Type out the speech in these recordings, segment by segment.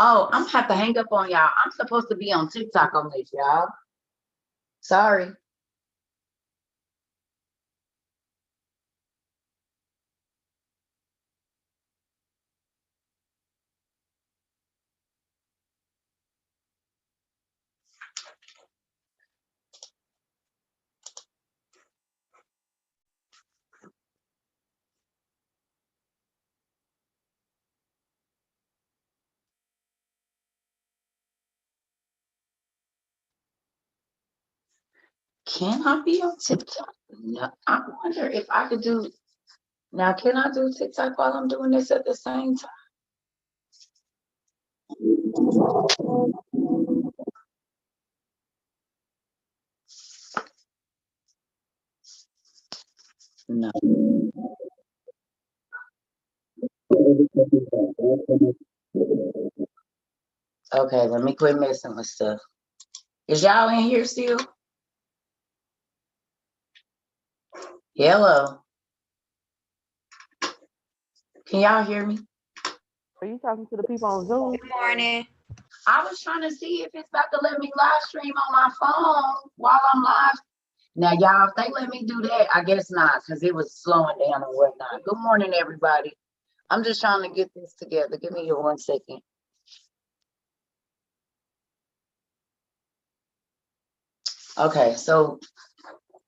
Oh, I'm gonna have to hang up on y'all. I'm supposed to be on TikTok on this, y'all. Sorry. Can I be on TikTok? No, I wonder if I could do now. Can I do TikTok while I'm doing this at the same time? No. Okay, let me quit messing with stuff. Is y'all in here still? Hello. Can y'all hear me? Are you talking to the people on Zoom? Good morning. I was trying to see if it's about to let me live stream on my phone while I'm live. Now, y'all, if they let me do that, I guess not, because it was slowing down and whatnot. Good morning, everybody. I'm just trying to get this together. Give me your 1 second. Okay, so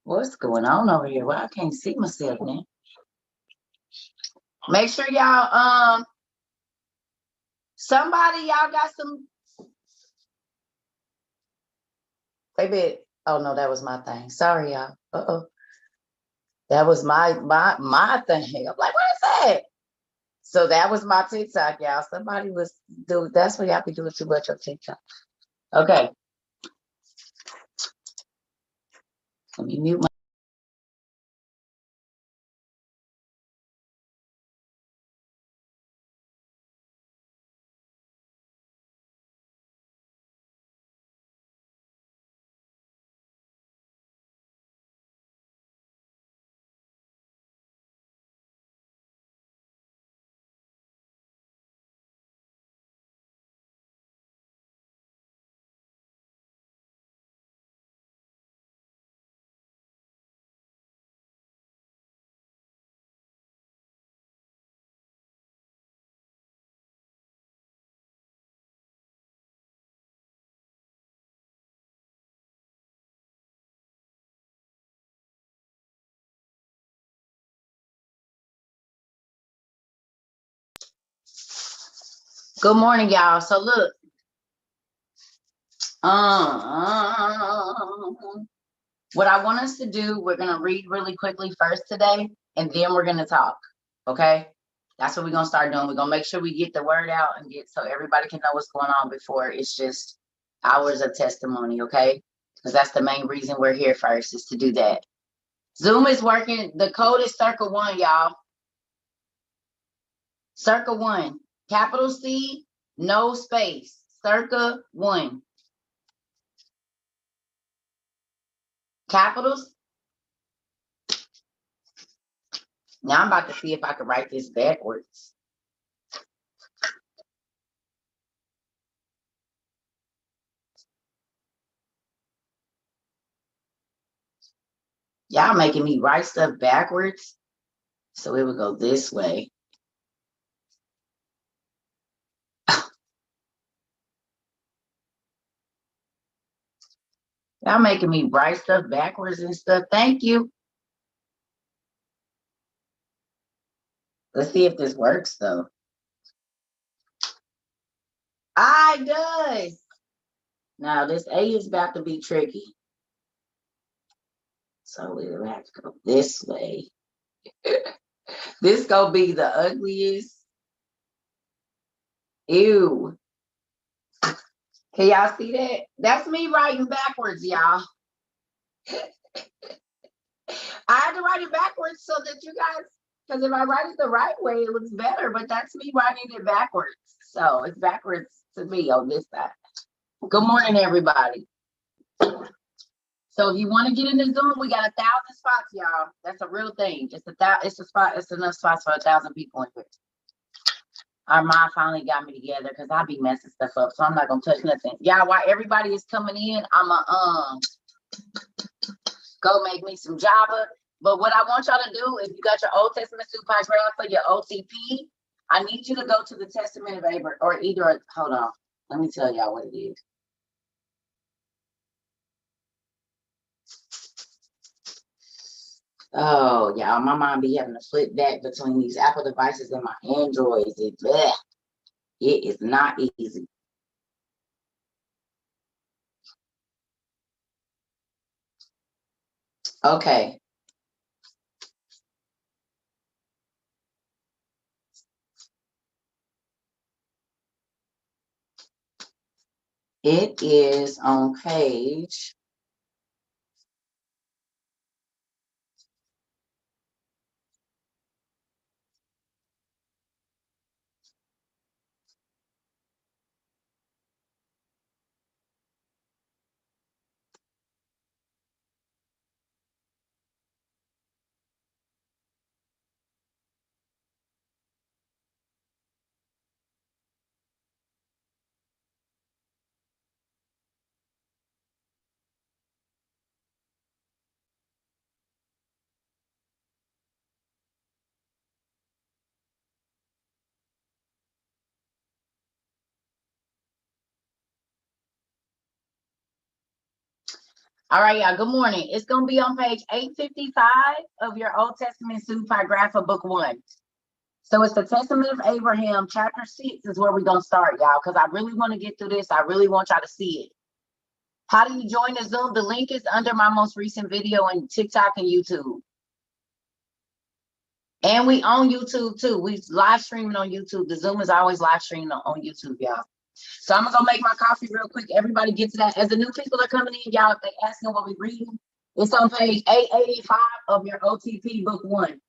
what's going on over here? Well, I can't see myself now. Make sure y'all, somebody, y'all got some. Baby, oh no, that was my thing. Sorry, y'all. Uh-oh. That was my thing. I'm like, what is that? So that was my TikTok, y'all. Somebody was doing, that's what y'all be doing too much on TikTok. Okay. Let me mute my. Good morning, y'all. So look, what I want us to do, we're gonna read really quickly first today, and then we're gonna talk. Okay, that's what we're gonna start doing. We're gonna make sure we get the word out and get so everybody can know what's going on before it's just hours of testimony. Okay, because that's the main reason we're here first is to do that. Zoom is working. The code is Cerca 1, y'all. Cerca 1, capital C, no space. Cerca 1. Capitals. Now I'm about to see if I can write this backwards. Y'all making me write stuff backwards. So it would go this way. Y'all making me write stuff backwards and stuff. Thank you. Let's see if this works though. It does. Now this A is about to be tricky. So we'll have to go this way. This gonna be the ugliest. Ew. Can y'all see that? That's me writing backwards, y'all. I had to write it backwards so that you guys, because if I write it the right way, it looks better, but that's me writing it backwards. So it's backwards to me on this side. Good morning, everybody. So if you want to get in the Zoom, we got 1,000 spots, y'all. That's a real thing. It's a spot. It's enough spots for 1,000 people in here. Our mom finally got me together because I be messing stuff up. So I'm not gonna touch nothing. Yeah, while everybody is coming in, I'ma go make me some Java. But what I want y'all to do, if you got your Old Testament super graph for your OTP, I need you to go to the Testament of Abraham, or either, hold on, let me tell y'all what it is. Oh, y'all, my mom be having to flip back between these Apple devices and my Androids. It is not easy. Okay. It is on page. All right, y'all, good morning. It's going to be on page 855 of your Old Testament Supergrapha book 1. So it's the Testament of Abraham, chapter 6 is where we're going to start, y'all, because I really want to get through this. I really want y'all to see it. How do you join the Zoom? The link is under my most recent video on TikTok and YouTube. And we on YouTube too. We live streaming on YouTube. The Zoom is always live streaming on YouTube, y'all. So I'm gonna go make my coffee real quick. Everybody get to that. As the new people are coming in, y'all, if they asking what we reading, it's on page 885 of your OTP book 1.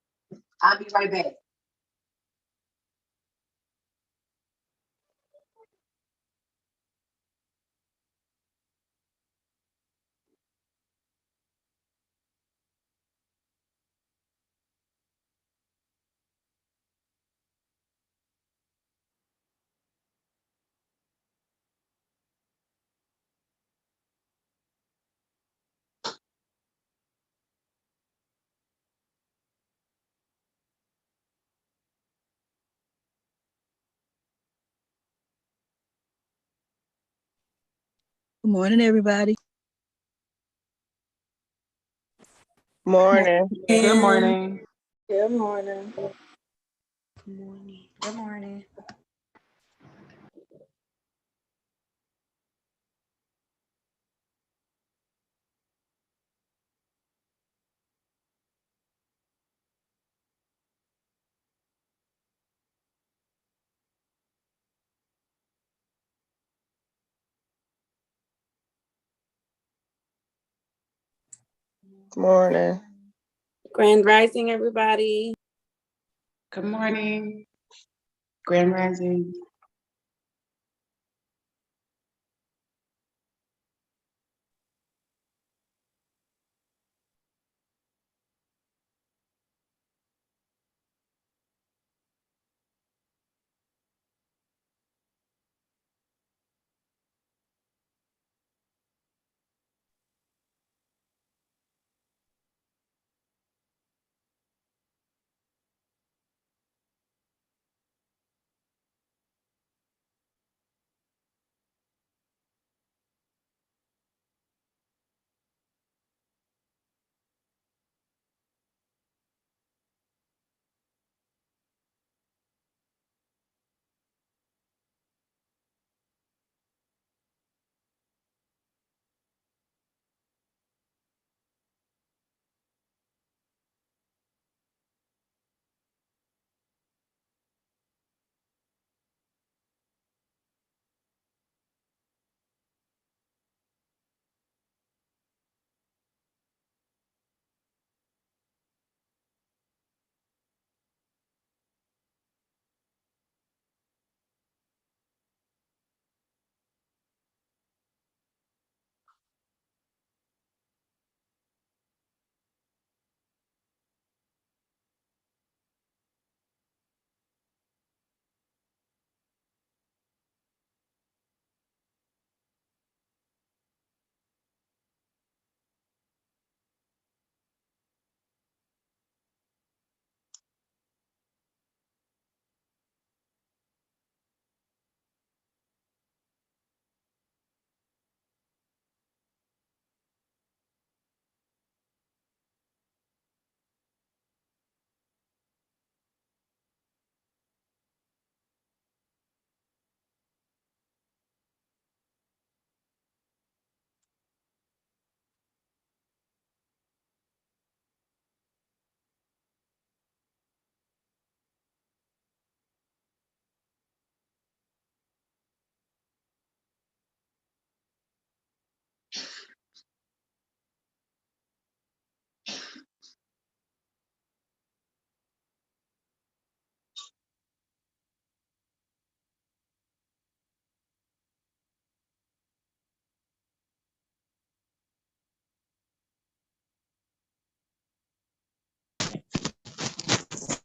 I'll be right back. Good morning, everybody. Morning. Good morning. Good morning. Good morning. Good morning. Morning. Grand Rising, everybody. Good morning. Grand Rising.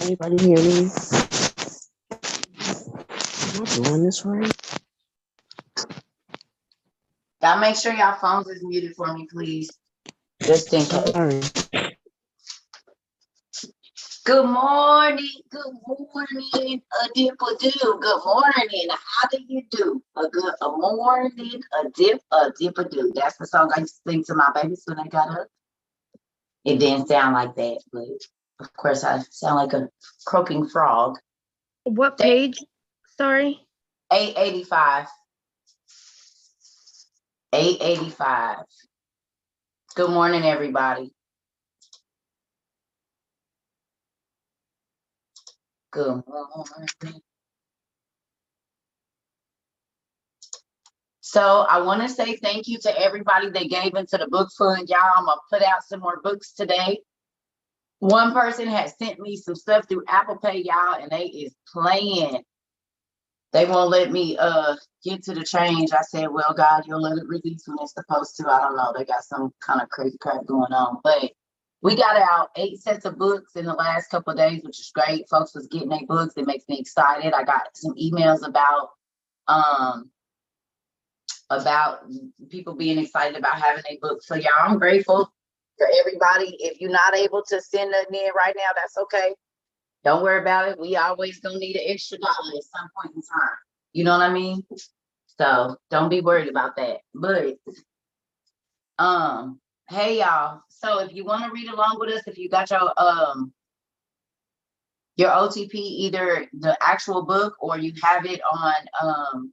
Anybody hear me? Am I doing this right? Y'all make sure y'all phones is muted for me, please. Just in case. Sorry. Good morning, a dip-a-do. Good morning, how do you do? A morning, a dip-a-do. That's the song I used to sing to my babies when I got up. It didn't sound like that, but of course I sound like a croaking frog. What page? Sorry. 885. 885. Good morning, everybody. Good morning. So I want to say thank you to everybody that gave into the book fund. Y'all, I'm going to put out some more books today. One person has sent me some stuff through Apple Pay, y'all, and they is playing. They won't let me get to the change. I said, well, God, you'll let it release when it's supposed to. I don't know. They got some kind of crazy crap going on. But we got out 8 sets of books in the last couple of days, which is great. Folks was getting their books. It makes me excited. I got some emails about people being excited about having a book. So y'all, I'm grateful for everybody. If you're not able to send nothing in right now, that's okay. Don't worry about it. We always gonna need an extra dollar at some point in time. You know what I mean? So don't be worried about that. But hey y'all. So if you want to read along with us, if you got your OTP, either the actual book or you have it on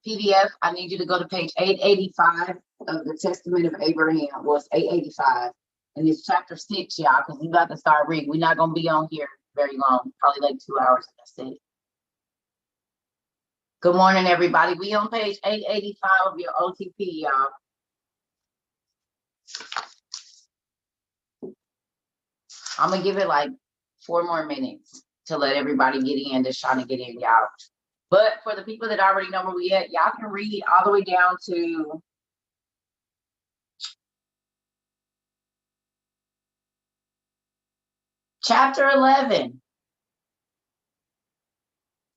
PDF, I need you to go to page 885 of the Testament of Abraham. Well, it's 885. And it's chapter 6, y'all, because we got to start reading. We're not going to be on here very long, probably like 2 hours. That's it. Good morning, everybody. We on page 885 of your OTP, y'all. I'm going to give it like 4 more minutes to let everybody get in, just trying to get in, y'all. But for the people that already know where we at, y'all can read all the way down to chapter 11.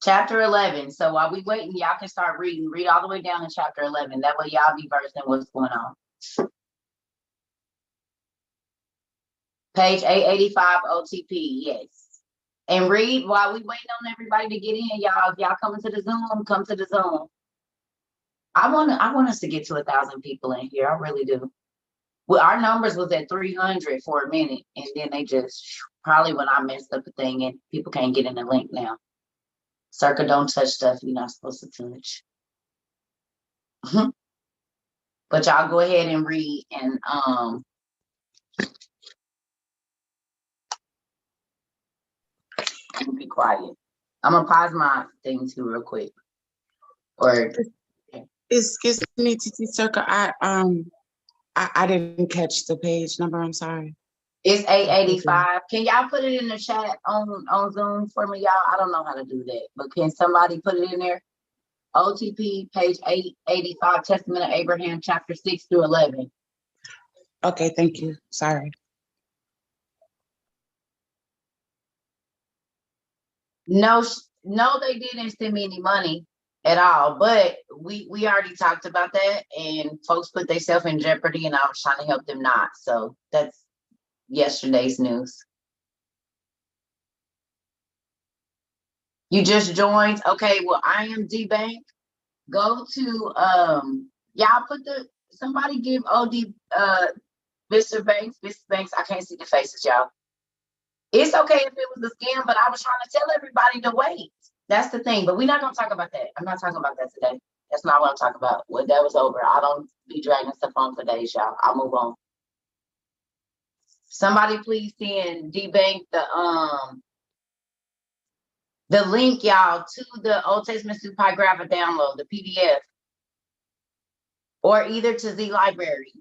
Chapter 11. So while we waiting, y'all can start reading. Read all the way down to chapter 11. That way y'all be versed in what's going on. Page 885 OTP, yes. And read while we waiting on everybody to get in, y'all. If y'all coming to the Zoom, come to the Zoom. I want us to get to 1,000 people in here. I really do. Well, our numbers was at 300 for a minute, and then they just probably when I messed up the thing and people can't get in the link now. Cerca don't touch stuff you're not supposed to touch. But y'all go ahead and read and be quiet. I'm gonna pause my thing too real quick. Or Excuse me, Titi Circa. I didn't catch the page number. I'm sorry. it's 885. Can y'all put it in the chat on Zoom for me, y'all? I don't know how to do that, but can somebody put it in there? OTP page 885, Testament of Abraham, chapter 6 through 11. Okay, thank you. Sorry. No, they didn't send me any money at all. But we already talked about that, and folks put themselves in jeopardy, and I was trying to help them not. So that's yesterday's news. You just joined. Okay, well, IMD Bank. Go to y'all put somebody give OD Mr. Banks, I can't see the faces, y'all. It's okay if it was a scam, but I was trying to tell everybody to wait. That's the thing, but we're not gonna talk about that. I'm not talking about that today. That's not what I'm talking about. When that was over, I don't be dragging stuff on for days, y'all. I'll move on. Somebody please send D-Bank the link, y'all, to the Old Testament Supergraphic download, the PDF, or either to the library.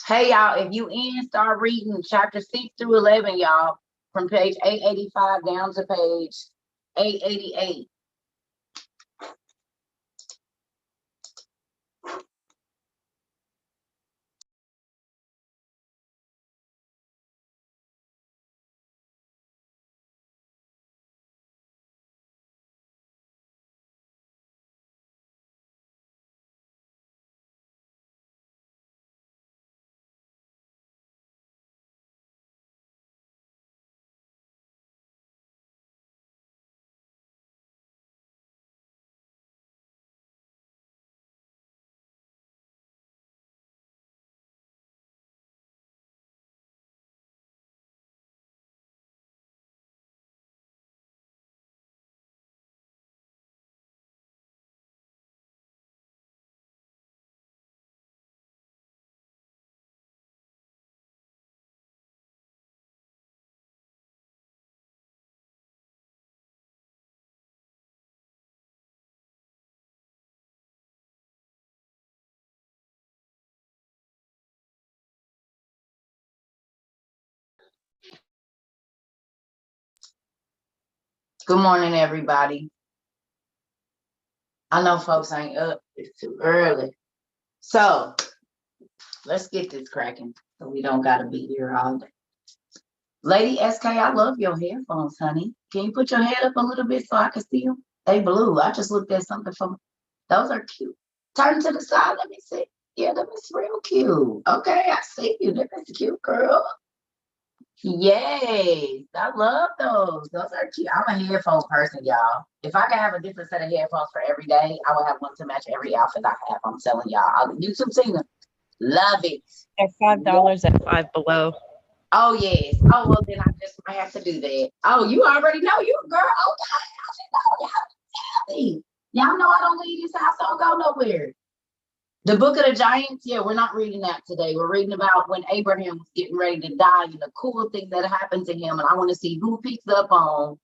Hey, y'all, if you start reading chapter 6 through 11, y'all, from page 885 down to page 888. Good morning, everybody. I know folks ain't up. It's too early. So let's get this cracking so we don't got to be here all day. Lady SK, I love your headphones, honey. Can you put your head up a little bit so I can see them? They blue. I just looked at something from, those are cute. Turn to the side. Let me see. Yeah, that is real cute. Okay, I see you. That is cute, girl. Yay. I love those. Those are cute. I'm a headphone person, y'all. If I could have a different set of headphones for every day, I would have one to match every outfit I have. I'm telling y'all. YouTube Tina. Love it. They're $5 at Five Below. Oh, yes. Oh, well, then I just might have to do that. Oh, you already know you a girl. Okay. Y'all tell me. Y'all know I don't leave this house. I don't go nowhere. The Book of the Giants, yeah, we're not reading that today. We're reading about when Abraham was getting ready to die and the cool things that happened to him. And I want to see who picks up on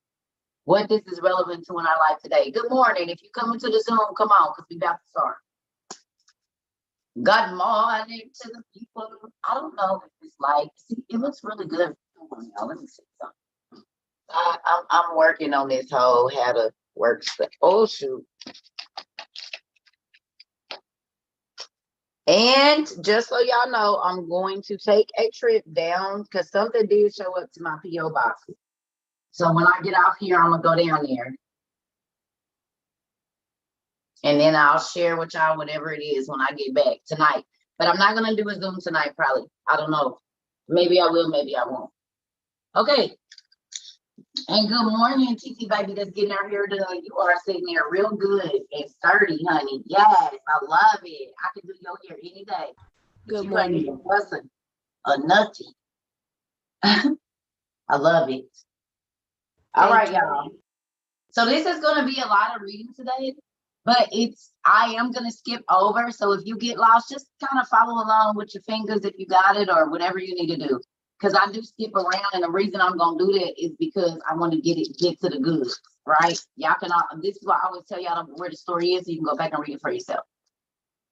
what this is relevant to in our life today. Good morning. If you come into the Zoom, come on, because we about to start. Good morning to the people. I don't know if it's like, see, it looks really good. Y'all, let me see something. I'm working on this whole how to work stuff. Oh, shoot. And just so y'all know, I'm going to take a trip down because something did show up to my P.O. box. So when I get off here, I'm going to go down there. And then I'll share with y'all whatever it is when I get back tonight. But I'm not going to do a Zoom tonight, probably. I don't know. Maybe I will, maybe I won't. Okay. And good morning, TT baby that's getting out here today. You are sitting there real good and sturdy, honey. Yes, I love it. I can do your hair any day. Good You morning. ain't wasn't a nutty. I love it. All Thank right, you. y'all. So this is going to be a lot of reading today, but I am going to skip over. So if you get lost, just kind of follow along with your fingers if you got it or whatever you need to do. Because I do skip around, and the reason I'm going to do that is because I want to get to the goods, right? Y'all can, this is why I always tell y'all where the story is, so you can go back and read it for yourself.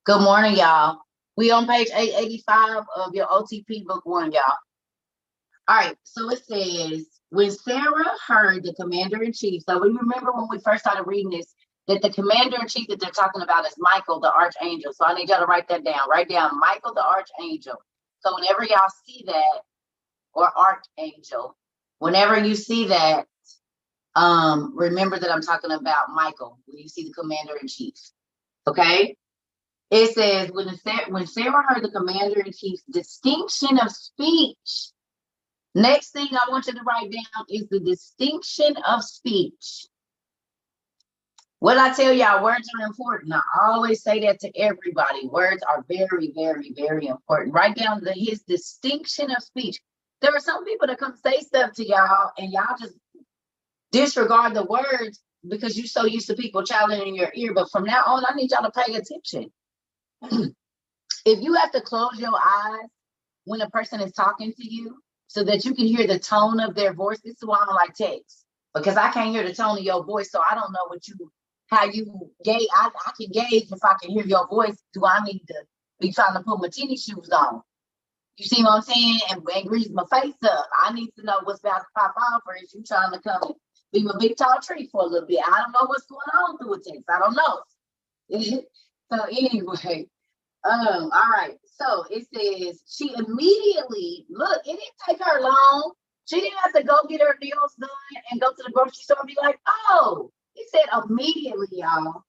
Good morning, y'all. We on page 885 of your OTP book 1, y'all. All right, so it says, when Sarah heard the commander-in-chief, so we remember when we first started reading this, that the commander-in-chief that they're talking about is Michael, the archangel. So I need y'all to write that down. Write down Michael, the archangel. So whenever y'all see that, or archangel, whenever you see that, remember that I'm talking about Michael, when you see the commander-in-chief, okay? It says, when Sarah heard the commander-in-chief's distinction of speech, next thing I want you to write down is the distinction of speech. What I tell y'all, words are important. I always say that to everybody. Words are very, very, very important. Write down his distinction of speech. There are some people that come say stuff to y'all and y'all just disregard the words because you're so used to people challenging in your ear. But from now on, I need y'all to pay attention. If you have to close your eyes when a person is talking to you so that you can hear the tone of their voice, this is why I don't like text, because I can't hear the tone of your voice. So I don't know how you gauge. I can gauge if I can hear your voice. Do I need to be trying to put my tennis shoes on? You see what I'm saying? And grease my face up. I need to know what's about to pop off, or is you trying to come and be my big tall tree for a little bit? I don't know what's going on through a text. I don't know. So anyway, all right. So it says she immediately, look, it didn't take her long. She didn't have to go get her nails done and go to the grocery store and be like, oh, it said immediately, y'all.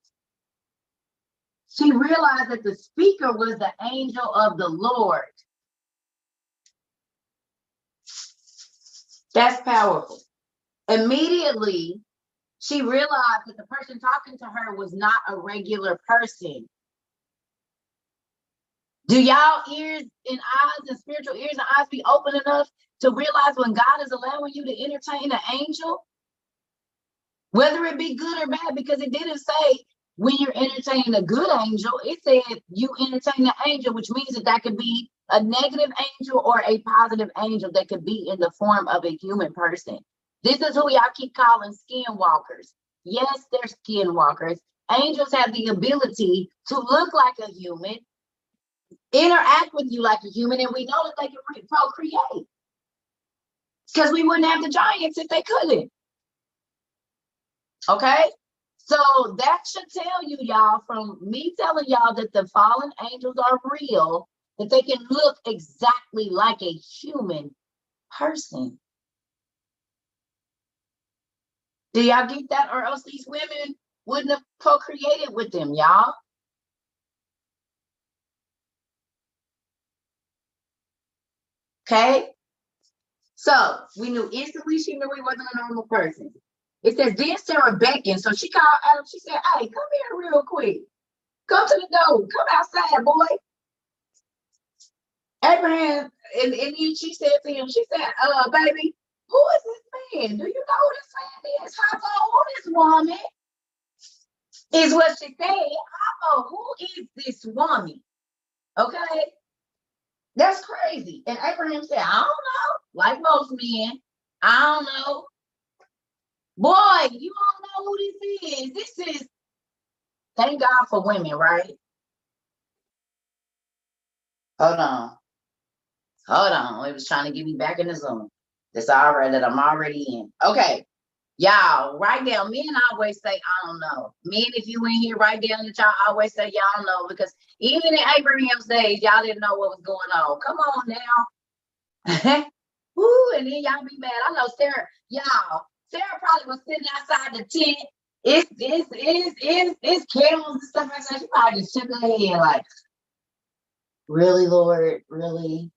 She realized that the speaker was the angel of the Lord. That's powerful. Immediately, she realized that the person talking to her was not a regular person. Do y'all ears and eyes and spiritual ears and eyes be open enough to realize when God is allowing you to entertain an angel? Whether it be good or bad, because it didn't say when you're entertaining a good angel, it said you entertain an angel, which means that could be a negative angel or a positive angel that could be in the form of a human person. This is who y'all keep calling skinwalkers. Yes, they're skinwalkers. Angels have the ability to look like a human, interact with you like a human, and we know that they can procreate. Because we wouldn't have the giants if they couldn't. Okay? So that should tell you, y'all, from me telling y'all that the fallen angels are real, that they can look exactly like a human person. Do y'all get that? Or else these women wouldn't have procreated with them, y'all. Okay? So we knew instantly she knew he wasn't a normal person. It says, then Sarah beckoned. So she called Adam. She said, hey, come here real quick. Come to the door. Come outside, boy. Abraham, and then she said to him, she said, baby, who is this man? Do you know who this man is? How old this woman? Is what she said. Who is this woman? Okay? That's crazy. And Abraham said, I don't know. Like most men, I don't know. Boy, you don't know who this is. This is, thank God for women, right? Hold on. Hold on. It was trying to get me back in the Zoom. That's all right that I'm already in. Okay. Y'all, write down. Men always say, I don't know. Men, if you in here, write down that y'all always say, y'all know. Because even in Abraham's days, y'all didn't know what was going on. Come on now. Woo, and then y'all be mad. I know Sarah, y'all. Sarah probably was sitting outside the tent. It's camels and stuff like that. She probably just shook her head like, really, Lord? Really?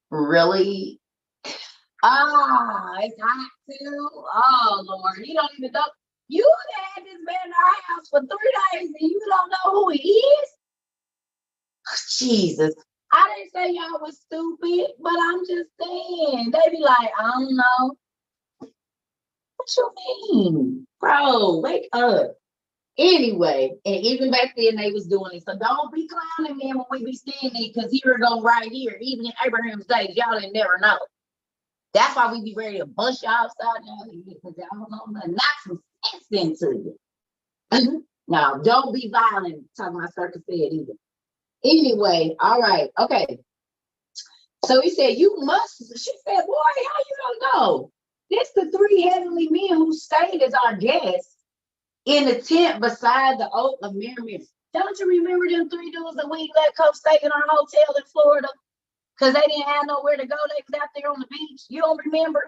Really? It's hot too. Oh Lord, you don't even know. You had this man in our house for 3 days and you don't know who he is? Jesus. I didn't say y'all was stupid, but I'm just saying. They be like, I don't know. What you mean? Bro, wake up. Anyway, and even back then they was doing it. So don't be clowning me when we be standing, because here it go right here. Even in Abraham's days, y'all didn't never know. That's why we be ready to bust y'all upside down because y'all don't know nothing. Knock some sense into you. Now, don't be violent, talking about Cerca said either. Anyway, all right, okay. So he said, you must, she said, boy, how you don't know? This the 3 heavenly men who stayed as our guests in the tent beside the oak of Miriam. Don't you remember them 3 dudes that we let come stay in our hotel in Florida? Because they didn't have nowhere to go. They was out there on the beach. You don't remember?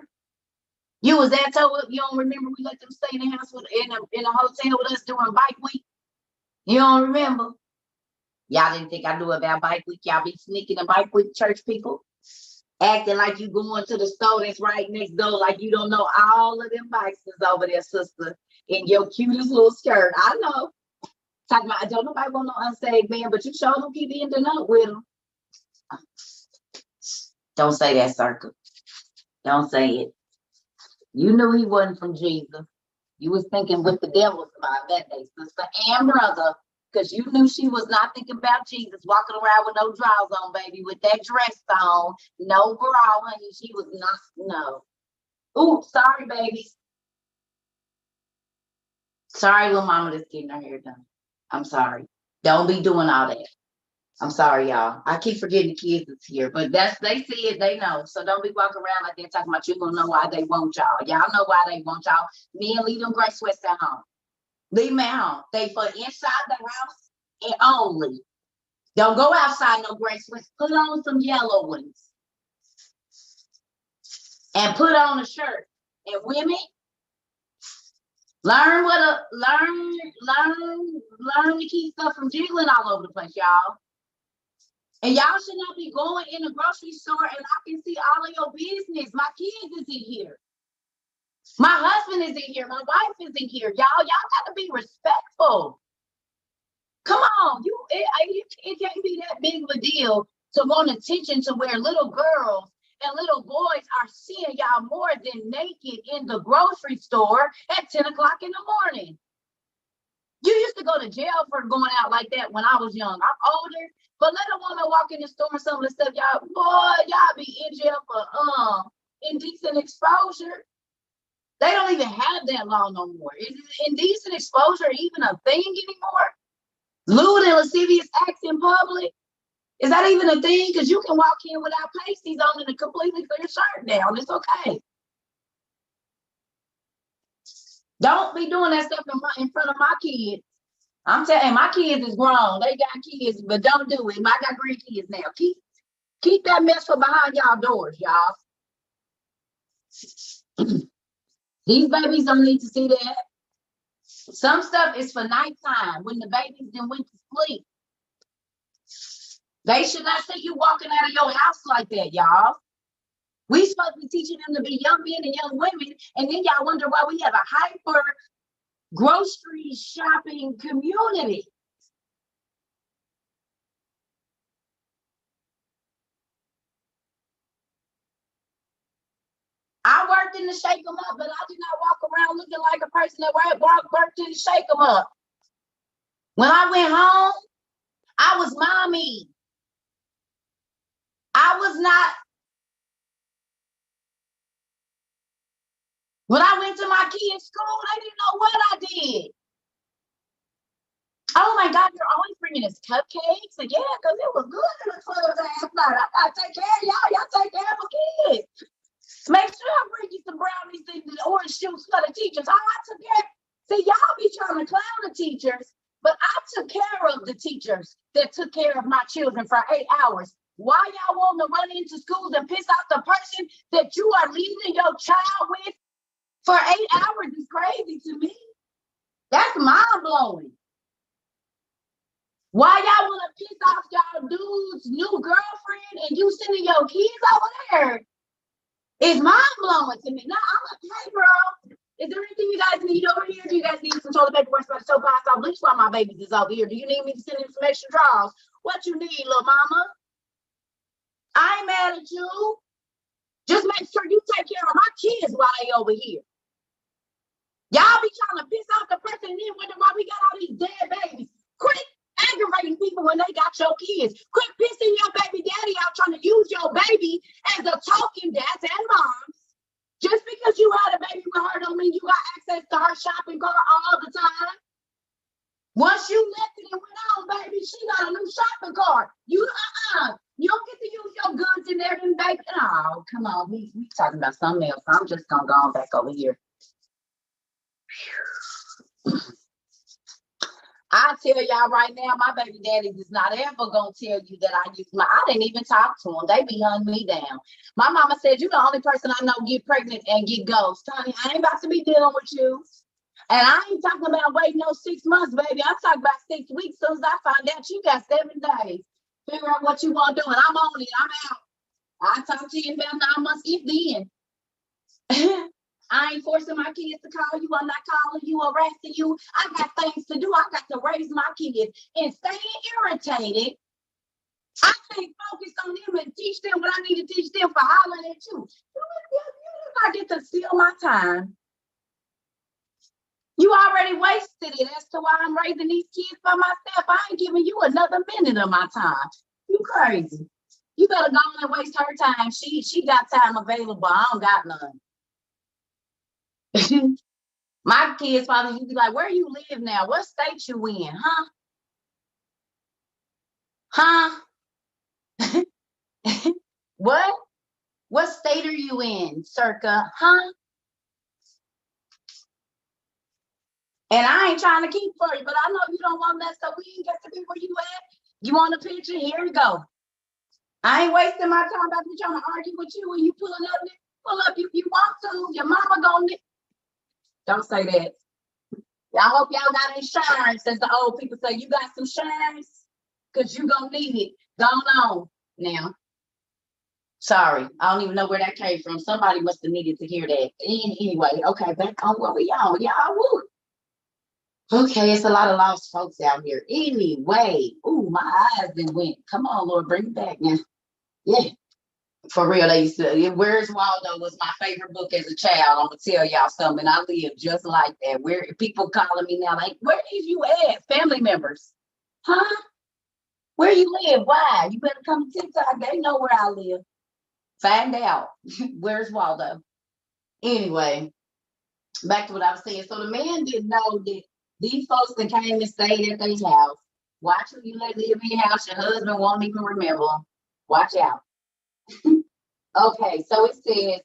You was that toe up. You don't remember we let them stay in the house in a hotel with us during bike week? You don't remember? Y'all didn't think I knew about bike week. Y'all be sneaking in bike week, church people. Acting like you going to the store that's right next door, like you don't know all of them bikes is over there, sister, in your cutest little skirt. I know. Talking about, I don't nobody want no unsaved man, but you sure don't keep ending up with them. Don't say that, Cerca. Don't say it. You knew he wasn't from Jesus. You was thinking what the devil's about that day, sister and brother, because you knew she was not thinking about Jesus, walking around with no drawers on, baby, with that dress on, no bra, honey. She was not, no. Ooh, sorry, babies. Sorry, little mama that's getting her hair done. I'm sorry. Don't be doing all that. I'm sorry, y'all. I keep forgetting the kids is here, but that's, they see it, they know. So don't be walking around like they're talking about you gonna know why they want y'all. Y'all know why they want y'all. Me and leave them gray sweats at home. Leave them at home. They for inside the house and only. Don't go outside no gray sweats. Put on some yellow ones. And put on a shirt. And women, learn to keep stuff from jiggling all over the place, y'all. And y'all should not be going in the grocery store and I can see all of your business. My kids is in here. My husband is in here. My wife is in here. Y'all got to be respectful. Come on. It can't be that big of a deal to want attention to where little girls and little boys are seeing y'all more than naked in the grocery store at 10 o'clock in the morning. You used to go to jail for going out like that when I was young. I'm older, but let a woman walk in the store and some of the stuff, y'all, boy, y'all be in jail for indecent exposure. They don't even have that law no more. Is indecent exposure even a thing anymore? Lewd and lascivious acts in public? Is that even a thing? Because you can walk in without pasties on and a completely clear shirt down. It's okay. Don't be doing that stuff in front of my kids. I'm telling my kids is grown. They got kids, but don't do it. I got grandkids now. Keep that mess for behind y'all doors, y'all. These babies don't need to see that. Some stuff is for nighttime when the babies then went to sleep. They should not see you walking out of your house like that, y'all. We supposed to be teaching them to be young men and young women, and then y'all wonder why we have a hyper grocery shopping community. I worked in the shake them up, but I did not walk around looking like a person that worked in the shake them up. When I went home, I was mommy. I was not. When I went to my kids' school, they didn't know what I did. Oh my God, you're always bringing us cupcakes. And yeah, because it was good in the club last night. I gotta take care of y'all. Y'all take care of my kids. Make sure I bring you some brownies and the orange juice for the teachers. Oh, I took care. See, y'all be trying to clown the teachers, but I took care of the teachers that took care of my children for 8 hours. Why y'all want to run into schools and piss off the person that you are leaving your child with for 8 hours is crazy to me. That's mind blowing. Why y'all want to piss off y'all dude's new girlfriend and you sending your kids over there? It's mind blowing to me. No, I'm like, hey, girl, is there anything you guys need over here? Do you guys need some toilet paper, brush, soap, pasta, bleach while my babies is over here? Do you need me to send in some extra drawers? What you need, little mama? I ain't mad at you. Just make sure you take care of my kids while they over here. Y'all be trying to piss off the person and then wonder why we got all these dead babies. Quit aggravating people when they got your kids. Quit pissing your baby daddy out trying to use your baby as a token dads and moms. Just because you had a baby with her don't mean you got access to her shopping cart all the time. Once you left it and went on, baby, she got a new shopping cart. You don't get to use your goods in there, then baby. Oh, come on, we talking about something else. I'm just gonna go on back over here. I tell y'all right now, my baby daddies is not ever gonna tell you that I didn't even talk to them. They be hunting me down. My mama said, you the only person I know get pregnant and get ghosts. Honey, I ain't about to be dealing with you. And I ain't talking about waiting no 6 months, baby. I'm talking about 6 weeks. Soon as I find out you got 7 days. Figure out what you want to do, and I'm on it. I'm out. I'll talk to you in about 9 months if then. I ain't forcing my kids to call you. I'm not calling you, harassing you. I got things to do. I got to raise my kids. And staying irritated, I can't focus on them and teach them what I need to teach them for hollering at you. You do not get to steal my time. You already wasted it. As to why I'm raising these kids by myself. I ain't giving you another minute of my time. You crazy. You better go and waste her time. She got time available. I don't got none. My kids' fathers used to be like, where you live now? What state you in? Huh? What state are you in, Cerca? Huh? And I ain't trying to keep for you, but I know you don't want that, so we ain't got to be where you at. You want a picture? Here we go. I ain't wasting my time about to trying to argue with you when you pull up if you want to. Your mama gonna don't say that. I hope y'all got insurance, as the old people say. You got some insurance? Because you gonna need it. Go on now. Sorry, I don't even know where that came from. Somebody must have needed to hear that. Anyway, okay, back on where we on. Y'all, woo. Okay, it's a lot of lost folks out here. Anyway, ooh, my eyes then went. Come on, Lord, bring it back now. Yeah. For real, they used to, Where's Waldo was my favorite book as a child. I'm gonna tell y'all something. I live just like that. Where people calling me now, like, where is you at? Family members. Huh? Where you live? Why? You better come to TikTok. They know where I live. Find out. Where's Waldo? Anyway, back to what I was saying. So the man didn't know that these folks that came and stayed at their house. Watch who you let live in your house. Your husband won't even remember. Watch out. Okay, so it says,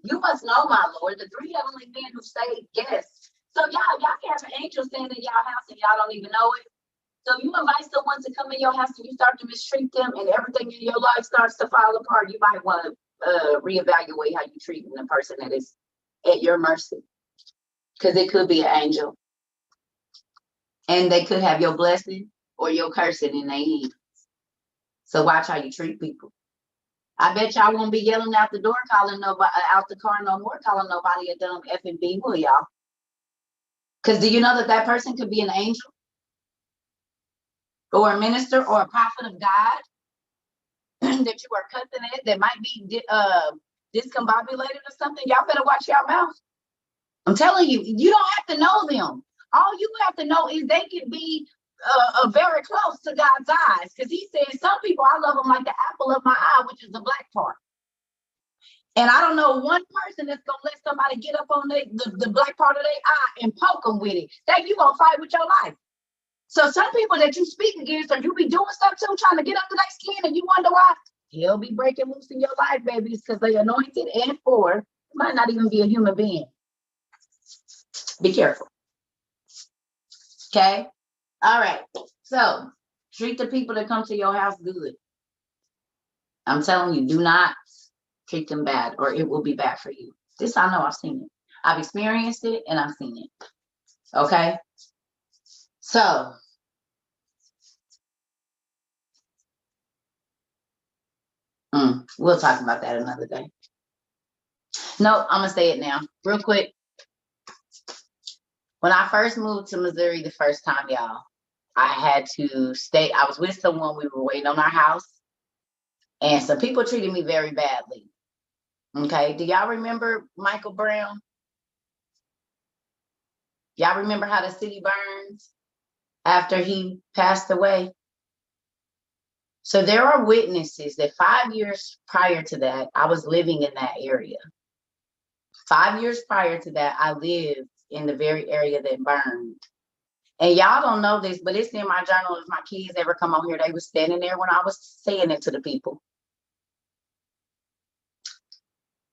You must know, my Lord, the three heavenly men who say yes. So y'all can have an angel staying in y'all house and y'all don't even know it. So you invite someone to come in your house and you start to mistreat them and everything in your life starts to fall apart. You might want to reevaluate how you treat the person that is at your mercy. Because it could be an angel. And they could have your blessing or your cursing in their hand. So watch how you treat people. I bet y'all won't be yelling out the door, calling nobody out the car no more, calling nobody a dumb F&B, will y'all? Because do you know that person could be an angel or a minister or a prophet of God that you are cussing at that might be discombobulated or something? Y'all better watch your mouth. I'm telling you, you don't have to know them. All you have to know is they could be very close to God's eyes. Because he says, some people, I love them like the apple of my eye, which is the black part. And I don't know one person that's going to let somebody get up on the black part of their eye and poke them with it. That you going to fight with your life. So some people that you speak against or you be doing stuff to, trying to get under their skin, and you wonder why, he'll be breaking loose in your life, baby, because they anointed and for might not even be a human being. Be careful. Okay? All right. So treat the people that come to your house good. I'm telling you, do not treat them bad or it will be bad for you. This I know, I've seen it. I've experienced it and I've seen it. Okay? So we'll talk about that another day. No, I'm gonna say it now real quick. When I first moved to Missouri the first time, y'all, I had to stay. I was with someone. We were waiting on our house, and some people treated me very badly. Okay, do y'all remember Michael Brown? Y'all remember how the city burns after he passed away? So there are witnesses that 5 years prior to that, I was living in that area. 5 years prior to that, I lived in the very area that burned. And y'all don't know this, but it's in my journal. If my kids ever come on here, they were standing there when I was saying it to the people.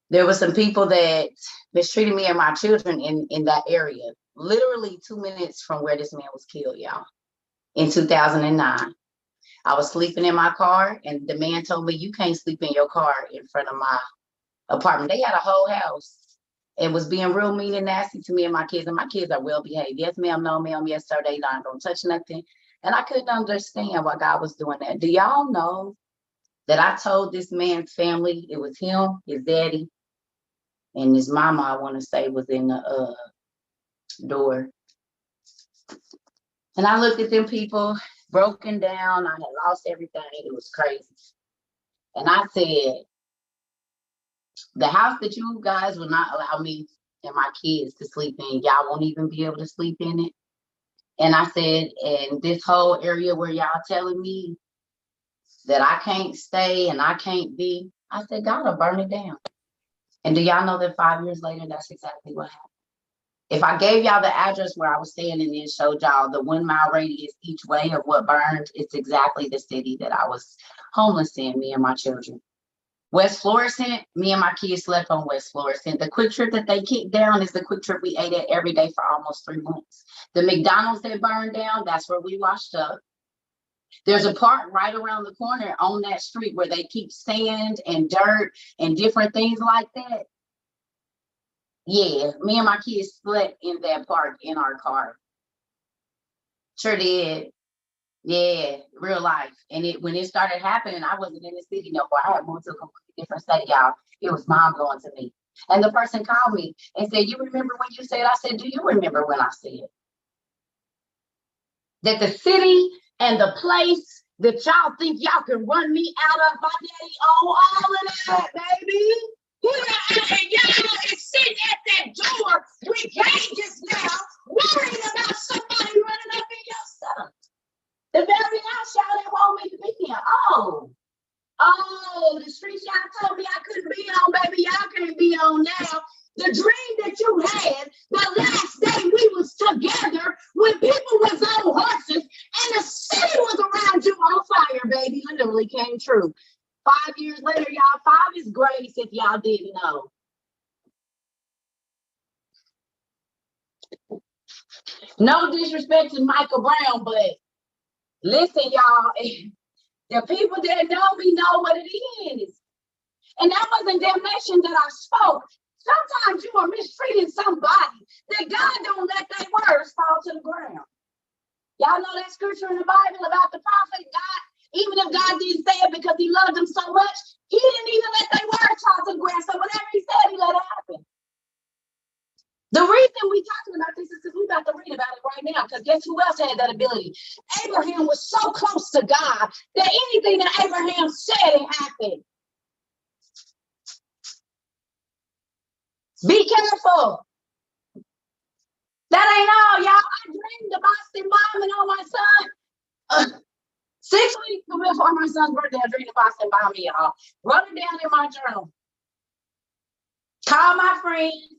There were some people that mistreated me and my children in that area, literally 2 minutes from where this man was killed, y'all, in 2009. I was sleeping in my car, and the man told me, you can't sleep in your car in front of my apartment. They had a whole house. It was being real mean and nasty to me and my kids are well behaved. Yes, ma'am, no, ma'am, yes, sir, they don't touch nothing. And I couldn't understand why God was doing that. Do y'all know that I told this man's family, it was him, his daddy, and his mama, I want to say, was in the door. And I looked at them people, broken down. I had lost everything. It was crazy. And I said, the house that you guys will not allow me and my kids to sleep in, y'all won't even be able to sleep in it. And I said, and this whole area where y'all telling me that I can't stay and I can't be, I said, God will burn it down. And do y'all know that 5 years later, that's exactly what happened? If I gave y'all the address where I was staying and then showed y'all the 1 mile radius each way of what burned, it's exactly the city that I was homeless in, me and my children. West Florissant, me and my kids slept on West Florissant. The quick trip that they kicked down is the quick trip we ate at every day for almost 3 months. The McDonald's that burned down, that's where we washed up. There's a park right around the corner on that street where they keep sand and dirt and different things like that. Yeah, me and my kids slept in that park in our car. Sure did. Yeah, real life. And when it started happening, I wasn't in the city no more. I had moved to a completely different state, y'all. It was mind blowing to me. And the person called me and said, you remember when you said? I said, do you remember when I said that the city and the place that y'all think y'all can run me out of, my daddy own all of that, baby? And y'all is sitting at that door with cages now, worrying about somebody running up in your stuff. The very house y'all didn't want me to be in. Oh, the streets y'all told me I couldn't be on, baby, y'all can't be on now. The dream that you had the last day we was together when people was on horses and the city was around you on fire, baby, literally came true. 5 years later, y'all, 5 is grace if y'all didn't know. No disrespect to Michael Brown, but listen, y'all, the people that know me know what it is. And that wasn't damnation that I spoke. Sometimes you are mistreating somebody that God don't let their words fall to the ground. Y'all know that scripture in the Bible about the prophet God, even if God didn't say it because he loved them so much, he didn't even let their words fall to the ground. So whatever he said, he let it happen. The reason we're talking about this is because we're about to read about it right now, because guess who else had that ability? Abraham was so close to God that anything that Abraham said, it happened. Be careful. That ain't all, y'all. I dreamed about embalming on my son. 6 weeks before my son's birthday, I dreamed about embalming, y'all. Wrote it down in my journal. Called my friends.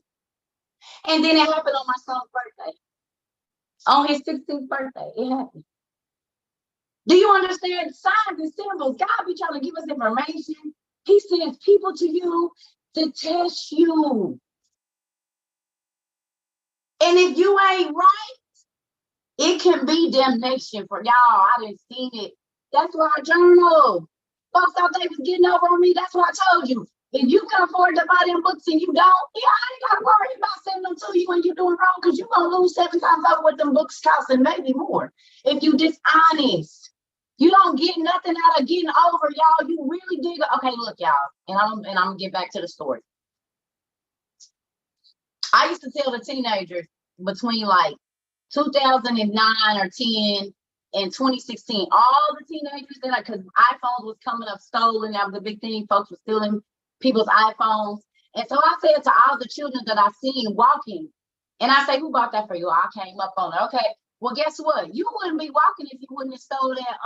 And then it happened on my son's birthday. On his 16th birthday, it happened. Do you understand? Signs and symbols. God be trying to give us information. He sends people to you to test you. And if you ain't right, it can be damnation for y'all. I didn't see it. That's why I journal. Folks thought they was getting over on me. That's what I told you. If you can afford to buy them books and you don't, yeah, I ain't got to worry about sending them to you when you're doing wrong, because you're going to lose 7 times over what them books cost and maybe more. If you dishonest, you don't get nothing out of getting over, y'all. You really dig. Okay, look, y'all, and I'm going to get back to the story. I used to tell the teenagers between like 2009 or 10 and 2016, all the teenagers that because iPhones was coming up stolen. That was a big thing. Folks were stealing people's iPhones. And so I said to all the children that I seen walking, and I say, who bought that for you? I came up on it. Okay, well, guess what? You wouldn't be walking if you wouldn't have stole that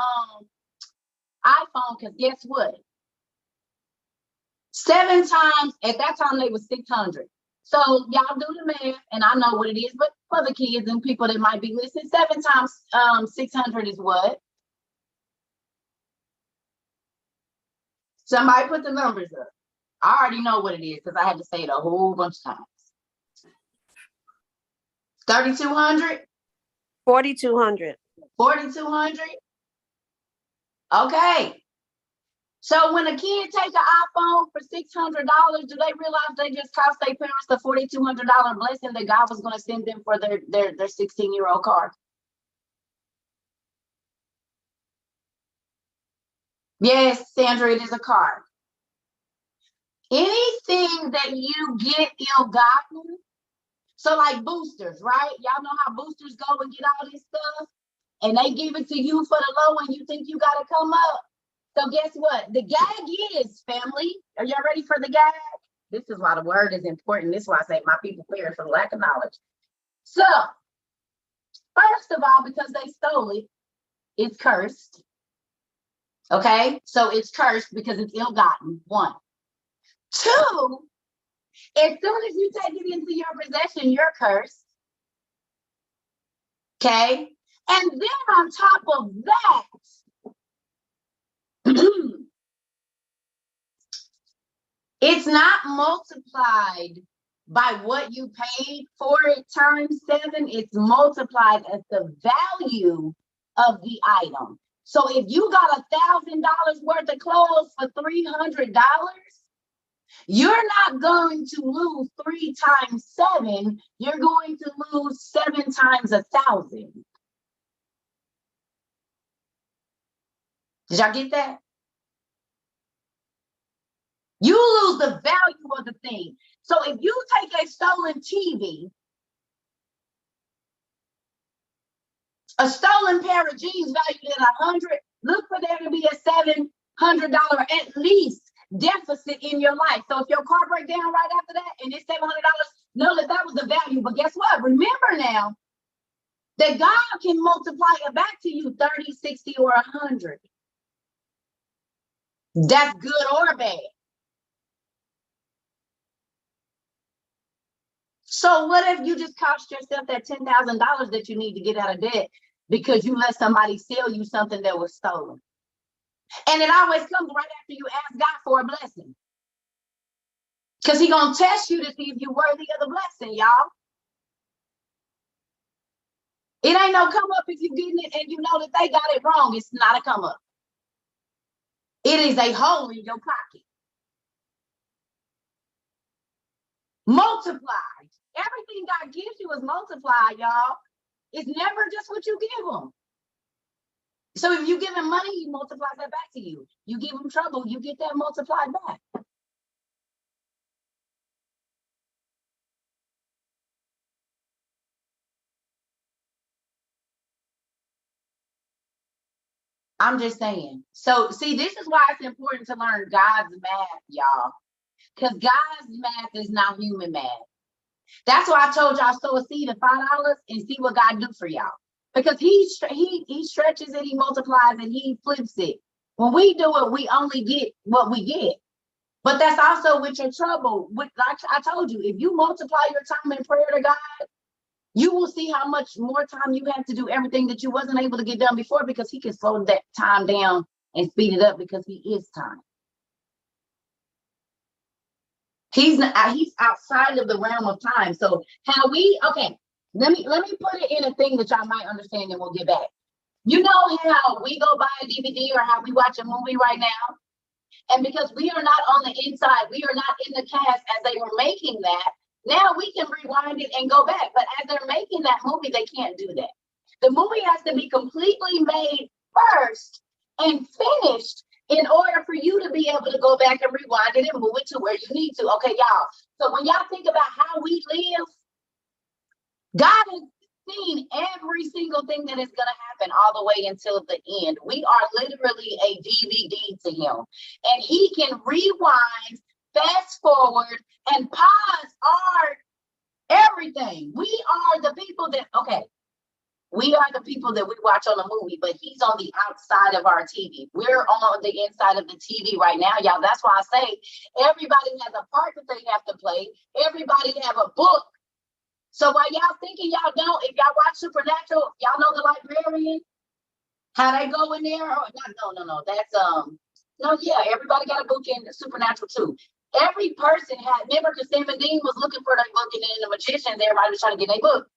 iPhone, because guess what? 7 times, at that time they was 600. So y'all do the math, and I know what it is, but for the kids and people that might be listening, 7 times 600 is what? Somebody put the numbers up. I already know what it is because I had to say it a whole bunch of times. 3,200? 4,200. 4,200? Okay. So when a kid take an iPhone for $600, do they realize they just cost their parents the $4,200 blessing that God was going to send them for their 16-year-old car? Yes, Sandra, it is a car. Anything that you get ill-gotten, so like boosters, right? Y'all know how boosters go and get all this stuff, and they give it to you for the low, and you think you got to come up. So guess what? The gag is, family. Are y'all ready for the gag? This is why the word is important. This is why I say my people perish for lack of knowledge. So, first of all, because they stole it, it's cursed. Okay? So it's cursed because it's ill-gotten, 1. 2, as soon as you take it into your possession, you're cursed. Okay? And then on top of that, it's not multiplied by what you paid for it times 7. It's multiplied as the value of the item. So if you got $1,000 worth of clothes for $300, you're not going to lose 3 times 7. You're going to lose 7 times 1,000. Did y'all get that? You lose the value of the thing. So if you take a stolen TV, a stolen pair of jeans valued at 100, look for there to be a $700 at least deficit in your life. So if your car breaks down right after that and it's $700, know that that was the value. But guess what? Remember now that God can multiply it back to you 30, 60, or 100. That's good or bad. So what if you just cost yourself that $10,000 that you need to get out of debt because you let somebody sell you something that was stolen? And it always comes right after you ask God for a blessing. Because he's going to test you to see if you're worthy of the blessing, y'all. It ain't no come up if you're getting it and you know that they got it wrong. It's not a come up. It is a hole in your pocket. Multiplied. Everything God gives you is multiplied, y'all. It's never just what you give them. So if you give him money, he multiplies that back to you. You give him trouble, you get that multiplied back. I'm just saying. So see, this is why it's important to learn God's math, y'all. Because God's math is not human math. That's why I told y'all sow a seed of $5 and see what God do for y'all. Because he stretches it, he multiplies it, he flips it. When we do it, we only get what we get. But that's also with your trouble. Like I told you, if you multiply your time in prayer to God, you will see how much more time you have to do everything that you wasn't able to get done before, because he can slow that time down and speed it up because he is time. He's outside of the realm of time. So how let me put it in a thing that y'all might understand, and we'll get back. You know how we go buy a DVD or how we watch a movie right now? And because we are not on the inside, we are not in the cast as they were making that, now we can rewind it and go back. But as they're making that movie, they can't do that. The movie has to be completely made first and finished in order for you to be able to go back and rewind it and move it to where you need to. Okay, y'all. So when y'all think about how we live, God has seen every single thing that is going to happen all the way until the end. We are literally a DVD to him, and he can rewind, fast forward, and pause our everything. We are the people that, we are the people that we watch on the movie, but he's on the outside of our TV. We're on the inside of the TV right now, y'all. That's why I say everybody has a part that they have to play. Everybody have a book. So while y'all thinking y'all don't, if y'all watch Supernatural, y'all know the librarian, how they go in there? Or not, no. That's everybody got a book in Supernatural too. Every person remember, because Sam and Dean was looking for their book, and then the magicians, everybody was trying to get their book.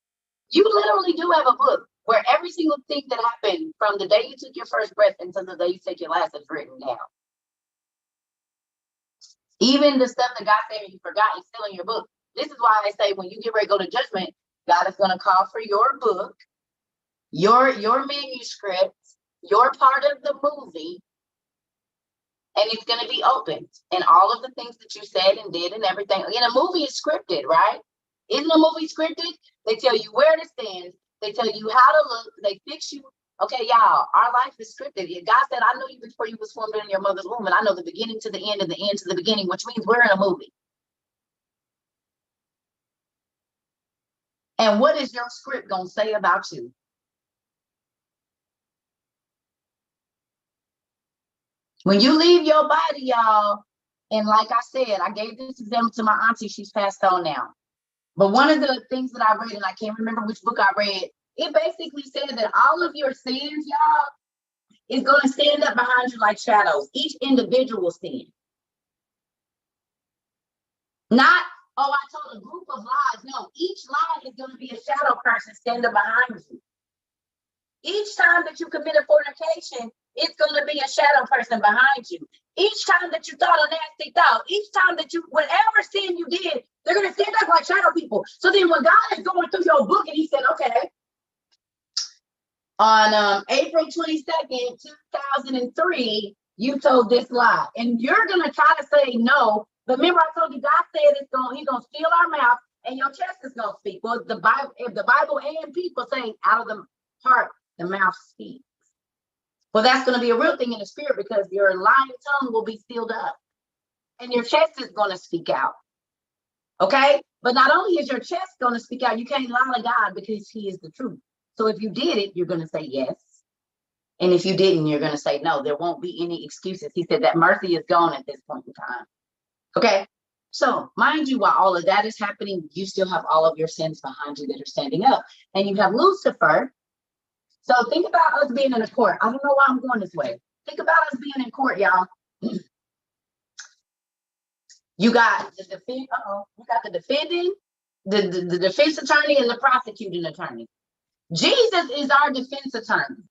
You literally do have a book where every single thing that happened from the day you took your first breath until the day you take your last is written down. Even the stuff that God said you forgot is still in your book. This is why I say when you get ready to go to judgment, God is going to call for your book, your manuscript, your part of the movie, and it's going to be opened. And all of the things that you said and did and everything. Again, a movie is scripted, right? Isn't a movie scripted? They tell you where to stand. They tell you how to look. They fix you. Okay, y'all, our life is scripted. God said, I know you before you was formed in your mother's womb, and I know the beginning to the end and the end to the beginning, which means we're in a movie. And what is your script going to say about you? When you leave your body, y'all, and like I said, I gave this example to my auntie. She's passed on now. But one of the things that I read, and I can't remember which book I read, it basically said that all of your sins, y'all, is going to stand up behind you like shadows. Each individual sin. Not, oh, I told a group of lies. No, each lie is going to be a shadow person standing behind you. Each time that you commit a fornication, it's going to be a shadow person behind you. Each time that you thought a nasty thought, each time that you, whatever sin you did, they're going to stand up like shadow people. So then when God is going through your book and he said, okay, on April 22nd, 2003, you told this lie. And you're going to try to say no. But remember, I told you, God said he's going to steal our mouth and your chest is going to speak. Well, the Bible and people say out of the heart, the mouth speaks. Well, that's going to be a real thing in the spirit, because your lying tongue will be sealed up and your chest is going to speak out. Okay? But not only is your chest going to speak out, you can't lie to God because he is the truth. So if you did it, you're going to say yes. And if you didn't, you're going to say no. There won't be any excuses. He said that mercy is gone at this point in time. Okay? So mind you, while all of that is happening, you still have all of your sins behind you that are standing up. And you have Lucifer. So think about us being in a court. I don't know why I'm going this way. Think about us being in court, y'all. You got the defending, the defense attorney and the prosecuting attorney. Jesus is our defense attorney.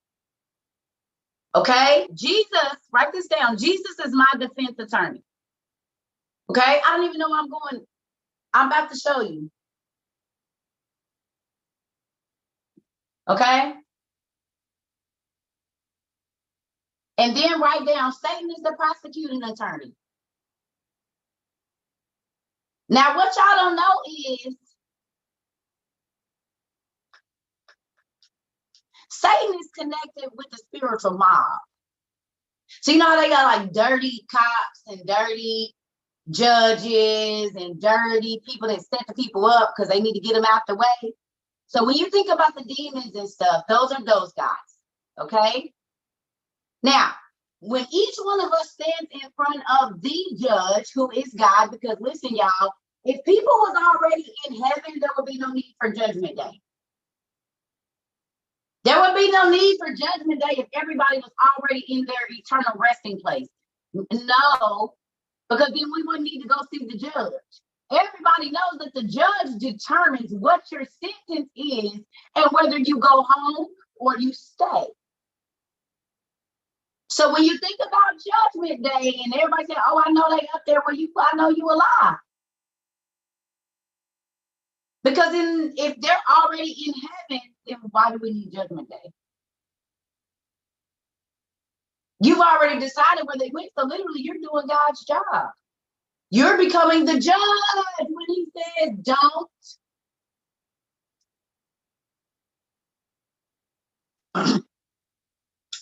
Okay? Jesus, write this down. Jesus is my defense attorney. Okay? I don't even know where I'm going. I'm about to show you. Okay? And then write down, Satan is the prosecuting attorney. Now, what y'all don't know is Satan is connected with the spiritual mob. So you know how they got like dirty cops and dirty judges and dirty people that set the people up because they need to get them out the way. So when you think about the demons and stuff, those are those guys. Okay? Now, when each one of us stands in front of the judge, who is God, because listen, y'all, if people was already in heaven, there would be no need for judgment day. There would be no need for judgment day if everybody was already in their eternal resting place. No, because then we wouldn't need to go see the judge. Everybody knows that the judge determines what your sentence is and whether you go home or you stay. So when you think about judgment day and everybody say, oh, I know they up there where you, I know you a lie. Because if they're already in heaven, then why do we need judgment day? You've already decided where they went. So literally you're doing God's job. You're becoming the judge when he says don't.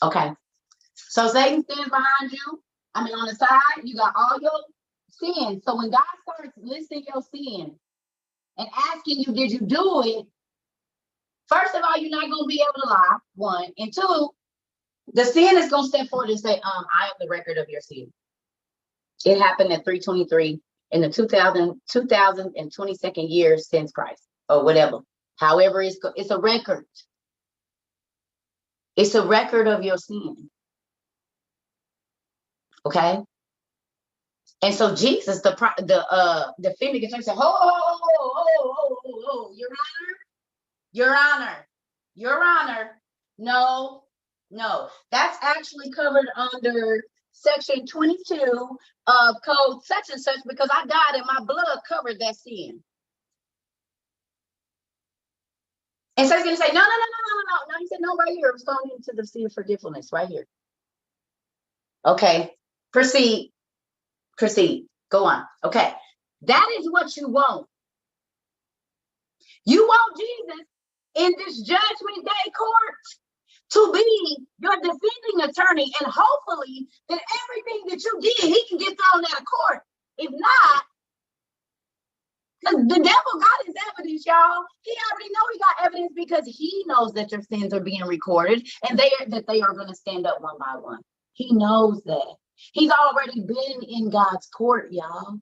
Okay. So Satan stands behind you. I mean, on the side, you got all your sins. So when God starts listing your sin and asking you, did you do it? First of all, you're not going to be able to lie, one. And two, the sin is going to step forward and say, I have the record of your sin. It happened at 323 in the 2022nd year since Christ, or whatever. However, it's a record. It's a record of your sin. Okay? And so Jesus, the defending attorney said, Your Honor, no. That's actually covered under section 22 of code such and such because I died and my blood covered that sin. And so he's going to say, no. He said, no, right here. I'm falling into the sea of forgetfulness right here. Okay, proceed. Go on. Okay, that is what you want. You want Jesus in this judgment day court to be your defending attorney, and hopefully that everything that you did, he can get thrown out of court. If not, because the devil got his evidence, y'all. He already know he got evidence because he knows that your sins are being recorded and that they are going to stand up one by one. He knows that. He's already been in God's court, y'all.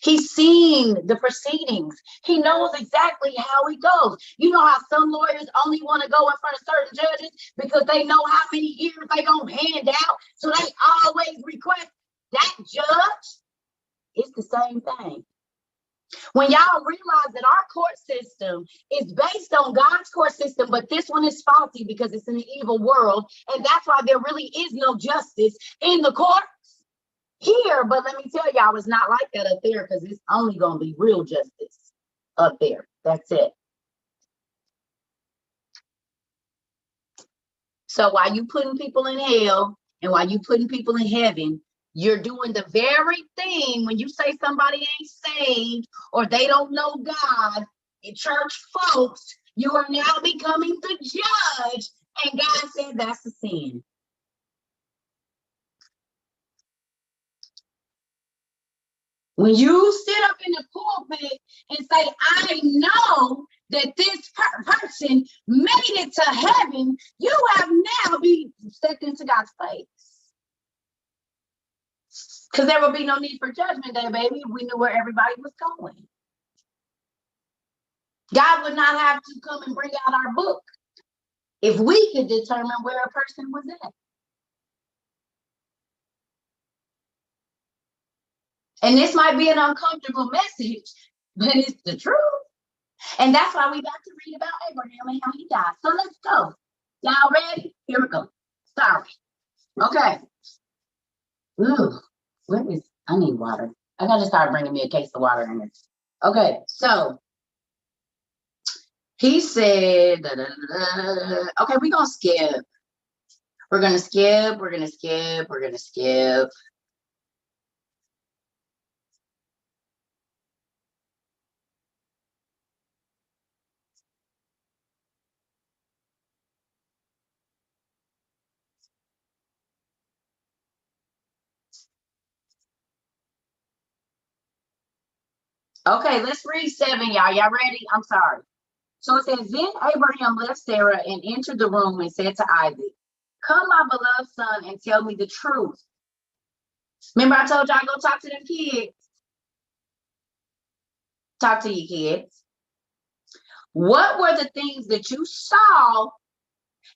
He's seen the proceedings. He knows exactly how it goes. You know how some lawyers only want to go in front of certain judges because they know how many years they're going to hand out. So they always request that judge. It's the same thing. When y'all realize that our court system is based on God's court system, but this one is faulty because it's in an evil world, and that's why there really is no justice in the courts here. But let me tell y'all, it's not like that up there because it's only going to be real justice up there. That's it. So while you putting people in hell and while you putting people in heaven, you're doing the very thing when you say somebody ain't saved or they don't know God, in church folks, you are now becoming the judge. And God said that's a sin. When you sit up in the pulpit and say, I know that this person made it to heaven, you have now been stepped into God's place. Because there would be no need for judgment day, baby, if we knew where everybody was going. God would not have to come and bring out our book if we could determine where a person was at. And this might be an uncomfortable message, but it's the truth. And that's why we about to read about Abraham and how he died. So let's go. Y'all ready? Here we go. Sorry. Okay. Ooh, I need water. I gotta start bringing me a case of water in here. Okay, so he said, okay, we're gonna skip. We're gonna skip. Okay, let's read 7, y'all. Y'all ready? I'm sorry. So it says, then Abraham left Sarah and entered the room and said to Isaac, come, my beloved son, and tell me the truth. Remember I told y'all go talk to them kids? Talk to your kids. What were the things that you saw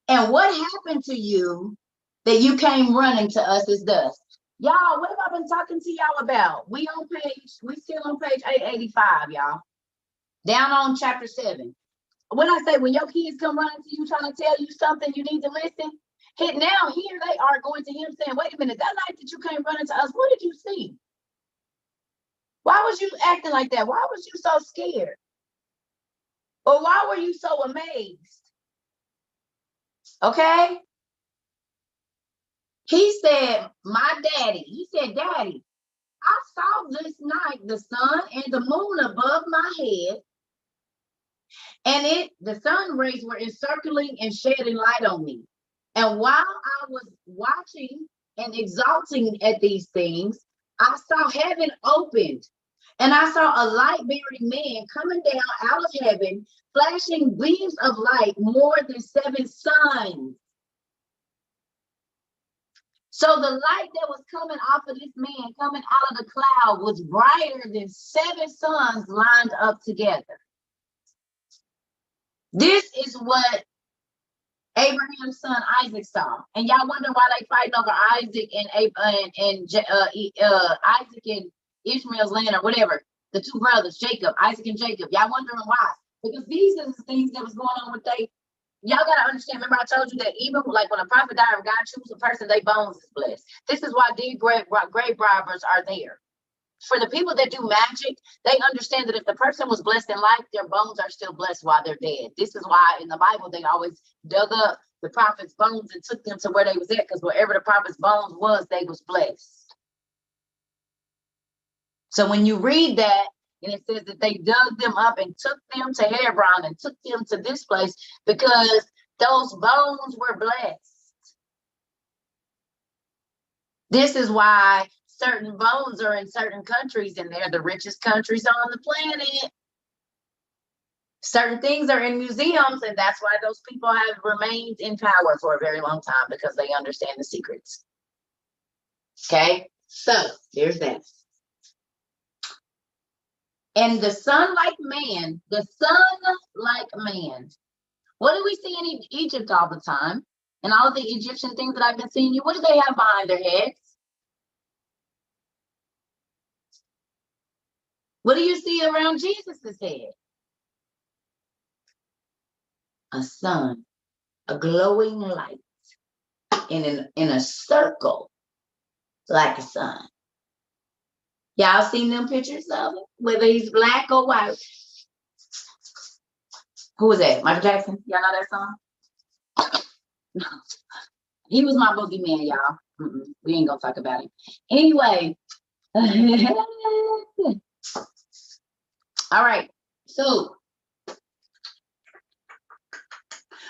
and what happened to you that you came running to us as dust? Y'all, what have I been talking to y'all about? We still on page 885, y'all. Down on chapter 7. When I say when your kids come running to you trying to tell you something, you need to listen. Now here they are going to him saying, wait a minute, that night that you came running to us, what did you see? Why was you acting like that? Why was you so scared? Or why were you so amazed? Okay? He said, Daddy, I saw this night the sun and the moon above my head, and the sun rays were encircling and shedding light on me. And while I was watching and exulting at these things, I saw heaven opened, and I saw a light-bearing man coming down out of heaven, flashing beams of light more than 7 suns. So the light that was coming off of this man, coming out of the cloud, was brighter than 7 suns lined up together. This is what Abraham's son Isaac saw. And y'all wonder why they fighting over Isaac and Ishmael's land or whatever. The 2 brothers, Isaac and Jacob. Y'all wondering why? Because these are the things that was going on with y'all got to understand. Remember I told you that even like when a prophet died, if God chooses a person, their bones is blessed. This is why these grave robbers are there. For the people that do magic, they understand that if the person was blessed in life, their bones are still blessed while they're dead. This is why in the Bible, they always dug up the prophet's bones and took them to where they was at, because wherever the prophet's bones was, they was blessed. So when you read that, and it says that they dug them up and took them to Hebron and took them to this place because those bones were blessed. This is why certain bones are in certain countries and they're the richest countries on the planet. Certain things are in museums, and that's why those people have remained in power for a very long time, because they understand the secrets. Okay, so there's that. And the sun like man, what do we see in Egypt all the time? And all of the Egyptian things that I've been seeing you, what do they have behind their heads? What do you see around Jesus' head? A sun, a glowing light in a circle like a sun. Y'all seen them pictures of him, whether he's black or white? Who was that? Michael Jackson? Y'all know that song? No. He was my boogeyman, y'all. We ain't gonna talk about him. Anyway. All right. So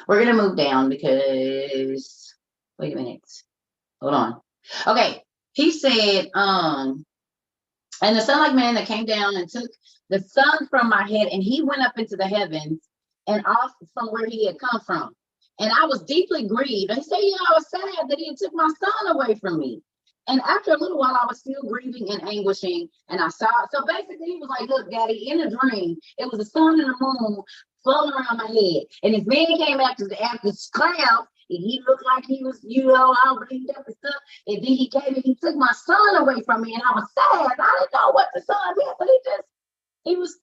we're gonna move down because wait a minute. Hold on. Okay. He said, and the son like man that came down and took the sun from my head, and he went up into the heavens and off from where he had come from. And I was deeply grieved. And he said, I was sad that he took my son away from me. And after a little while, I was still grieving and anguishing. And I saw, so basically he was like, look, Daddy, in a dream, it was the sun and the moon floating around my head. And this man came after the cloud, and he looked like he was, all bleeded up and stuff. And then he came and he took my son away from me. And I was sad. I didn't know what the son meant, but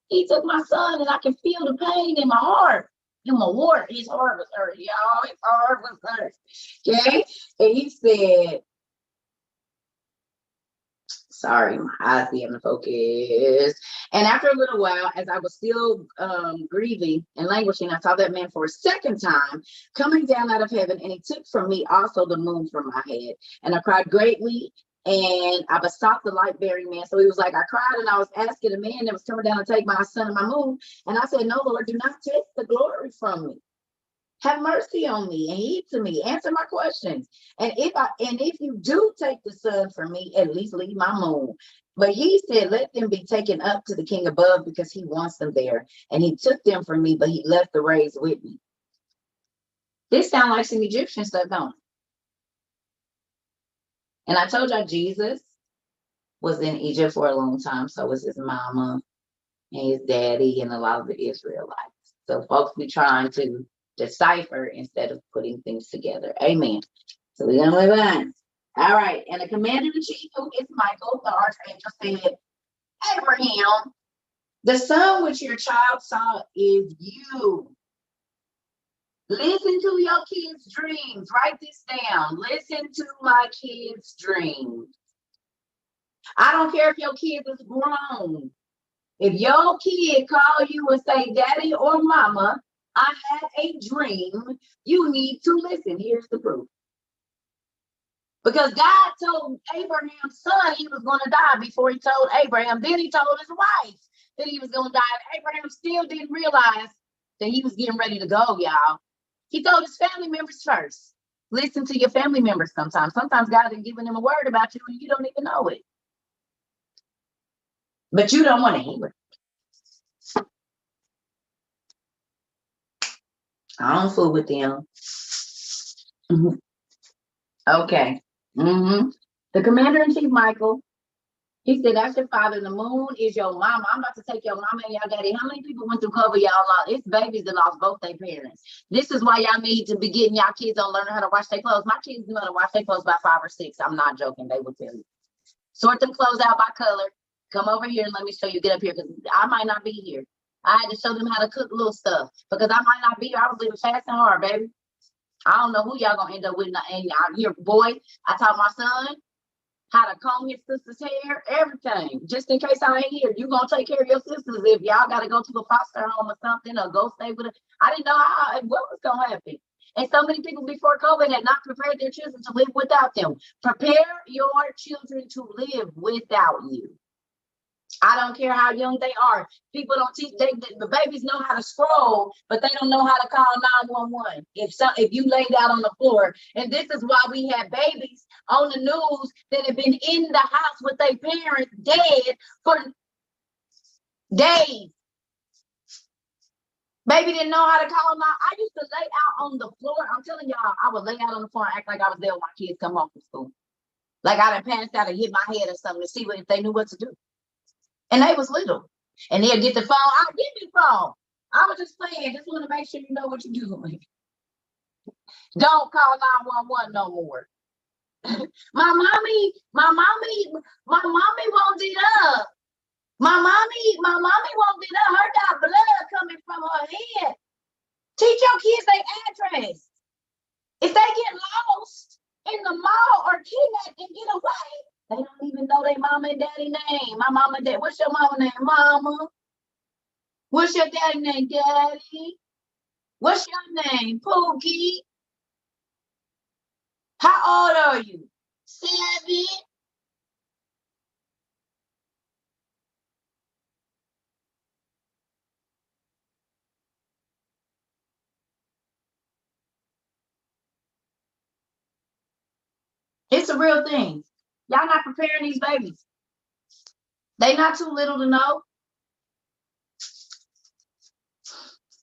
He took my son, and I can feel the pain in my heart. In my heart, his heart was hurt, y'all. His heart was hurt. Okay. And he said, sorry, my eyes being to focus. And after a little while, as I was still grieving and languishing, I saw that man for a second time coming down out of heaven, and he took from me also the moon from my head. And I cried greatly, and I besought the light-bearing man. So he was like, I cried, and I was asking the man that was coming down to take my sun and my moon. And I said, no, Lord, do not take the glory from me. Have mercy on me and heed to me. Answer my questions. And if you do take the sun from me, at least leave my moon. But he said, let them be taken up to the king above, because he wants them there. And he took them from me, but he left the rays with me. This sounds like some Egyptian stuff, don't it? And I told y'all Jesus was in Egypt for a long time. So was his mama and his daddy and a lot of the Israelites. So folks be trying to decipher instead of putting things together. Amen. So we're gonna move on. All right. And the commander-in-chief, who is Michael, the archangel, said, Abraham, the son which your child saw is you. Listen to your kids' dreams. Write this down. Listen to my kids' dreams. I don't care if your kid is grown. If your kid call you and say, Daddy or Mama, I had a dream, you need to listen. Here's the proof. Because God told Abraham's son he was going to die before he told Abraham. Then he told his wife that he was going to die. And Abraham still didn't realize that he was getting ready to go, y'all. He told his family members first. Listen to your family members sometimes. Sometimes God is giving them a word about you and you don't even know it. But you don't want to hear it. I don't fool with them. Okay. The commander-in-chief, Michael, he said, that's your father. The moon is your mama. I'm about to take your mama and your daddy. How many people went through COVID? Y'all lost? It's babies that lost both their parents. This is why y'all need to be getting y'all kids on learning how to wash their clothes. My kids know how to wash their clothes by 5 or 6. I'm not joking. They will tell you. Sort them clothes out by color. Come over here and let me show you. Get up here, because I might not be here. I had to show them how to cook little stuff because I might not be here. I was living fast and hard, baby. I don't know who y'all gonna end up with. And your boy, I taught my son how to comb his sister's hair, everything. Just in case I ain't here, you gonna take care of your sisters if y'all gotta go to a foster home or something or go stay with her. I didn't know what was gonna happen. And so many people before COVID had not prepared their children to live without them. Prepare your children to live without you. I don't care how young they are. People don't teach. The babies know how to scroll, but they don't know how to call 911. If you laid out on the floor, and this is why we have babies on the news that have been in the house with their parents dead for days. Baby didn't know how to call 9. I used to lay out on the floor. I'm telling y'all, I would lay out on the floor and act like I was there when my kids come home from school. Like I done passed out and hit my head or something to see if they knew what to do. And they was little. And they'll get the phone. I'll give you the phone. I was just playing. Just want to make sure you know what you're doing. Don't call 911 no more. my mommy won't get up. My mommy won't get up. Her got blood coming from her head. Teach your kids their address. If they get lost in the mall or kidnapped and get away, they don't even know their mama and daddy name. My mama and dad. What's your mama name? Mama. What's your daddy name? Daddy. What's your name? Pookie. How old are you? 7. It's a real thing. Y'all not preparing these babies. They not too little to know.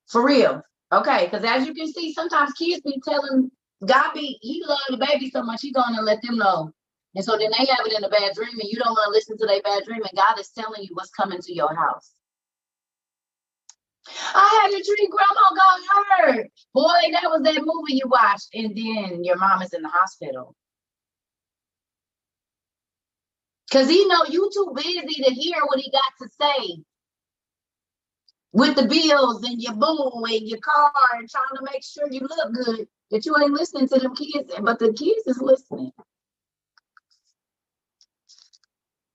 For real. Okay, because as you can see, sometimes kids be telling he loves the baby so much, he's gonna let them know. And so then they have it in a bad dream, and you don't want to listen to their bad dream, and God is telling you what's coming to your house. I had a dream grandma got hurt. Boy, that was that movie you watched, and then your mom is in the hospital. Because he know you too busy to hear what he got to say. with the bills and your boo and your car and trying to make sure you look good, that you ain't listening to them kids, but the kids is listening.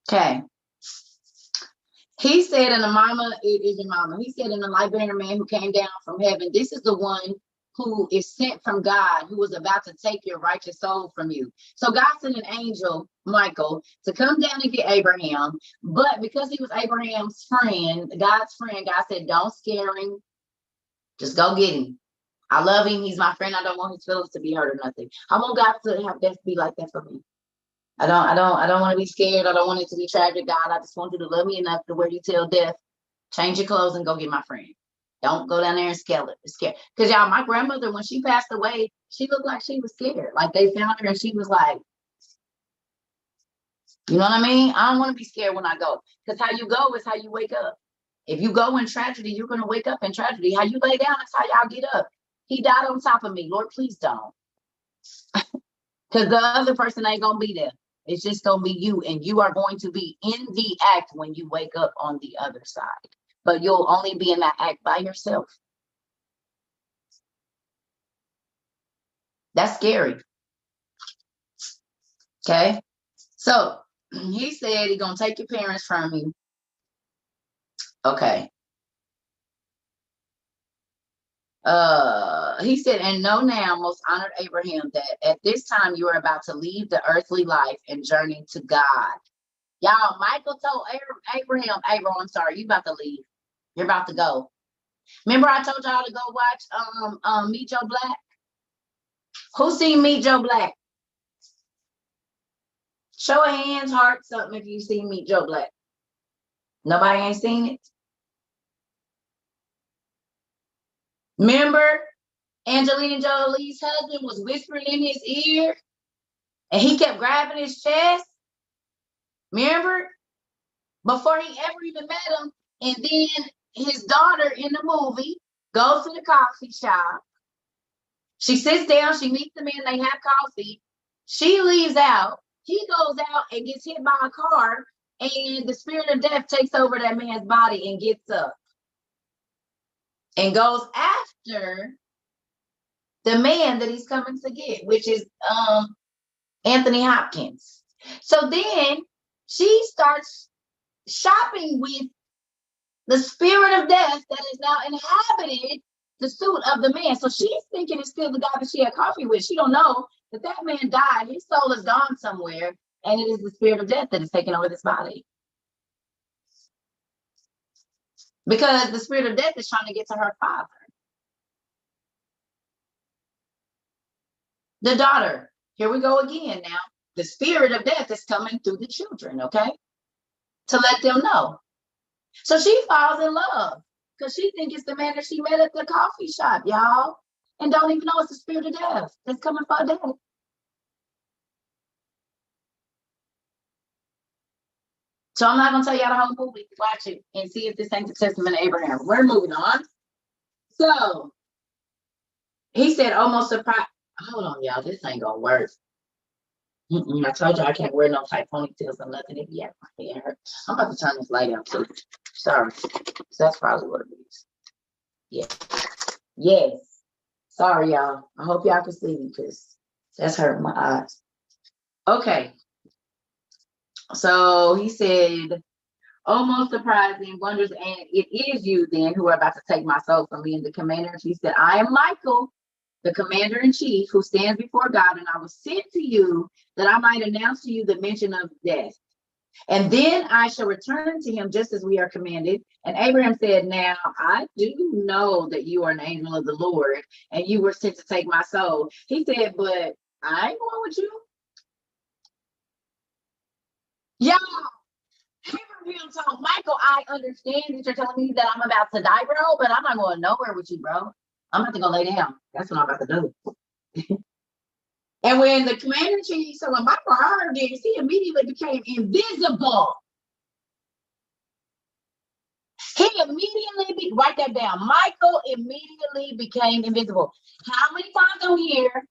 Okay. He said in the mama, it is your mama. He said in the light-bearing man who came down from heaven, this is the one who is sent from God, who was about to take your righteous soul from you. So God sent an angel, Michael, to come down and get Abraham. But because he was Abraham's friend, God's friend, God said, don't scare him. Just go get him. I love him. He's my friend. I don't want his feelings to be hurt or nothing. I want God to have death be like that for me. I don't want to be scared. I don't want it to be tragic, God. I just want you to love me enough to where you tell death, change your clothes and go get my friend. Don't go down there and scare it. Scared. Because y'all, my grandmother, when she passed away, she looked like she was scared. Like they found her and she was like, you know what I mean? I don't want to be scared when I go. Because how you go is how you wake up. If you go in tragedy, you're going to wake up in tragedy. How you lay down is how y'all get up. He died on top of me. Lord, please don't. Because the other person ain't going to be there. It's just going to be you, and you are going to be in the act when you wake up on the other side. But you'll only be in that act by yourself. That's scary. Okay? So, he said he's going to take your parents from you. Okay. He said, and know now, most honored Abraham, that at this time you are about to leave the earthly life and journey to God. Y'all, Michael told Abraham, I'm sorry, you about to leave. You're about to go. Remember I told y'all to go watch Meet Joe Black? Who seen Meet Joe Black? Show of hands, heart, something if you seen Meet Joe Black. Nobody ain't seen it? Remember Angelina Jolie's husband was whispering in his ear and he kept grabbing his chest? Remember? Before he ever even met him. And then his daughter in the movie goes to the coffee shop. She sits down, she meets the man, they have coffee. She leaves out. He goes out and gets hit by a car, and the spirit of death takes over that man's body and gets up and goes after the man that he's coming to get, which is Anthony Hopkins. So then she starts shopping with the spirit of death that is now inhabited the suit of the man. So she's thinking it's still the guy that she had coffee with. She don't know that that man died. His soul is gone somewhere, and it is the spirit of death that is taking over this body. Because the spirit of death is trying to get to her father. The daughter, here we go again now. The spirit of death is coming through the children, okay? To let them know. So she falls in love because she thinks it's the man that she met at the coffee shop, y'all. And don't even know it's the spirit of death that's coming for her daddy. So I'm not going to tell y'all the whole movie. Watch it and see if this ain't the testament of Abraham. We're moving on. So he said, almost surprised. Hold on, y'all. This ain't going to work. I told you I can't wear no tight ponytails or nothing. If you have my hair. I'm about to turn this light out too. Sorry. So that's probably what it is. Yeah. Yes. Sorry, y'all. I hope y'all can see me because that's hurting my eyes. Okay. So he said, almost surprising, wonders, and it is you then who are about to take my soul from me. And the commander in chief said, I am Michael, the commander in chief who stands before God, and I was sent to you that I might announce to you the mention of death. And then I shall return to him just as we are commanded. And Abraham said, now I do know that you are an angel of the Lord and you were sent to take my soul. He said, but I ain't going with you. Y'all, Abraham told Michael, I understand that you're telling me that I'm about to die, bro, but I'm not going nowhere with you, bro. I'm about to go lay down. That's what I'm about to do. And when the commander-in-chief, so when Michael heard this, he immediately became invisible. He immediately, write that down. Michael immediately became invisible. How many times on here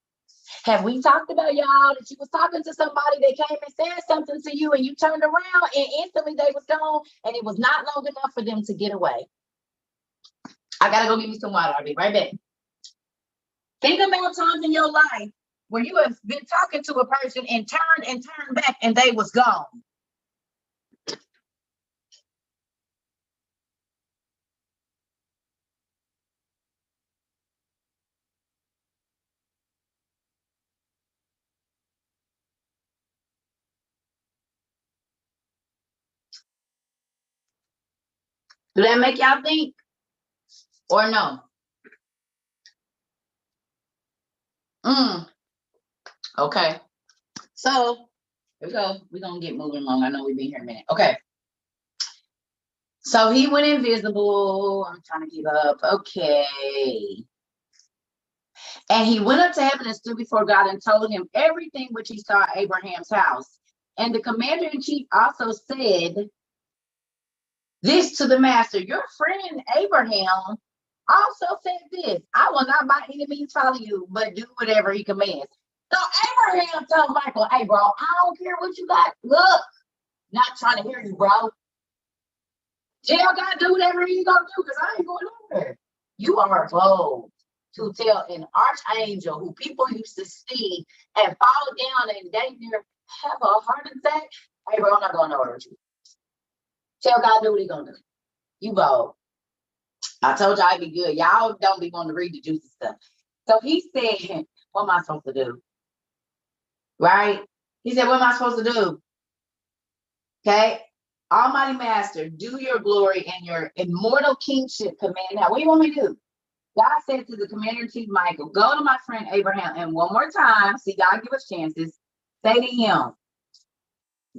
have we talked about, y'all, that you was talking to somebody that came and said something to you and you turned around and instantly they was gone and it was not long enough for them to get away? I gotta go get me some water. I'll be right back. Think about times in your life where you have been talking to a person and turned back and they was gone. Do that make y'all think or no? Okay. So here we go. We're gonna get moving along. I know we've been here a minute. Okay. So he went invisible. I'm trying to keep up. Okay. And he went up to heaven and stood before God and told him everything which he saw at Abraham's house. And the commander in chief also said this to the master, your friend Abraham also said this, I will not by any means follow you, but do whatever he commands. So Abraham told Michael, hey, bro, I don't care what you got. Look, not trying to hear you, bro. Tell God do whatever he's going to do because I ain't going over. You are bold to tell an archangel who people used to see and fall down and they near have a heart attack. Hey, bro, I'm not going over with you. Tell God do what he's going to do. You bold. I told y'all I'd be good. Y'all don't be wanting to read the juicy stuff. So he said, what am I supposed to do? Right? He said, what am I supposed to do? Okay. Almighty Master, do your glory and your immortal kingship command. Now, what do you want me to do? God said to the commander-in-chief Michael, go to my friend Abraham, and one more time, see, God give us chances, say to him,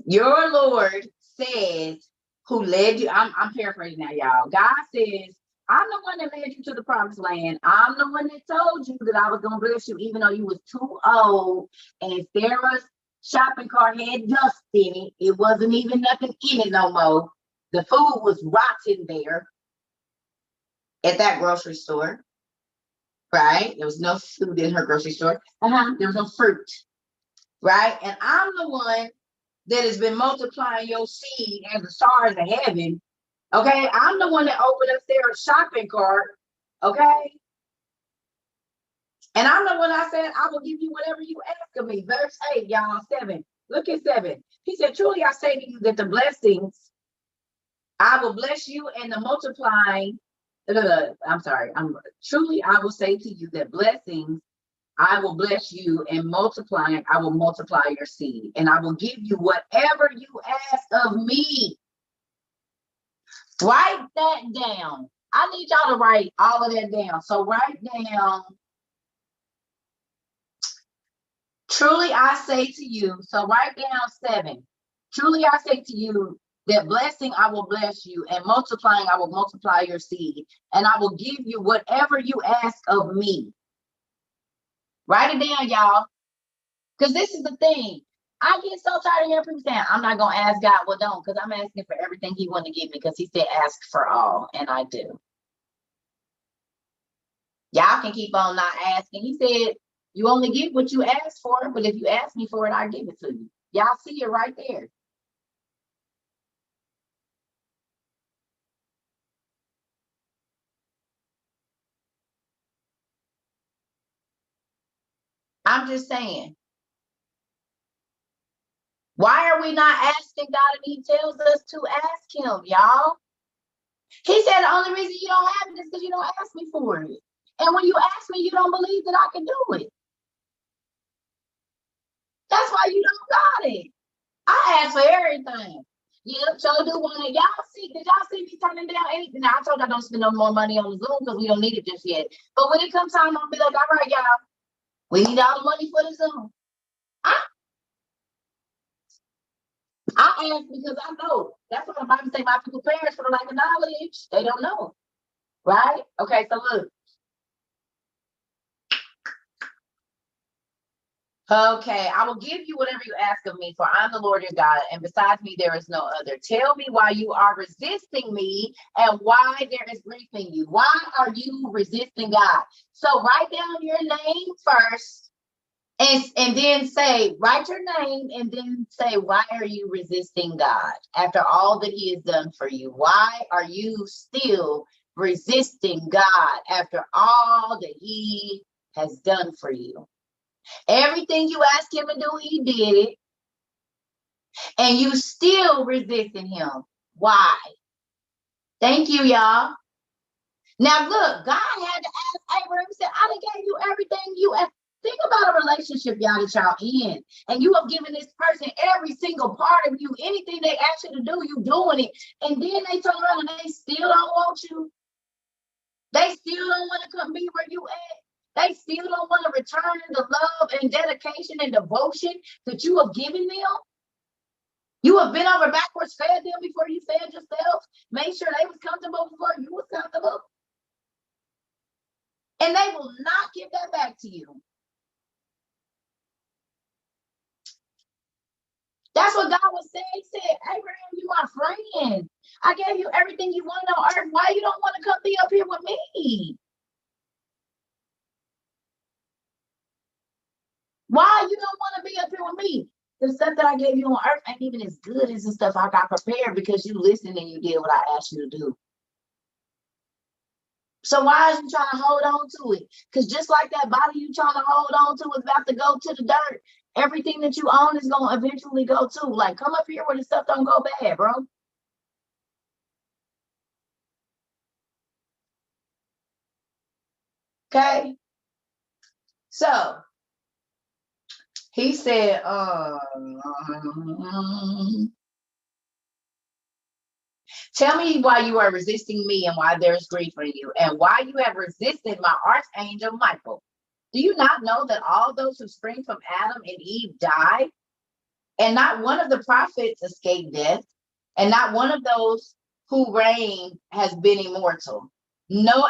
your Lord says, who led you, I'm paraphrasing now, y'all. God says, I'm the one that led you to the promised land. I'm the one that told you that I was going to bless you, even though you was too old, and Sarah's shopping cart had dust in it. It wasn't even nothing in it no more. The food was rotten there at that grocery store, right? There was no food in her grocery store. There was no fruit, right? And I'm the one that has been multiplying your seed as the stars of heaven. Okay, I'm the one that opened up Sarah's shopping cart. Okay, and I'm the one I said I will give you whatever you ask of me. Verse 8, y'all, 7. Look at 7. He said, truly I say to you that the blessings I will bless you and the multiplying. Truly I will say to you that blessings I will bless you and multiplying, I will multiply your seed and I will give you whatever you ask of me. Write that down. I need y'all to write all of that down. So write down, truly I say to you, so write down 7. Truly I say to you that blessing I will bless you and multiplying I will multiply your seed and I will give you whatever you ask of me. Write it down, y'all. Because this is the thing. I get so tired of hearing people saying, I'm not going to ask God. Well, don't, because I'm asking for everything he wanted to give me because he said ask for all, and I do. Y'all can keep on not asking. He said, you only get what you ask for, but if you ask me for it, I give it to you. Y'all see it right there. I'm just saying. Why are we not asking God and he tells us to ask him, y'all? He said the only reason you don't have it is because you don't ask me for it. And when you ask me, you don't believe that I can do it. That's why you don't got it. I ask for everything. Yep, so do one. Did y'all see me turning down anything? Now, I told y'all don't spend no more money on Zoom because we don't need it just yet. But when it comes time, I'm gonna be like, all right, y'all, we need all the money for the Zoom. I ask because I know. That's what the Bible say. My people perish for the lack of knowledge. They don't know. Right? Okay, so look. Okay, I will give you whatever you ask of me, for I'm the Lord your God, and besides me there is no other. Tell me why you are resisting me and why there is grief in you. Why are you resisting God? So write down your name first, and then say, write your name, and then say, why are you resisting God after all that he has done for you? Why are you still resisting God after all that he has done for you. Everything you asked him to do, he did it. And you still resisting him. Why? Thank you, y'all. Now look, God had to ask Abraham, he said, I done gave you everything you asked. Think about a relationship, y'all, that y'all in. And you have given this person every single part of you. Anything they ask you to do, you doing it. And then they turn around and they still don't want you. They still don't want to come be where you at. They still don't want to return the love and dedication and devotion that you have given them. You have bent over backwards, fed them before you fed yourself. Made sure they was comfortable before you was comfortable. And they will not give that back to you. That's what God was saying. He said, Abraham, you my friend. I gave you everything you wanted on earth. Why you don't want to come be up here with me? Why you don't want to be up here with me? The stuff that I gave you on earth ain't even as good as the stuff I got prepared because you listened and you did what I asked you to do. So why is you trying to hold on to it? Because just like that body you trying to hold on to is about to go to the dirt. Everything that you own is going to eventually go too. Like, come up here where the stuff don't go bad, bro. Okay. So he said, tell me why you are resisting me and why there is grief in you and why you have resisted my archangel Michael. Do you not know that all those who spring from Adam and Eve died? And not one of the prophets escaped death, and not one of those who reign has been immortal. No,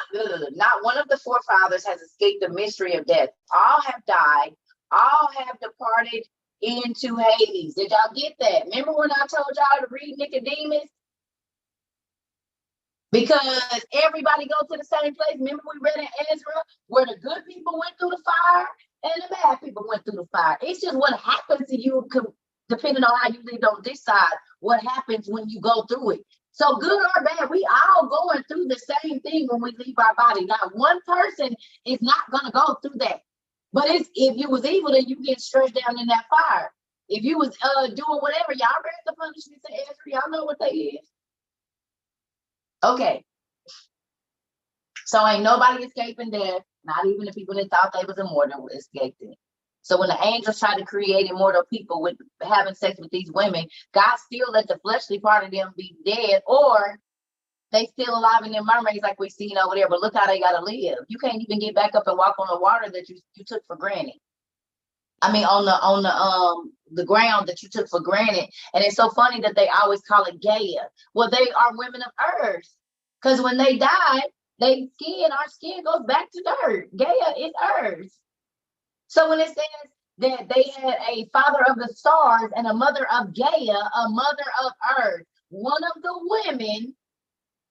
not one of the forefathers has escaped the mystery of death. All have died, all have departed into Hades. Did y'all get that? Remember when I told y'all to read Nicodemus? Because everybody goes to the same place. Remember we read in Ezra where the good people went through the fire and the bad people went through the fire. It's just what happens to you depending on how you live on this side, what happens when you go through it. So good or bad, we all going through the same thing when we leave our body. Not one person is not going to go through that. But if you was evil, then you get stretched down in that fire. If you was doing whatever, y'all read the punishments in Ezra, y'all know what they is. Okay. So ain't nobody escaping death, not even the people that thought they was immortal escaped it. So when the angels tried to create immortal people with having sex with these women, God still let the fleshly part of them be dead, or they still alive in their mermaids like we seen over there. But look how they gotta live. You can't even get back up and walk on the water that you took for granted. I mean, on the ground that you took for granted. And it's so funny that they always call it Gaia. Well, they are women of earth, because when they die, our skin goes back to dirt. Gaia is earth. So when it says that they had a father of the stars and a mother of Gaia, a mother of earth, one of the women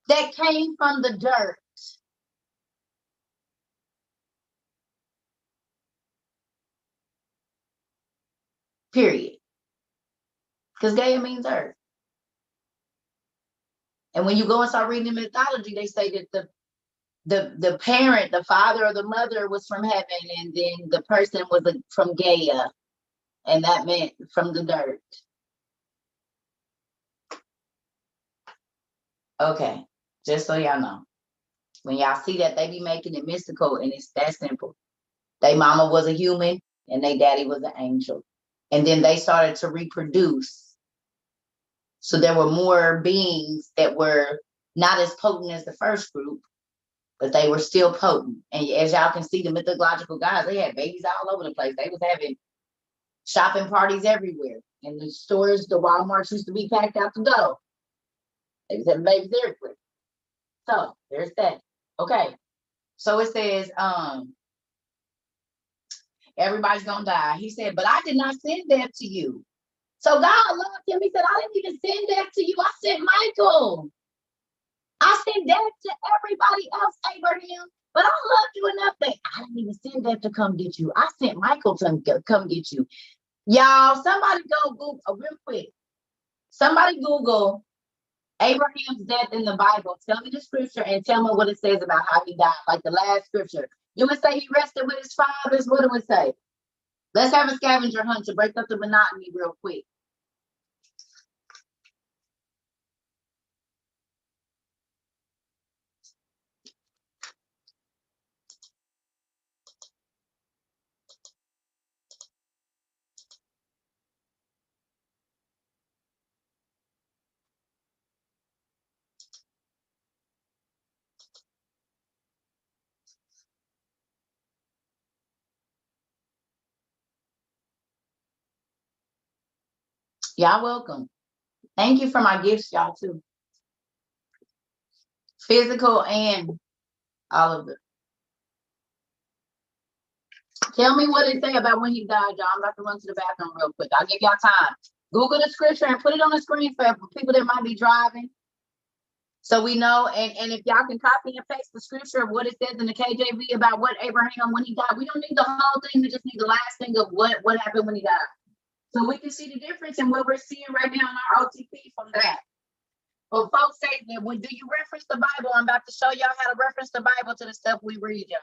that came from the dirt. Period. Because Gaia means earth. And when you go and start reading the mythology, they say that the parent, the father or the mother was from heaven, and then the person was from Gaia, and that meant from the dirt. Okay, just so y'all know. When y'all see that, they be making it mystical, and it's that simple. They mama was a human, and they daddy was an angel. And then they started to reproduce. So there were more beings that were not as potent as the first group, but they were still potent. And as y'all can see, the mythological gods, they had babies all over the place. They was having shopping parties everywhere. And the stores, the Walmarts used to be packed out the door. They was having babies everywhere. So there's that. Okay. So it says, everybody's gonna die. He said, but I did not send death to you. So God loved him. He said, I didn't even send death to you. I sent Michael. I sent death to everybody else, Abraham. But I loved you enough that I didn't even send death to come get you. I sent Michael to come get you. Y'all, somebody go Google real quick. Somebody Google Abraham's death in the Bible. Tell me the scripture and tell me what it says about how he died. Like the last scripture. You would say he rested with his fathers. What do it say? Let's have a scavenger hunt to break up the monotony real quick. Y'all welcome. Thank you for my gifts, y'all, too. Physical and all of it. Tell me what it say about when he died, y'all. I'm about to run to the bathroom real quick. I'll give y'all time. Google the scripture and put it on the screen for people that might be driving. So we know, and if y'all can copy and paste the scripture of what it says in the KJV about what Abraham, when he died, we don't need the whole thing. We just need the last thing of what happened when he died. So we can see the difference in what we're seeing right now in our OTP from that. But folks say that when do you reference the Bible? I'm about to show y'all how to reference the Bible to the stuff we read, y'all.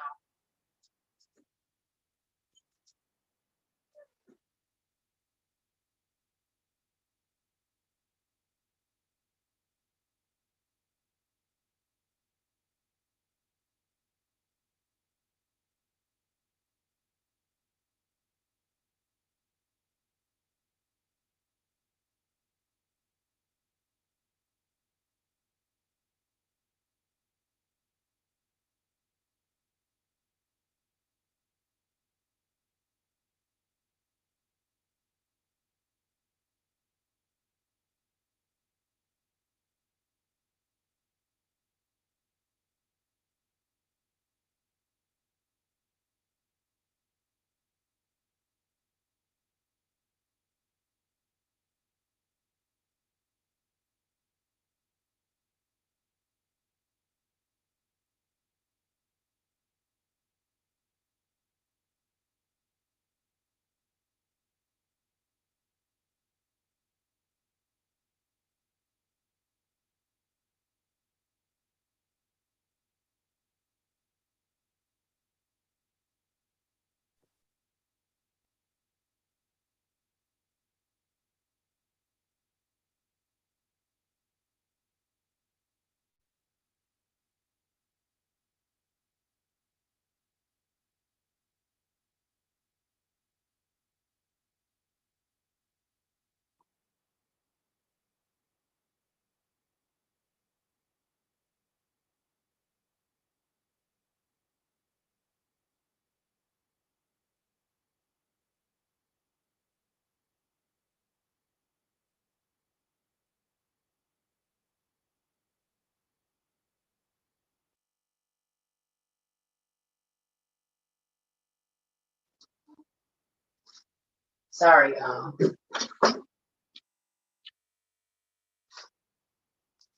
Sorry, y'all.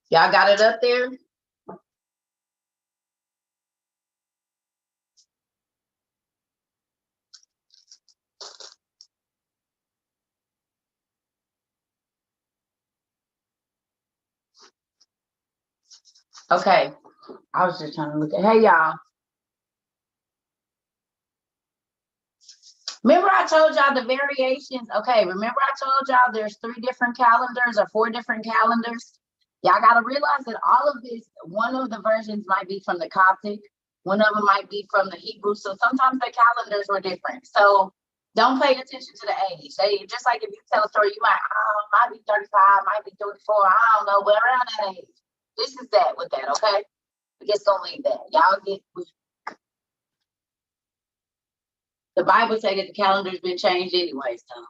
Y'all got it up there? Okay. I was just trying to look at, hey y'all. Remember I told y'all the variations? Okay, remember I told y'all there's 3 different calendars or 4 different calendars? Y'all gotta realize that all of this, one of the versions might be from the Coptic, one of them might be from the Hebrew. So sometimes the calendars were different. So don't pay attention to the age. They just like if you tell a story, you might be 35, might be 34, I don't know, but around that age. This is that with that, okay? We just gonna leave that. Y'all get the Bible say that the calendar's been changed anyway, so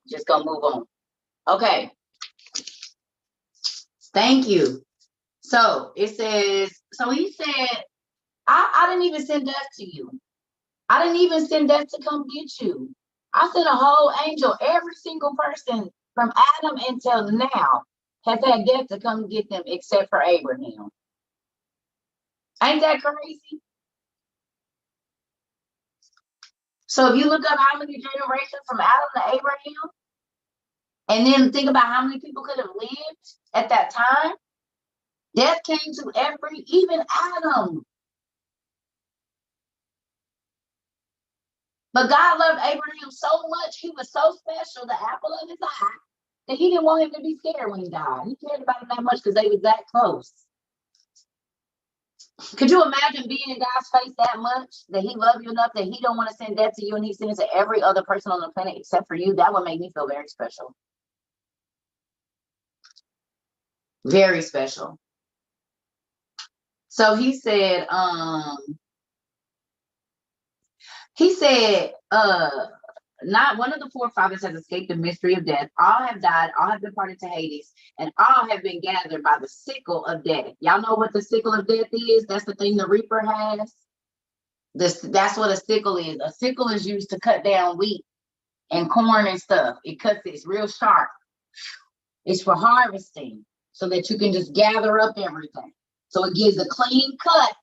just gonna move on. Okay. Thank you. So it says, so he said, I didn't even send death to you. I didn't even send death to come get you. I sent a whole angel. Every single person from Adam until now has had death to come get them except for Abraham. Ain't that crazy? So if you look up how many generations from Adam to Abraham, and then think about how many people could have lived at that time, Death came to even Adam. But God loved Abraham so much, he was so special, the apple of his eye, that he didn't want him to be scared when he died. He cared about him that much because they was that close. Could you imagine being in God's face that much, that he loved you enough that he don't want to send death to you and he sends it to every other person on the planet except for you? That would make me feel very special. Very special. So he said, not one of the forefathers has escaped the mystery of death. All have died, all have departed to Hades, and all have been gathered by the sickle of death. Y'all know what the sickle of death is? That's the thing the reaper has. That's what a sickle is. A sickle is used to cut down wheat and corn and stuff. It cuts it. It's real sharp. It's for harvesting so that you can just gather up everything. So it gives a clean cut,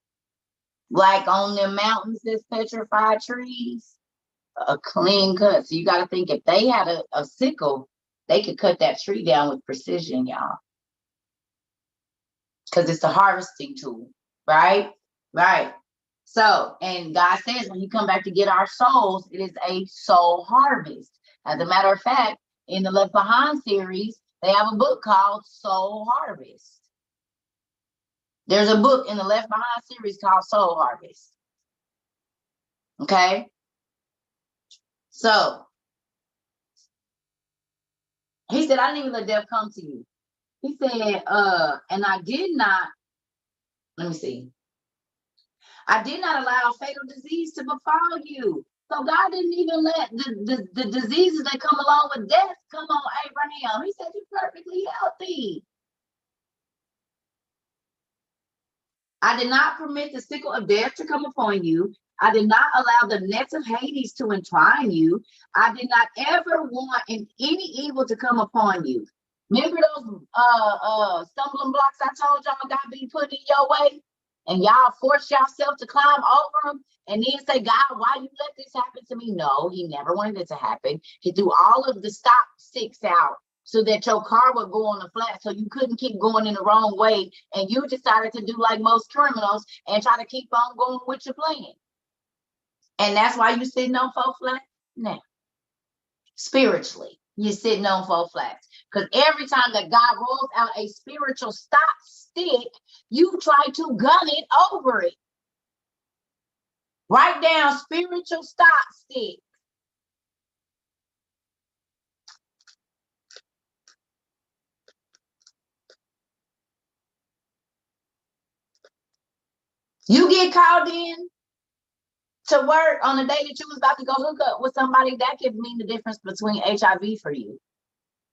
like on the mountains that's petrified trees. A clean cut. So you got to think if they had a sickle, they could cut that tree down with precision, y'all. Because it's a harvesting tool, right? Right. So, and God says when he come back to get our souls, it is a soul harvest. As a matter of fact, in the Left Behind series, they have a book called Soul Harvest. There's a book in the Left Behind series called Soul Harvest. Okay? So, he said, I didn't even let death come to you. He said, and I did not, let me see. I did not allow fatal disease to befall you. So God didn't even let the diseases that come along with death come on Abraham. He said, you're perfectly healthy. I did not permit the sickle of death to come upon you. I did not allow the nets of Hades to entwine you. I did not ever want any evil to come upon you. Remember those stumbling blocks I told y'all got to be put in your way? And y'all force yourself to climb over them and then say, God, why you let this happen to me? No, he never wanted it to happen. He threw all of the stop sticks out so that your car would go on the flat so you couldn't keep going in the wrong way. And you decided to do like most criminals and try to keep on going with your plan. And that's why you're sitting on 4 flats now. Spiritually, you're sitting on 4 flats. Because every time that God rolls out a spiritual stop stick, you try to gun it over it. Write down spiritual stop stick. You get called in to work on the day that you was about to go hook up with somebody, that could mean the difference between HIV for you.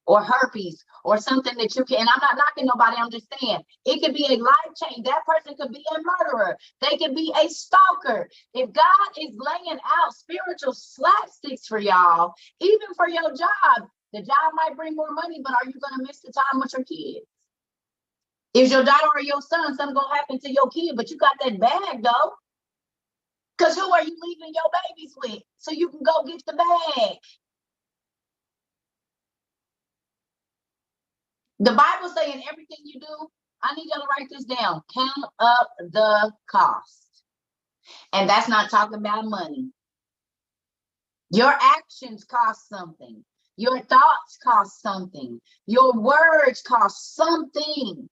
Or herpes, or something that you can, and I'm not knocking nobody, I'm just saying, it could be a life change. That person could be a murderer. They could be a stalker. If God is laying out spiritual slapsticks for y'all, even for your job, the job might bring more money, but are you going to miss the time with your kids? Is your daughter or your son, something going to happen to your kid, but you got that bag though? Because who are you leaving your babies with? So you can go get the bag. The Bible saying everything you do, I need y'all to write this down. Count up the cost. And that's not talking about money. Your actions cost something. Your thoughts cost something. Your words cost something.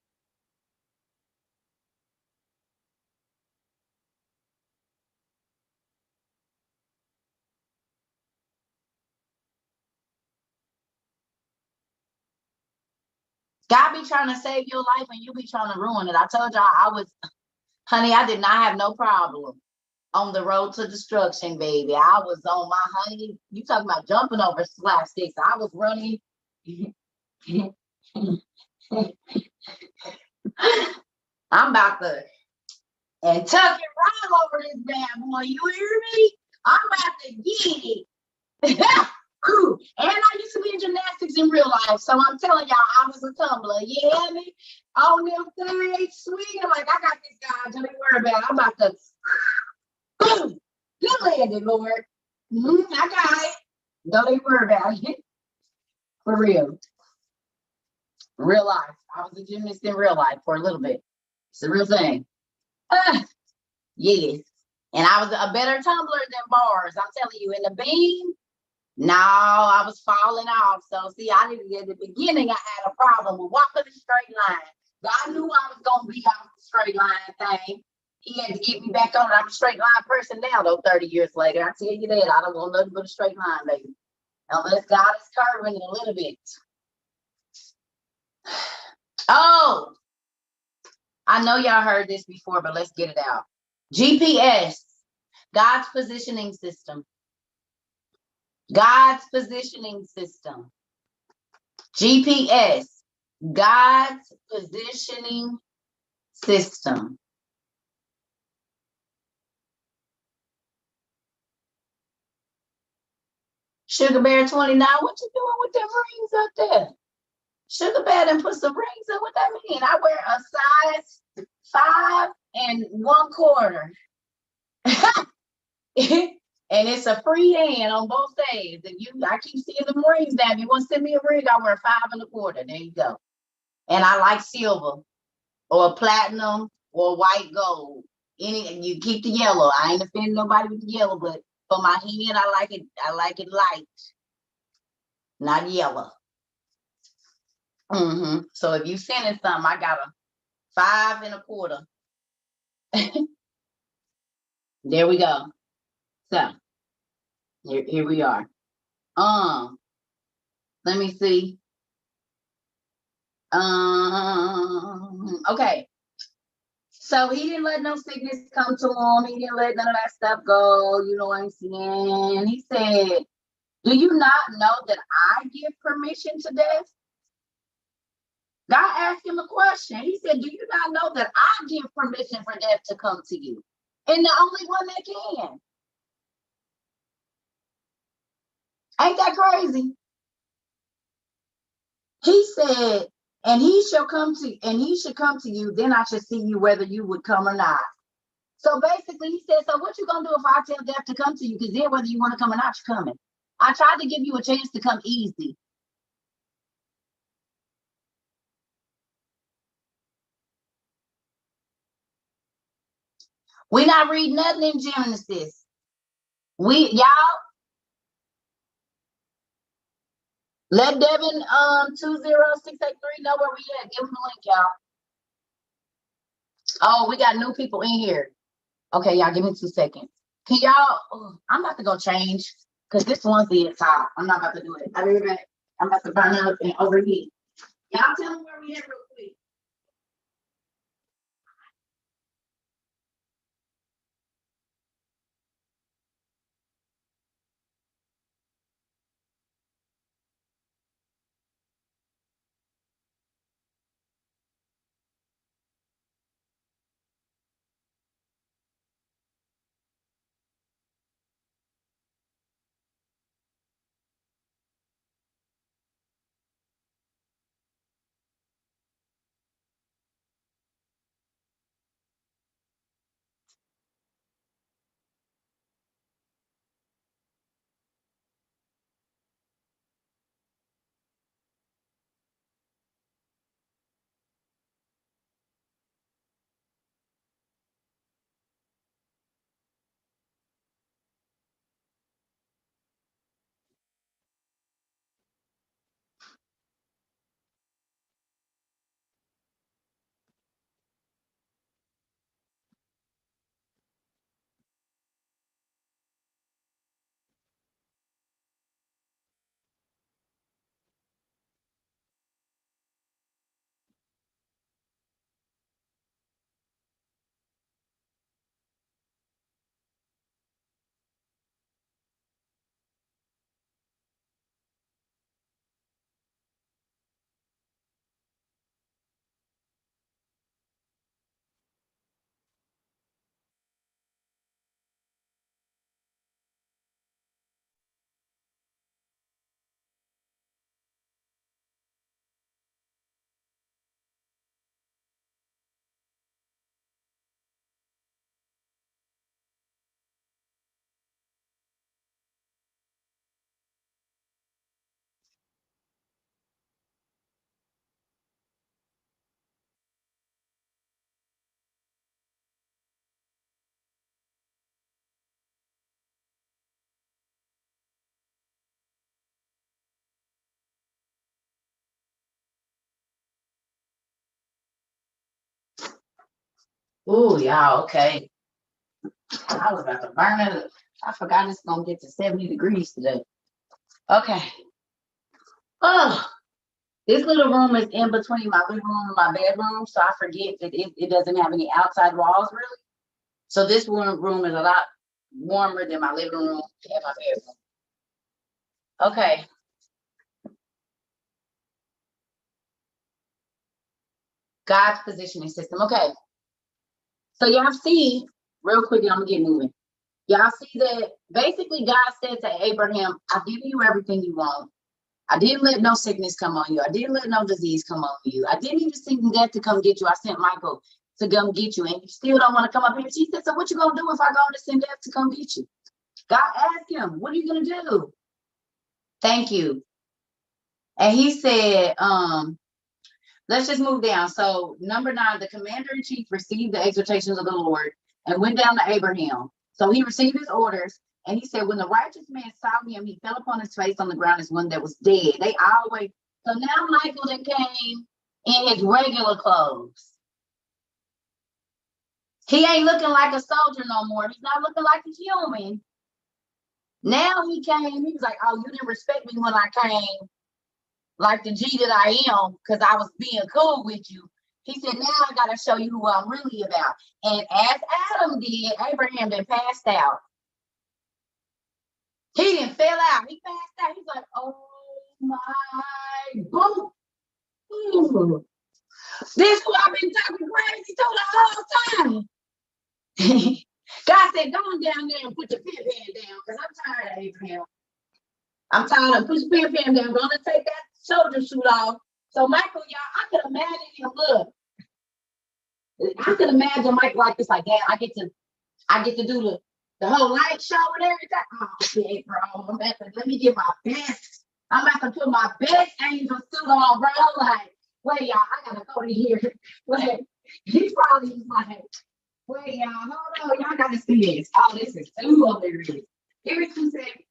God be trying to save your life and you be trying to ruin it. I told y'all honey, I did not have no problem on the road to destruction, baby. I was on my honey. You talking about jumping over slapsticks. I was running. I'm about to and tuck it right over this bad boy. You hear me? I'm about to get it. And I used to be in gymnastics in real life, so I'm telling y'all, I was a tumbler. You hear me? On them things, swinging like I got this guy. Don't even worry about it. I'm about to. Boom! Good landing, Lord. I got it. Don't even worry about it. For real. Real life. I was a gymnast in real life for a little bit. It's a real thing. Ah, yes. And I was a better tumbler than bars. I'm telling you, in the beam, no, I was falling off. So see, I didn't at the beginning. I had a problem with walking a straight line. God knew I was gonna be off the straight line thing. He had to get me back on. I'm a straight line person now, though. 30 years later, I tell you that I don't want nothing but a straight line, baby. Unless God is curving it a little bit. Oh, I know y'all heard this before, but let's get it out. GPS, God's positioning system. God's positioning system. GPS, God's positioning system. Sugar Bear 29, what you doing with them rings up there? Sugar Bear done put some rings up. What that mean? I wear a size 5 1/4. And it's a free hand on both days. And I keep seeing them rings now. If you want to send me a ring, I wear 5 1/4. There you go. And I like silver or platinum or white gold. You keep the yellow. I ain't offending nobody with the yellow, but for my hand, I like it. I like it light, not yellow. So if you sending something, I got a 5 1/4. There we go. So here we are. Let me see. Okay. So he didn't let no sickness come to him. He didn't let none of that stuff go. You know what I'm saying? He said, do you not know that I give permission to death? God asked him a question. He said, do you not know that I give permission for death to come to you? And the only one that can. Ain't that crazy? He said, and he should come to you, then I should see you whether you would come or not. So basically he said, so what you gonna do if I tell death to come to you? Because then whether you want to come or not, you're coming. I tried to give you a chance to come easy. We not reading nothing in Genesis. Y'all, let Devin 20683 know where we at. Give him the link, y'all. Oh, we got new people in here. Okay, y'all, give me 2 seconds. Can y'all? I'm about to go change because this one's the top. I'm not about to do it. I'll be right back. I'm about to burn up and overheat. Y'all tell me where we at real quick. Ooh, yeah, okay. I was about to burn it up. I forgot it's gonna get to 70 degrees today. Okay. Oh, this little room is in between my living room and my bedroom, so I forget that it doesn't have any outside walls really. So this room is a lot warmer than my living room and my bedroom. Okay. God's positioning system. Okay. So y'all see, real quick, and I'm gonna get moving. Y'all see that basically God said to Abraham, I've given you everything you want. I didn't let no sickness come on you. I didn't let no disease come on you. I didn't even send death to come get you. I sent Michael to come get you. And you still don't want to come up here. She said, so what you gonna do if I go to send death to come get you? God asked him, what are you gonna do? Thank you. And he said, let's just move down. So number 9, the commander-in-chief received the exhortations of the Lord and went down to Abraham. So he received his orders, and he said, when the righteous man saw him, he fell upon his face on the ground as one that was dead. They always, so now Michael then came in his regular clothes. He ain't looking like a soldier no more. He's not looking like a human. Now he came, he was like, oh, you didn't respect me when I came like the G that I am, because I was being cool with you. He said, now I got to show you who I'm really about. And as Adam did, Abraham then passed out. He didn't fell out. He passed out. He's like, oh my, boom. Ooh. This is what I've been talking crazy to the whole time. God said, go on down there and put your pen down, because I'm tired of Abraham. I'm tired of put your pen down. I'm going to take that soldier suit off. So Michael, y'all, I could imagine him, look. I could imagine Mike like this, like, Dad, I get to do the whole light show and everything. Oh shit, bro. Let me get my best. I'm about to put my best angel suit on, bro. Like, wait, y'all, I gotta go to here. Wait, he probably was like, wait, y'all, hold on, y'all gotta see this. Oh, this is too hilarious. Here's what said.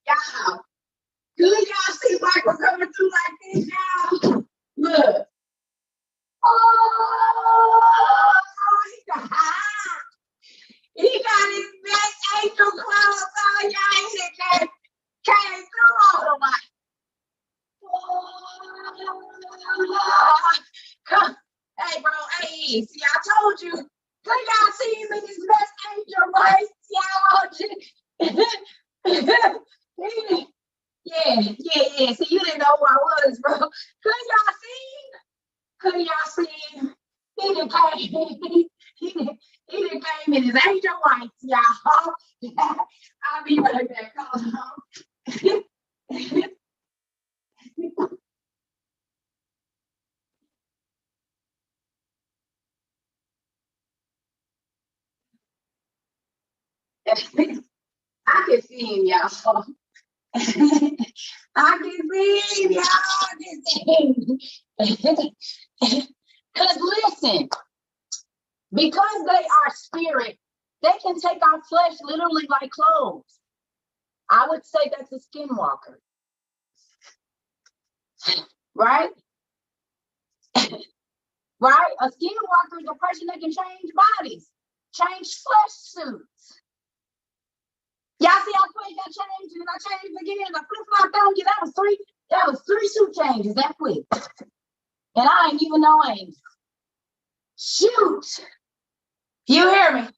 Y'all, could y'all see Michael coming through like this, y'all? Look. Oh, he got his best angel clothes on, y'all. He came through all the way. Oh, hey, bro, hey, see, I told you. Could y'all see him in his best angel white, y'all? Yeah. See, you didn't know who I was, bro. Could y'all see him? Could y'all see him? He done came. He done came in his angel white, y'all. I'll be right back. Hold on. I can see him, y'all. I can see him, y'all. I can see him. Because listen, because they are spirit, they can take our flesh literally like clothes. I would say that's a skinwalker. Right? Right? A skinwalker is a person that can change bodies, change flesh suits. Y'all see how quick I changed and I changed again? I flip-flopped on you. That was three suit changes that quick. And I ain't even know angel. Shoot. You hear me?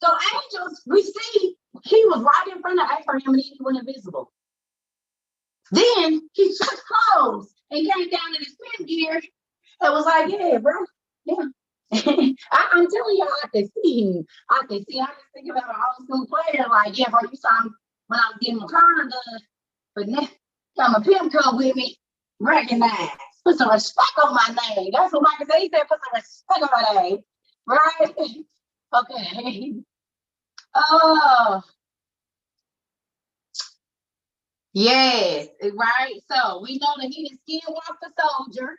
So angels, we see he was right in front of Abraham and he went invisible. Then he switched clothes and came down in his pin gear and was like, yeah, bro. Yeah. I'm telling y'all, I can see him. I can see. I just think about an old school player. Like, yeah, bro, you saw him when I was getting my car done. But now, got my pimp code with me. Recognize. Put some respect on my name. That's what Michael said. He said, put some respect on my name. Right? Okay. Oh, yes. Right. So we know that he did skin walk the soldier.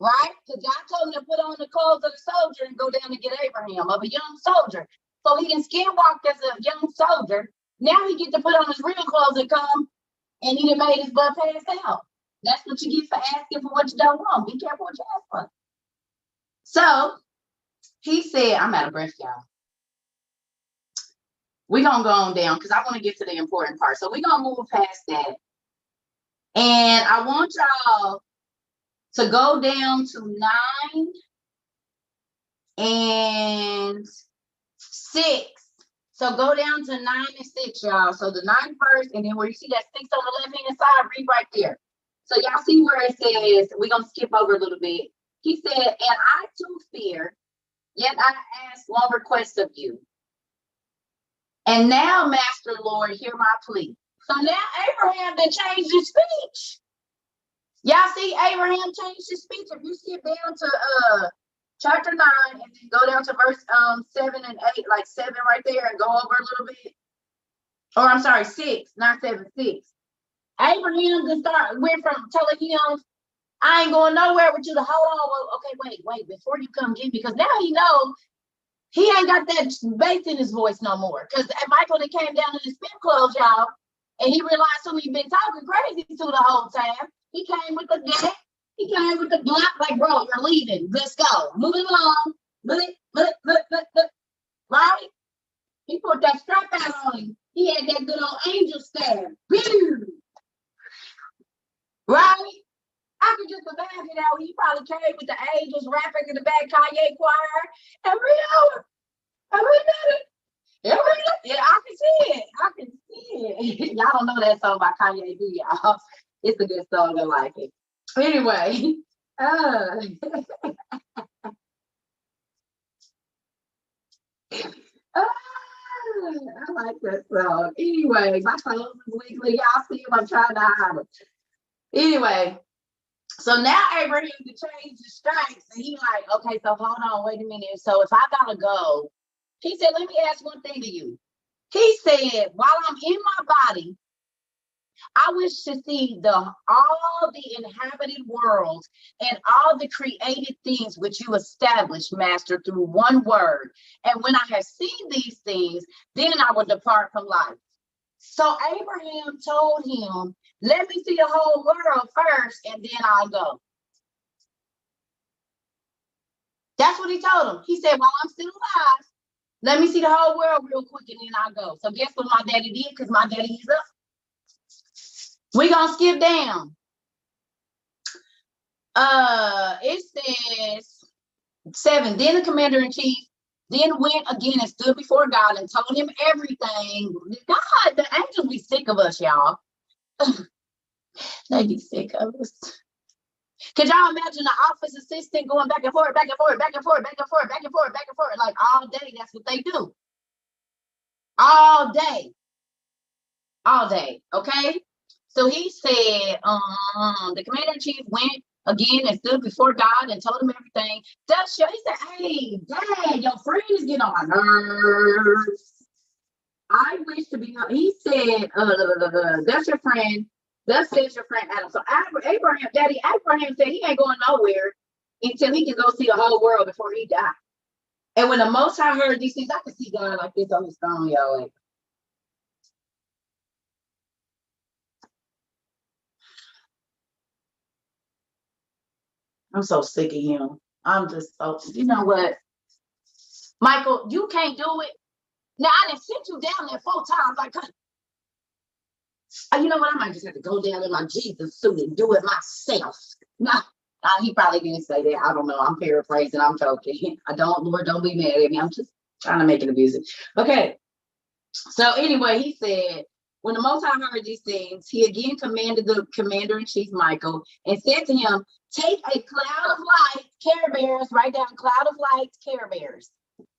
Right? Because God told him to put on the clothes of the soldier and go down and get Abraham, of a young soldier. So he didn't skin walk as a young soldier. Now he get to put on his real clothes and come, and he done made his butt pass out. That's what you get for asking for what you don't want. Be careful what you ask for. So he said, I'm out of breath, y'all. We're going to go on down because I want to get to the important part. So we're going to move past that. And I want y'all to go down to 9 and 6. So go down to 9 and 6, y'all. So the 9 first, and then where you see that 6 on the left-hand side, read right there. So y'all see where it says, we're going to skip over a little bit. He said, and I too fear, yet I ask one request of you. And now, Master Lord, hear my plea. So now Abraham then changed his speech. Y'all see Abraham changed his speech. If you skip down to chapter 9 and then go down to verse 7 and 8, like 7 right there, and go over a little bit. Or I'm sorry, 6, not 7, 6. Abraham went from telling him, I ain't going nowhere with you to hold on. Well, okay, wait, before you come get me, because now he knows he ain't got that bass in his voice no more. Because Michael that came down in his spin clothes, y'all, and he realized who he'd been talking crazy to the whole time. He came with the gap. He came with the block, like, bro, you're leaving. Let's go. Moving along. Look. Right? He put that strap out on him. He had that good old angel stab. Right? I could just imagine how he probably came with the angels rapping in the back, Kanye choir. Every hour. Yeah, I can see it. Y'all don't know that song by Kanye, do y'all? It's a good song. I like it. Anyway, I like that song. Anyway, my clothes is weekly. Y'all see him. I'm trying to hide it. Anyway, so now Abraham to change the stripes, and he like, okay, so hold on, wait a minute. So if I gotta go, he said, let me ask one thing to you. He said, while I'm in my body, I wish to see all the inhabited worlds and all the created things which you established, Master, through one word. And when I have seen these things, then I will depart from life. So Abraham told him, let me see the whole world first, and then I'll go. That's what he told him. He said, while I'm still alive, let me see the whole world real quick, and then I'll go. So guess what my daddy did? Because my daddy is up. We're going to skip down. It says 7. Then the commander-in-chief then went again and stood before God and told him everything. God, the angels be sick of us, y'all. They be sick of us. Could y'all imagine the office assistant going back and forth, like all day? That's what they do. All day. Okay. So he said, the commander-in-chief went again and stood before God and told him everything. He said, hey, Dad, your friend is getting on my nerves. I wish to be, he said, that's your friend. Thus says your friend Adam. So Abraham said he ain't going nowhere until he can go see the whole world before he died. And when the Most High heard these things, I could see God like this on his throne, y'all. I'm so sick of him. I'm just so, you know what? Michael, you can't do it. Now, I done sent you down there 4 times. Like, you know what? I might just have to go down in my Jesus suit and do it myself. Nah, he probably didn't say that. I don't know. I'm paraphrasing. I'm joking. Lord, don't be mad at me. I'm just trying to make it abusive. Okay. So anyway, he said, When the Most High heard these things, he again commanded the commander-in-chief Michael and said to him, take a cloud of light, care bears, write down cloud of light, care bears.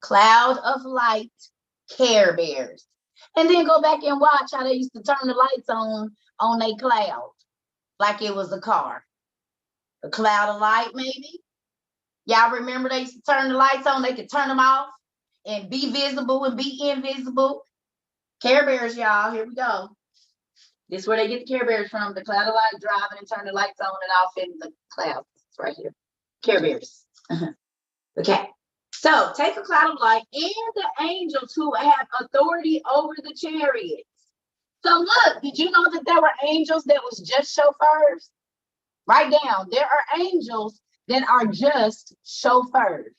Cloud of light, care bears. And then go back and watch how they used to turn the lights on a cloud, like it was a car. A cloud of light, maybe. Y'all remember they used to turn the lights on, they could turn them off and be visible and be invisible. Care Bears, y'all, here we go. This is where they get the Care Bears from, the cloud of light driving and turn the lights on and off in the clouds. It's right here. Care Bears. Okay. So take a cloud of light and the angels who have authority over the chariots. So look, did you know that there were angels that was just chauffeurs? Write down, there are angels that are just chauffeurs.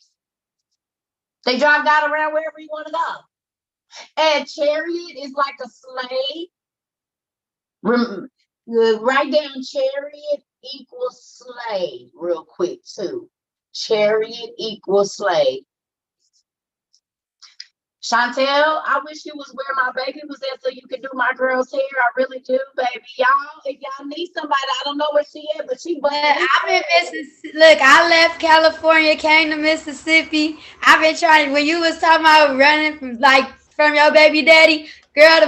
They drive God around wherever you want to go. And chariot is like a slave. Write down chariot equals slave real quick too. Chariot equals slave. Chantel, I wish you was where my baby was at so you could do my girl's hair. I really do, baby. Y'all, if y'all need somebody, I don't know where she at, but she. But I've been Mississippi. Look, I left California, came to Mississippi. I've been trying. When you was talking about running from your baby daddy, girl,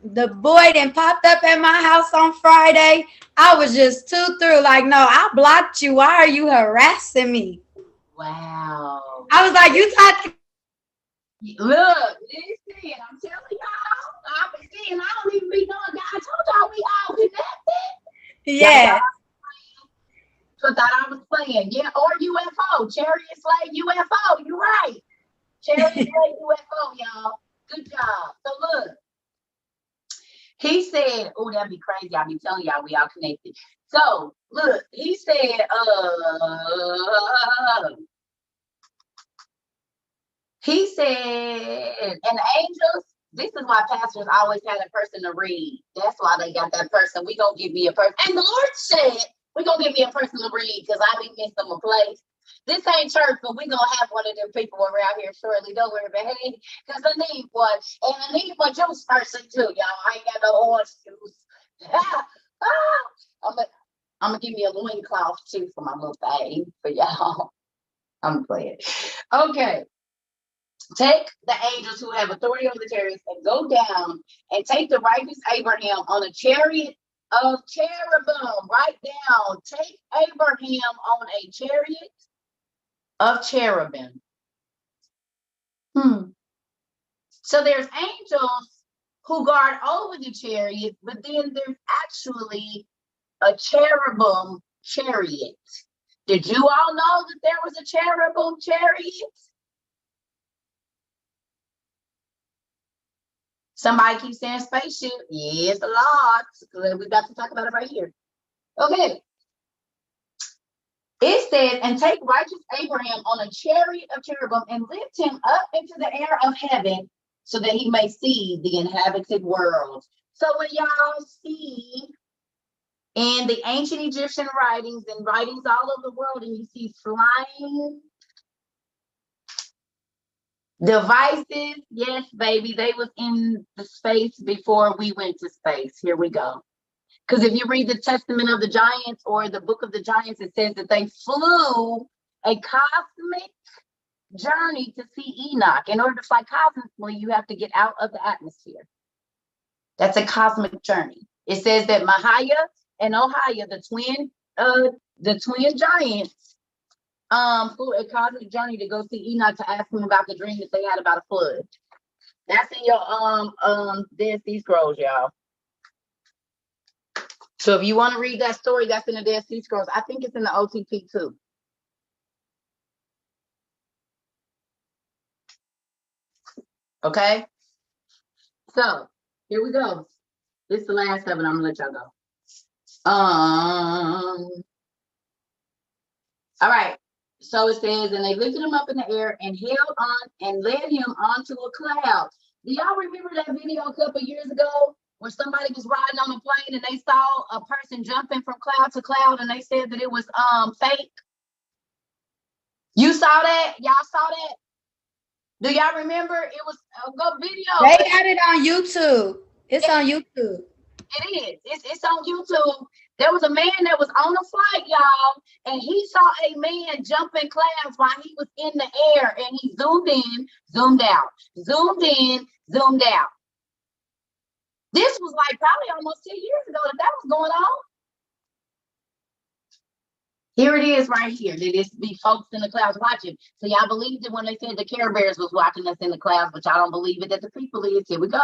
the boy then popped up at my house on Friday. I was just too through. Like, no, I blocked you. Why are you harassing me? Wow. I was like, you talking. Look, listen, I'm telling y'all, I've been seeing, I don't even be knowing, God, I told y'all we all connected. Yeah. So thought I was playing. Yeah, or UFO, chariot slave UFO, you're right. Chariot slave UFO, y'all. Good job. So look, he said, oh, that'd be crazy. I'll be telling y'all we all connected. So look, he said, and the angels, this is why pastors always had a person to read. That's why they got that person. We gonna give me a person. And the Lord said, we gonna give me a person to read because I be missing them a place. This ain't church, but we gonna have one of them people around here shortly. Don't worry about it. Because I need one. And I need my juice person too, y'all. I ain't got no orange juice. I'm gonna give me a loincloth too for my little thing for y'all. I'm playing. Okay. Take the angels who have authority over the chariots and go down and take the righteous Abraham on a chariot of cherubim. Write down, take Abraham on a chariot of cherubim. So there's angels who guard over the chariot, but then there's actually a cherubim chariot. Did you all know that there was a cherubim chariot? Somebody keeps saying spaceship. Yes, a lot. We're about to talk about it right here. Okay. It says, and take righteous Abraham on a chariot of cherubim and lift him up into the air of heaven so that he may see the inhabited world. So when y'all see in the ancient Egyptian writings and writings all over the world, and you see flying devices, yes, baby, they was in the space before we went to space. Here we go. Because if you read the Testament of the Giants or the Book of the Giants, it says that they flew a cosmic journey to see Enoch. In order to fly cosmically, you have to get out of the atmosphere. That's a cosmic journey. It says that Mahia and Ohia, the twin giants, flew a cosmic journey to go see Enoch to ask him about the dream that they had about a flood. That's in your Dead Sea Scrolls, y'all. So if you want to read that story, that's in the Dead Sea Scrolls. I think it's in the OTP too. Okay. So here we go. This is the last of it. I'm gonna let y'all go. All right. So it says, and they lifted him up in the air and held on and led him onto a cloud. Do y'all remember that video a couple years ago where somebody was riding on a plane and they saw a person jumping from cloud to cloud and they said that it was fake? You saw that? Y'all saw that? Do y'all remember? It was a good video. They got it on YouTube. It's on YouTube. It is. It's on YouTube. There was a man that was on a flight, y'all, and he saw a man jump in clouds while he was in the air, and he zoomed in, zoomed out, zoomed in, zoomed out. This was like probably almost 10 years ago that was going on. Here it is right here. There just be folks in the clouds watching. So y'all believed it when they said the Care Bears was watching us in the clouds, but y'all don't believe it that the people is. Here we go.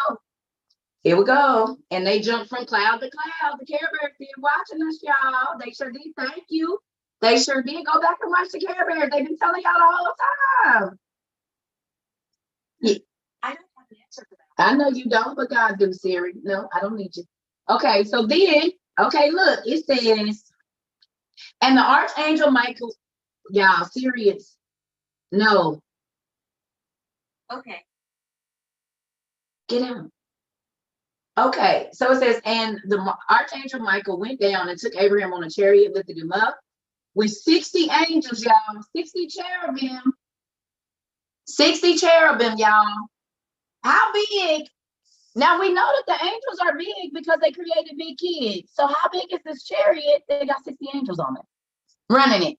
Here we go. And they jumped from cloud to cloud. The Care Bears did watching us, y'all. They sure did. Thank you. They sure did. Go back and watch the Care Bears. They've been telling y'all the whole time. Yeah. I don't have an answer for that. I know you don't, but God do, Siri. No, I don't need you. Okay, so then, okay, look, it says, and the Archangel Michael, y'all, serious. No. Okay. Get out. Okay, so it says, and the Archangel Michael went down and took Abraham on a chariot, lifted him up with 60 angels, y'all, 60 cherubim. 60 cherubim, y'all. How big? Now we know that the angels are big because they created big kids. So how big is this chariot? They got 60 angels on it, running it.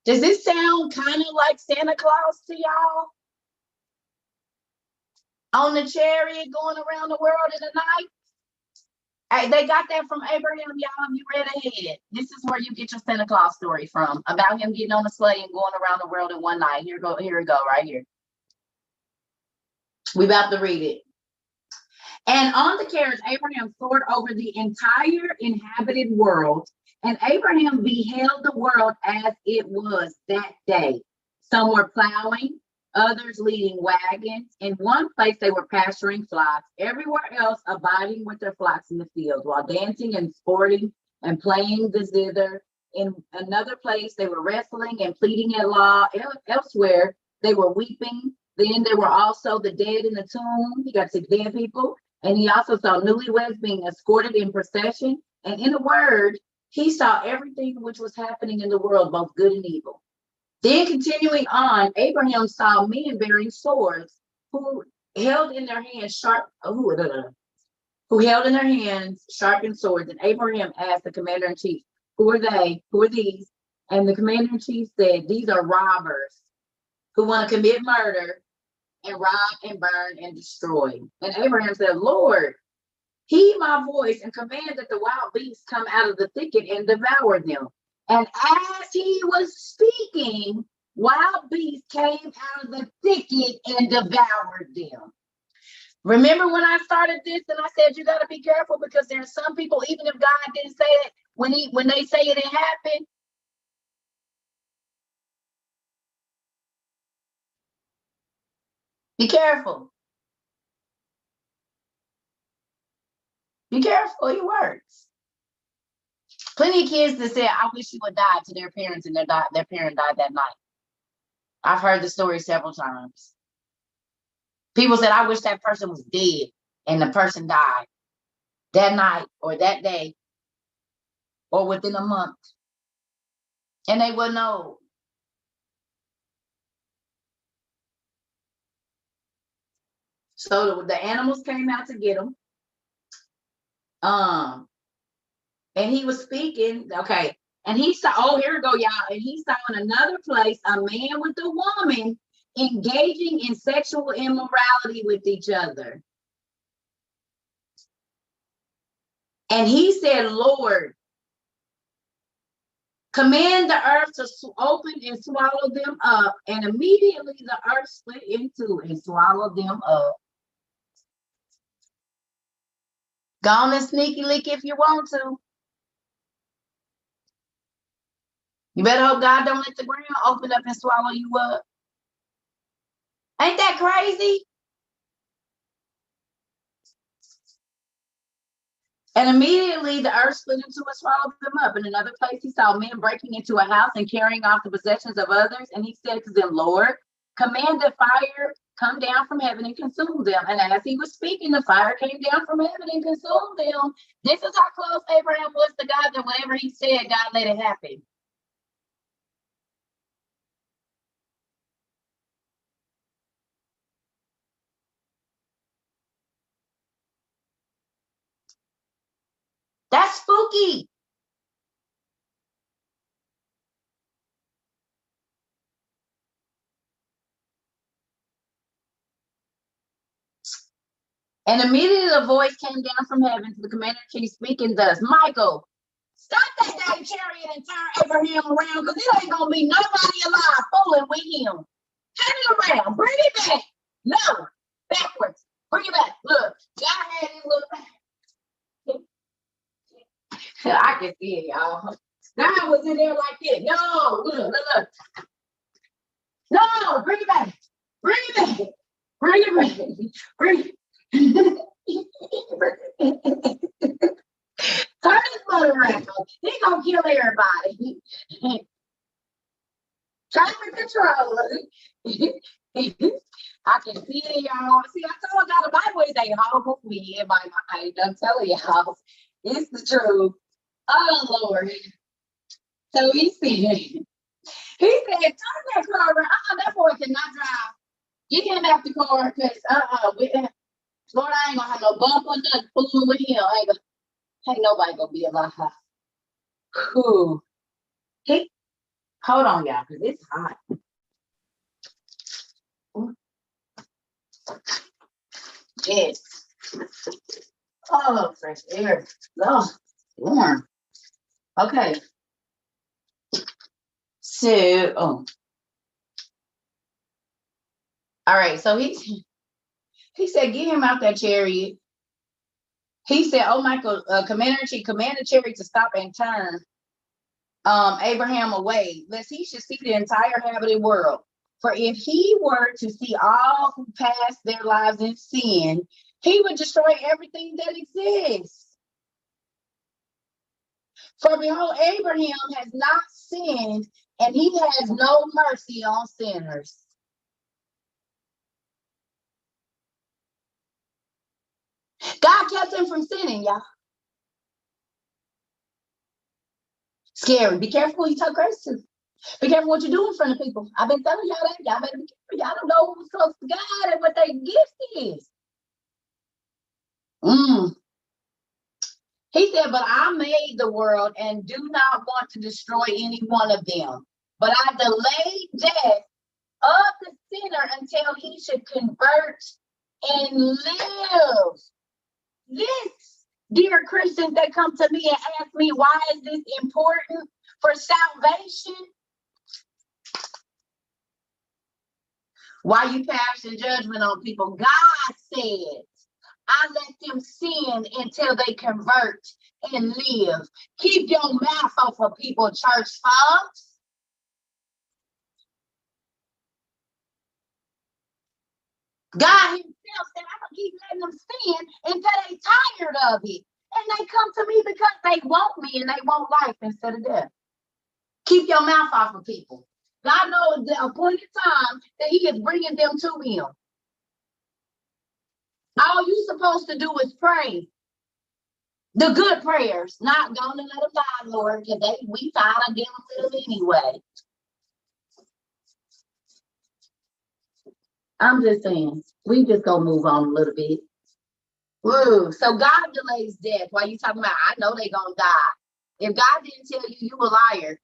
Does this sound kind of like Santa Claus to y'all? On the chariot going around the world in the night? Hey, they got that from Abraham, y'all. You read ahead. This is where you get your Santa Claus story from, about him getting on a sleigh and going around the world in one night. Here we go, right here. We about to read it. And on the carriage, Abraham soared over the entire inhabited world, and Abraham beheld the world as it was that day. Some were plowing, others leading wagons. In one place, they were pasturing flocks. Everywhere else, abiding with their flocks in the fields, while dancing and sporting and playing the zither. In another place, they were wrestling and pleading at law. Elsewhere, they were weeping. Then there were also the dead in the tomb. He got to dead people. And he also saw newlyweds being escorted in procession. And in a word, he saw everything which was happening in the world, both good and evil. Then continuing on, Abraham saw men bearing swords, who held in their hands sharpened swords. And Abraham asked the commander-in-chief, who are they? Who are these? And the commander-in-chief said, these are robbers who want to commit murder and rob and burn and destroy. And Abraham said, Lord, heed my voice and command that the wild beasts come out of the thicket and devour them. And as he was speaking, wild beasts came out of the thicket and devoured them. Remember when I started this and I said you got to be careful, because there's some people, even if God didn't say it, when they say it happened. Be careful. Be careful of your words. Plenty of kids that say, I wish you would die to their parents, and their parent died that night. I've heard the story several times. People said, I wish that person was dead, and the person died that night or that day or within a month. And they wouldn't know. So the animals came out to get them. And he was speaking, okay. And he saw, oh, here we go, y'all. And he saw in another place a man with a woman engaging in sexual immorality with each other. And he said, Lord, command the earth to open and swallow them up. And immediately the earth split in two and swallowed them up. Go on and sneaky leak if you want to. You better hope God don't let the ground open up and swallow you up. Ain't that crazy? And immediately the earth split into and swallowed them up. In another place, he saw men breaking into a house and carrying off the possessions of others. And he said to them, Lord, command that fire come down from heaven and consume them. And as he was speaking, the fire came down from heaven and consumed them. This is how close Abraham was to God, that whatever he said, God let it happen. That's spooky. And immediately a voice came down from heaven to the commander-in-chief speaking thus, Michael, stop that dang chariot and turn Abraham around, because it ain't going to be nobody alive fooling with him. Turn it around. Bring it back. No. Backwards. Bring it back. Look. God had his little I can see it, y'all. God was in there like this. No. Look. No. Bring it back. Bring it back. Bring it back. Bring it. Turn this mother around. He gonna kill everybody. Traffic control. I can see it, y'all. See, I told y'all the Bible is a horrible movie. Everybody, I'm telling y'all, it's the truth. Oh Lord. So he said, turn that car around. That boy cannot drive. Get him out the car, because Lord, I ain't gonna have no bump or nothing fooling with him. Ain't nobody gonna be alive. Whew. Hey, hold on, y'all, because it's hot. Yes. Oh, fresh air. Oh, warm. Okay. So, all right. So he said, get him out that chariot. He said, oh, Michael, commander-in-chief, command the chariot to stop and turn Abraham away, lest he should see the entire inhabited world. For if he were to see all who pass their lives in sin, he would destroy everything that exists. For behold, Abraham has not sinned, and he has no mercy on sinners. God kept him from sinning, y'all. Scary. Be careful who you talk crazy to. Be careful what you do in front of people. I've been telling y'all that. Y'all better be careful. Y'all don't know who's close to God and what their gift is. He said, but I made the world and do not want to destroy any one of them. But I delayed death of the sinner until he should convert and live. This, dear Christians that come to me and ask me, why is this important for salvation? Why you passing judgment on people? God said, I let them sin until they convert and live. Keep your mouth off of people, church folks. God himself said, I'm going to keep letting them sin until they tired of it. And they come to me because they want me and they want life instead of death. Keep your mouth off of people. God knows the appointed time that he is bringing them to him. All you're supposed to do is pray. The good prayers, not going to let them die, Lord, because we tired of dealing with them anyway. I'm just saying, we just gonna move on a little bit. Woo. So God delays death. Why you talking about? I know they gonna die. If God didn't tell you, you a liar.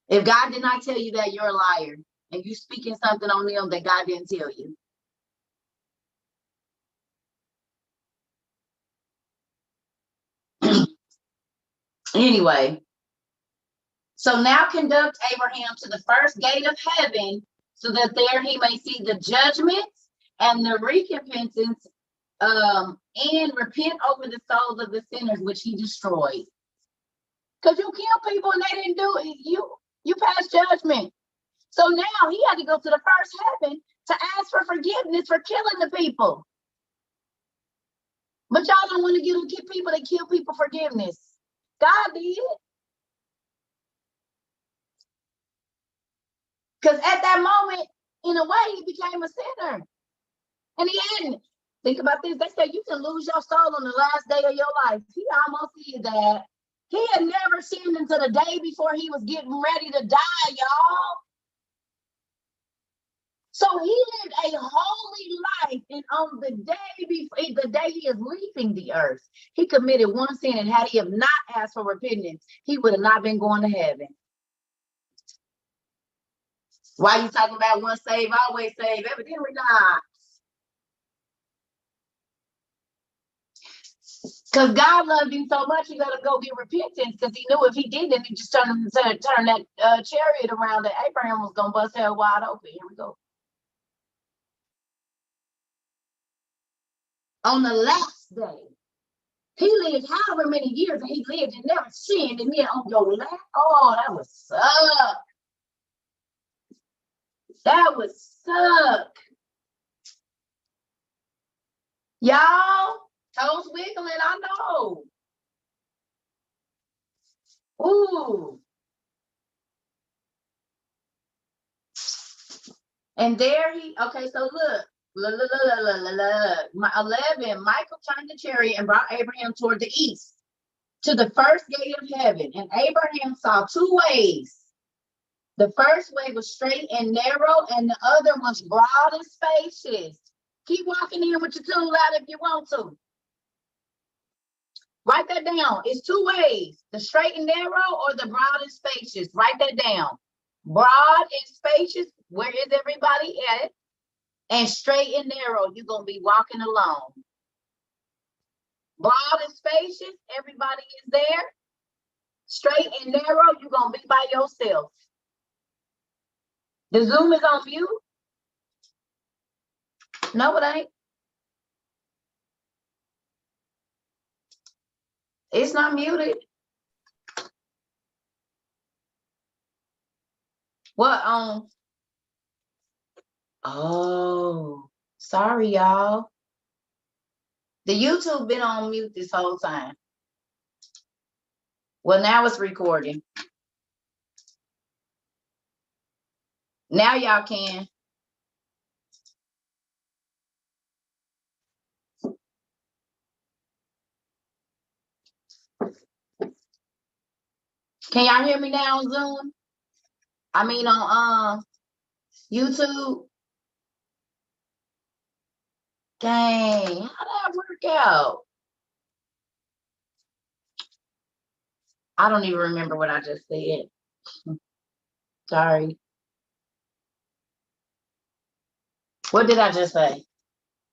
If God did not tell you that, you're a liar. And you speaking something on them that God didn't tell you. Anyway, so now conduct Abraham to the first gate of heaven, so that there he may see the judgments and the recompenses, and repent over the souls of the sinners which he destroyed. Because you kill people and they didn't do it. You passed judgment. So now he had to go to the first heaven to ask for forgiveness for killing the people. But y'all don't want to give people that kill people forgiveness. God did. Because at that moment, in a way, he became a sinner. And he hadn't. Think about this. They say you can lose your soul on the last day of your life. He almost did that. He had never sinned until the day before he was getting ready to die, y'all. So he lived a holy life, and on the day before, the day he is leaving the earth, he committed one sin, and had he have not asked for repentance, he would have not been going to heaven. Why are you talking about once saved, always saved? Evidently not. Because God loved him so much, he got to go get repentance, because he knew if he didn't, he just turn that chariot around, that Abraham was going to bust hell wide open. Here we go. On the last day, he lived however many years, and he lived and never sinned, and then on your last, oh, that would suck. That would suck. Y'all, toes wiggling, I know. Ooh. And there he, okay, so look. 11, Michael turned the chariot and brought Abraham toward the east, to the first gate of heaven. And Abraham saw two ways. The first way was straight and narrow, and the other was broad and spacious. Keep walking in with your tool out if you want to. Write that down. It's two ways, the straight and narrow or the broad and spacious. Write that down. Broad and spacious, where is everybody at? And straight and narrow, you're going to be walking alone. Broad and spacious, everybody is there. Straight and narrow, you're going to be by yourself. The Zoom is on mute? No, it ain't. It's not muted. What, oh, sorry, y'all. The YouTube been on mute this whole time. Well, now it's recording. Now y'all can. Can y'all hear me now on Zoom? I mean on YouTube. Dang, how did that work out? I don't even remember what I just said. Sorry. What did I just say?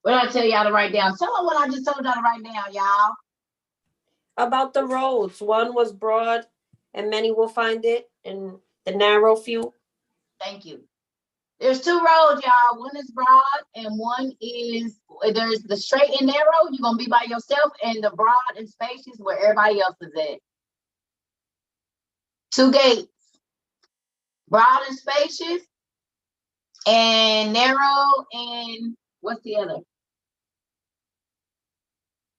What did I tell y'all to write down? Tell them what I just told y'all to write down, y'all. About the roads. One was broad and many will find it, and the narrow few. Thank you. There's two roads, y'all. One is broad and one is, there's the straight and narrow, you're going to be by yourself, and the broad and spacious where everybody else is at. Two gates. Broad and spacious, and narrow, and what's the other?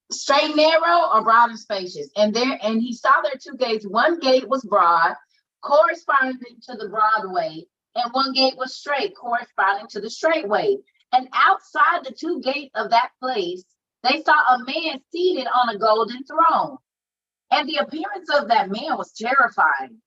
Straight, narrow, or broad and spacious. And he saw there two gates. One gate was broad, corresponding to the broad way, and one gate was straight, corresponding to the straight way. And outside the two gates of that place, they saw a man seated on a golden throne. And the appearance of that man was terrifying,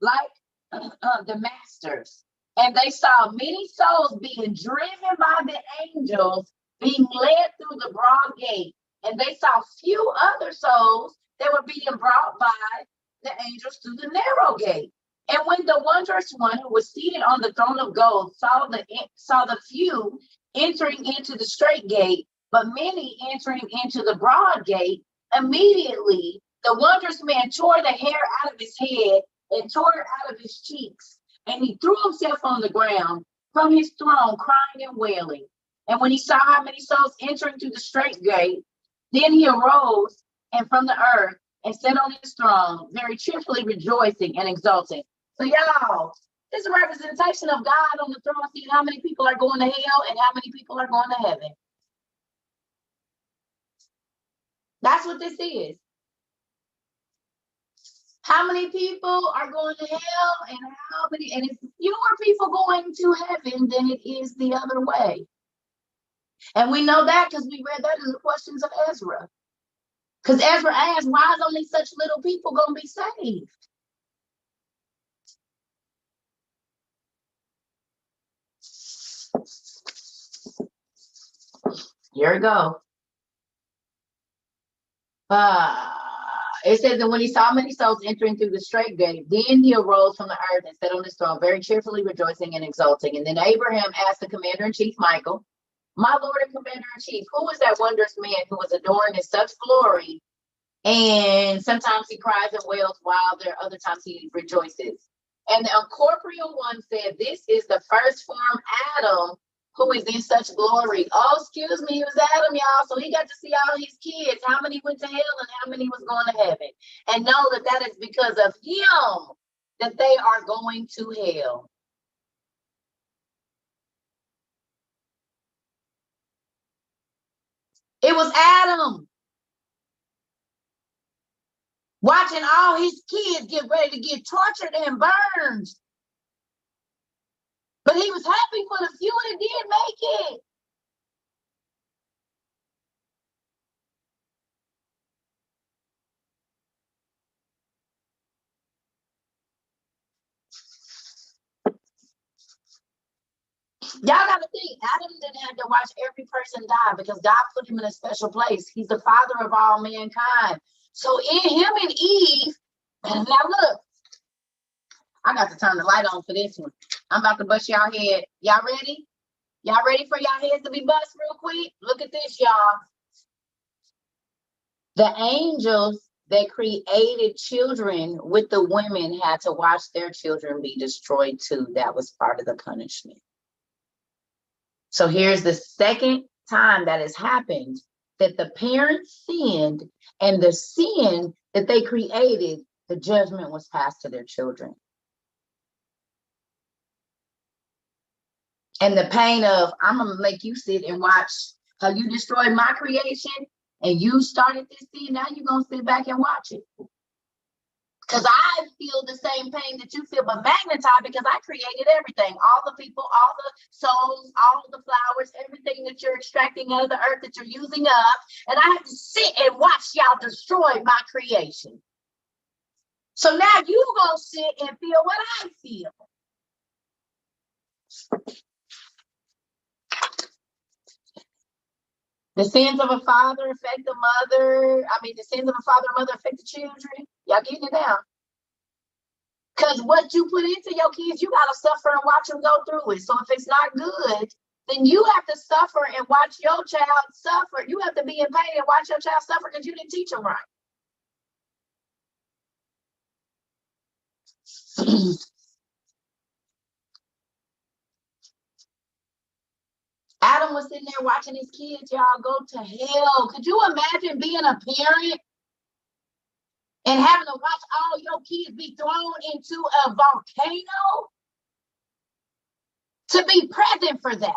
like the masters. And they saw many souls being driven by the angels, being led through the broad gate. And they saw few other souls that were being brought by the angels through the narrow gate. And when the wondrous one who was seated on the throne of gold saw the few entering into the straight gate, but many entering into the broad gate, immediately the wondrous man tore the hair out of his head and tore it out of his cheeks. And he threw himself on the ground from his throne, crying and wailing. And when he saw how many souls entering through the straight gate, then he arose and from the earth and sat on his throne, very cheerfully rejoicing and exulting. So y'all, this is a representation of God on the throne, seeing how many people are going to hell and how many people are going to heaven. That's what this is. How many people are going to hell and and it's fewer people going to heaven than it is the other way. And we know that because we read that in the questions of Ezra. Because Ezra asked, why is only such little people going to be saved? Here we go. It says that when he saw many souls entering through the straight gate, then he arose from the earth and sat on his throne, very cheerfully rejoicing and exulting. And then Abraham asked the commander in chief, Michael, my Lord and commander in chief, who is that wondrous man who was adorned in such glory? And sometimes he cries and wails while there other times he rejoices. And the incorporeal one said, this is the first form Adam who is in such glory. Oh, excuse me, it was Adam, y'all. So he got to see all his kids, how many went to hell and how many was going to heaven. And know that that is because of him that they are going to hell. It was Adam watching all his kids get ready to get tortured and burned. But he was happy for the few that did make it. Y'all got to think, Adam didn't have to watch every person die because God put him in a special place. He's the father of all mankind. So in him and Eve, and now look, I got to turn the light on for this one. I'm about to bust y'all head. Y'all ready? Y'all ready for y'all heads to be bust real quick? Look at this, y'all. The angels that created children with the women had to watch their children be destroyed too. That was part of the punishment. So here's the second time that has happened that the parents sinned, and the sin that they created, the judgment was passed to their children. And the pain of, I'm going to make you sit and watch how you destroyed my creation and you started this sin. Now you're going to sit back and watch it. Because I feel the same pain that you feel, but magnetized because I created everything. All the people, all the souls, all the flowers, everything that you're extracting out of the earth that you're using up. And I have to sit and watch y'all destroy my creation. So now you gonna sit and feel what I feel. The sins of a father affect the mother. The sins of a father and mother affect the children. Y'all getting it now? Because what you put into your kids, you got to suffer and watch them go through it. So if it's not good, then you have to suffer and watch your child suffer. You have to be in pain and watch your child suffer because you didn't teach them right. Adam was sitting there watching his kids, y'all, go to hell. Could you imagine being a parent and having to watch all your kids be thrown into a volcano? To be present for that.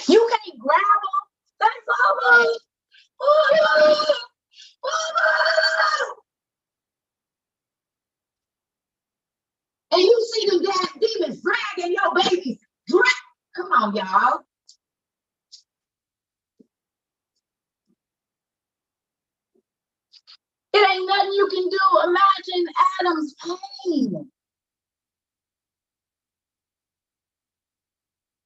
You can't grab them. That's Mama. And you see them demons dragging your babies. Come on, y'all. It ain't nothing you can do. Imagine Adam's pain.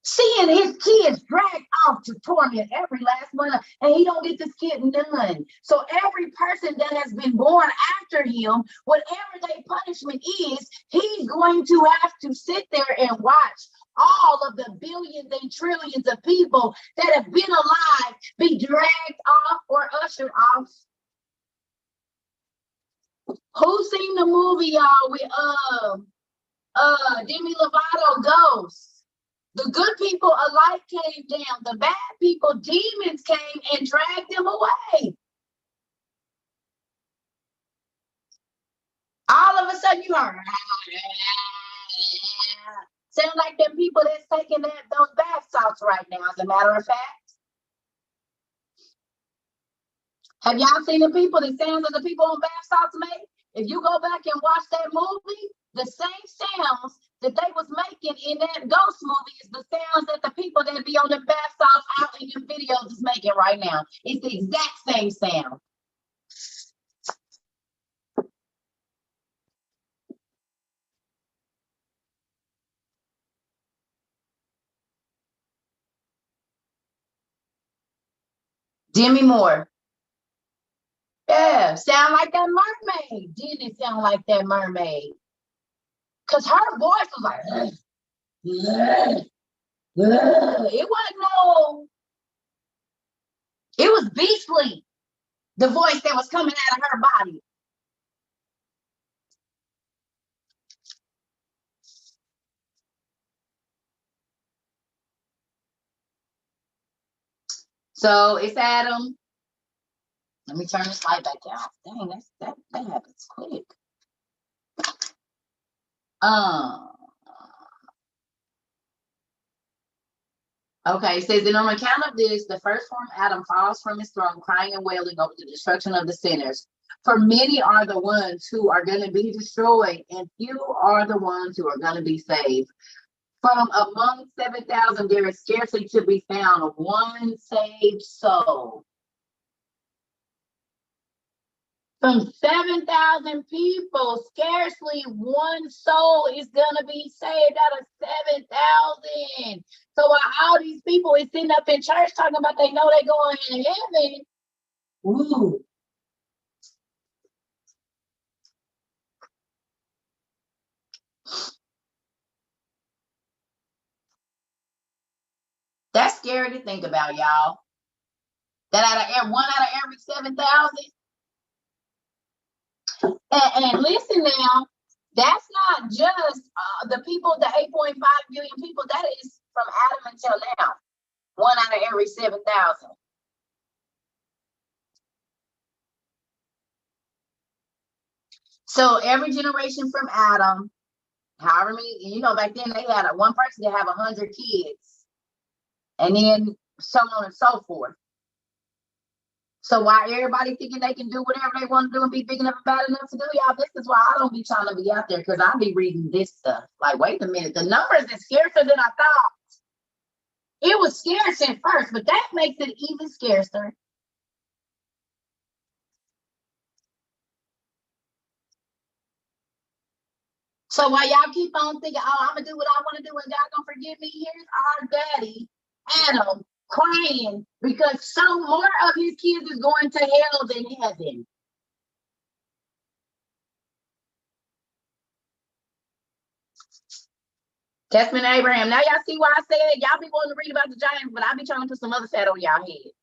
Seeing his kids dragged off to torment every last one, and he don't get this kid none. So every person that has been born after him, whatever their punishment is, he's going to have to sit there and watch all of the billions and trillions of people that have been alive be dragged off or ushered off. Who seen the movie, y'all, with Demi Lovato, Ghost? The good people alike came down. The bad people, demons, came and dragged them away. All of a sudden, you are sound like them people that's taking those bath salts right now, as a matter of fact. Have y'all seen the people, the sounds of the people on bath salts make? If you go back and watch that movie, the same sounds that they was making in that ghost movie is the sounds that the people that be on the bath salts out in your videos is making right now. It's the exact same sound. Demi Moore. Yeah, sound like that mermaid. Didn't it sound like that mermaid? Because her voice was like, it wasn't no, it was beastly, the voice that was coming out of her body. So it's Adam. Let me turn this light back down. Dang, that happens quick. Okay, it says, and on account of this, the firstborn Adam falls from his throne, crying and wailing over the destruction of the sinners. For many are the ones who are going to be destroyed, and few are the ones who are going to be saved. From among 7,000, there is scarcely to be found one saved soul. From 7,000 people, scarcely one soul is going to be saved out of 7,000. So while all these people is sitting up in church talking about they know they're going in heaven, ooh. That's scary to think about, y'all. That one out of every 7,000. And listen now, that's not just the people, the 8.5 billion people. That is from Adam until now. One out of every 7,000. So every generation from Adam, however many, back then they had one person to have 100 kids, and then so on and so forth. So why everybody thinking they can do whatever they want to do and be big enough and bad enough to do, y'all, this is why I don't be trying to be out there, because I be reading this stuff. Like, wait a minute, the numbers is scarcer than I thought. It was scarce at first, but that makes it even scarcer. So while y'all keep on thinking, oh, I'm going to do what I want to do and God going to forgive me, here's our daddy, Adam, crying because some more of his kids is going to hell than heaven. Testament of Abraham. Now y'all see why I said y'all be wanting to read about the giants, but I be trying to put some other fat on y'all head.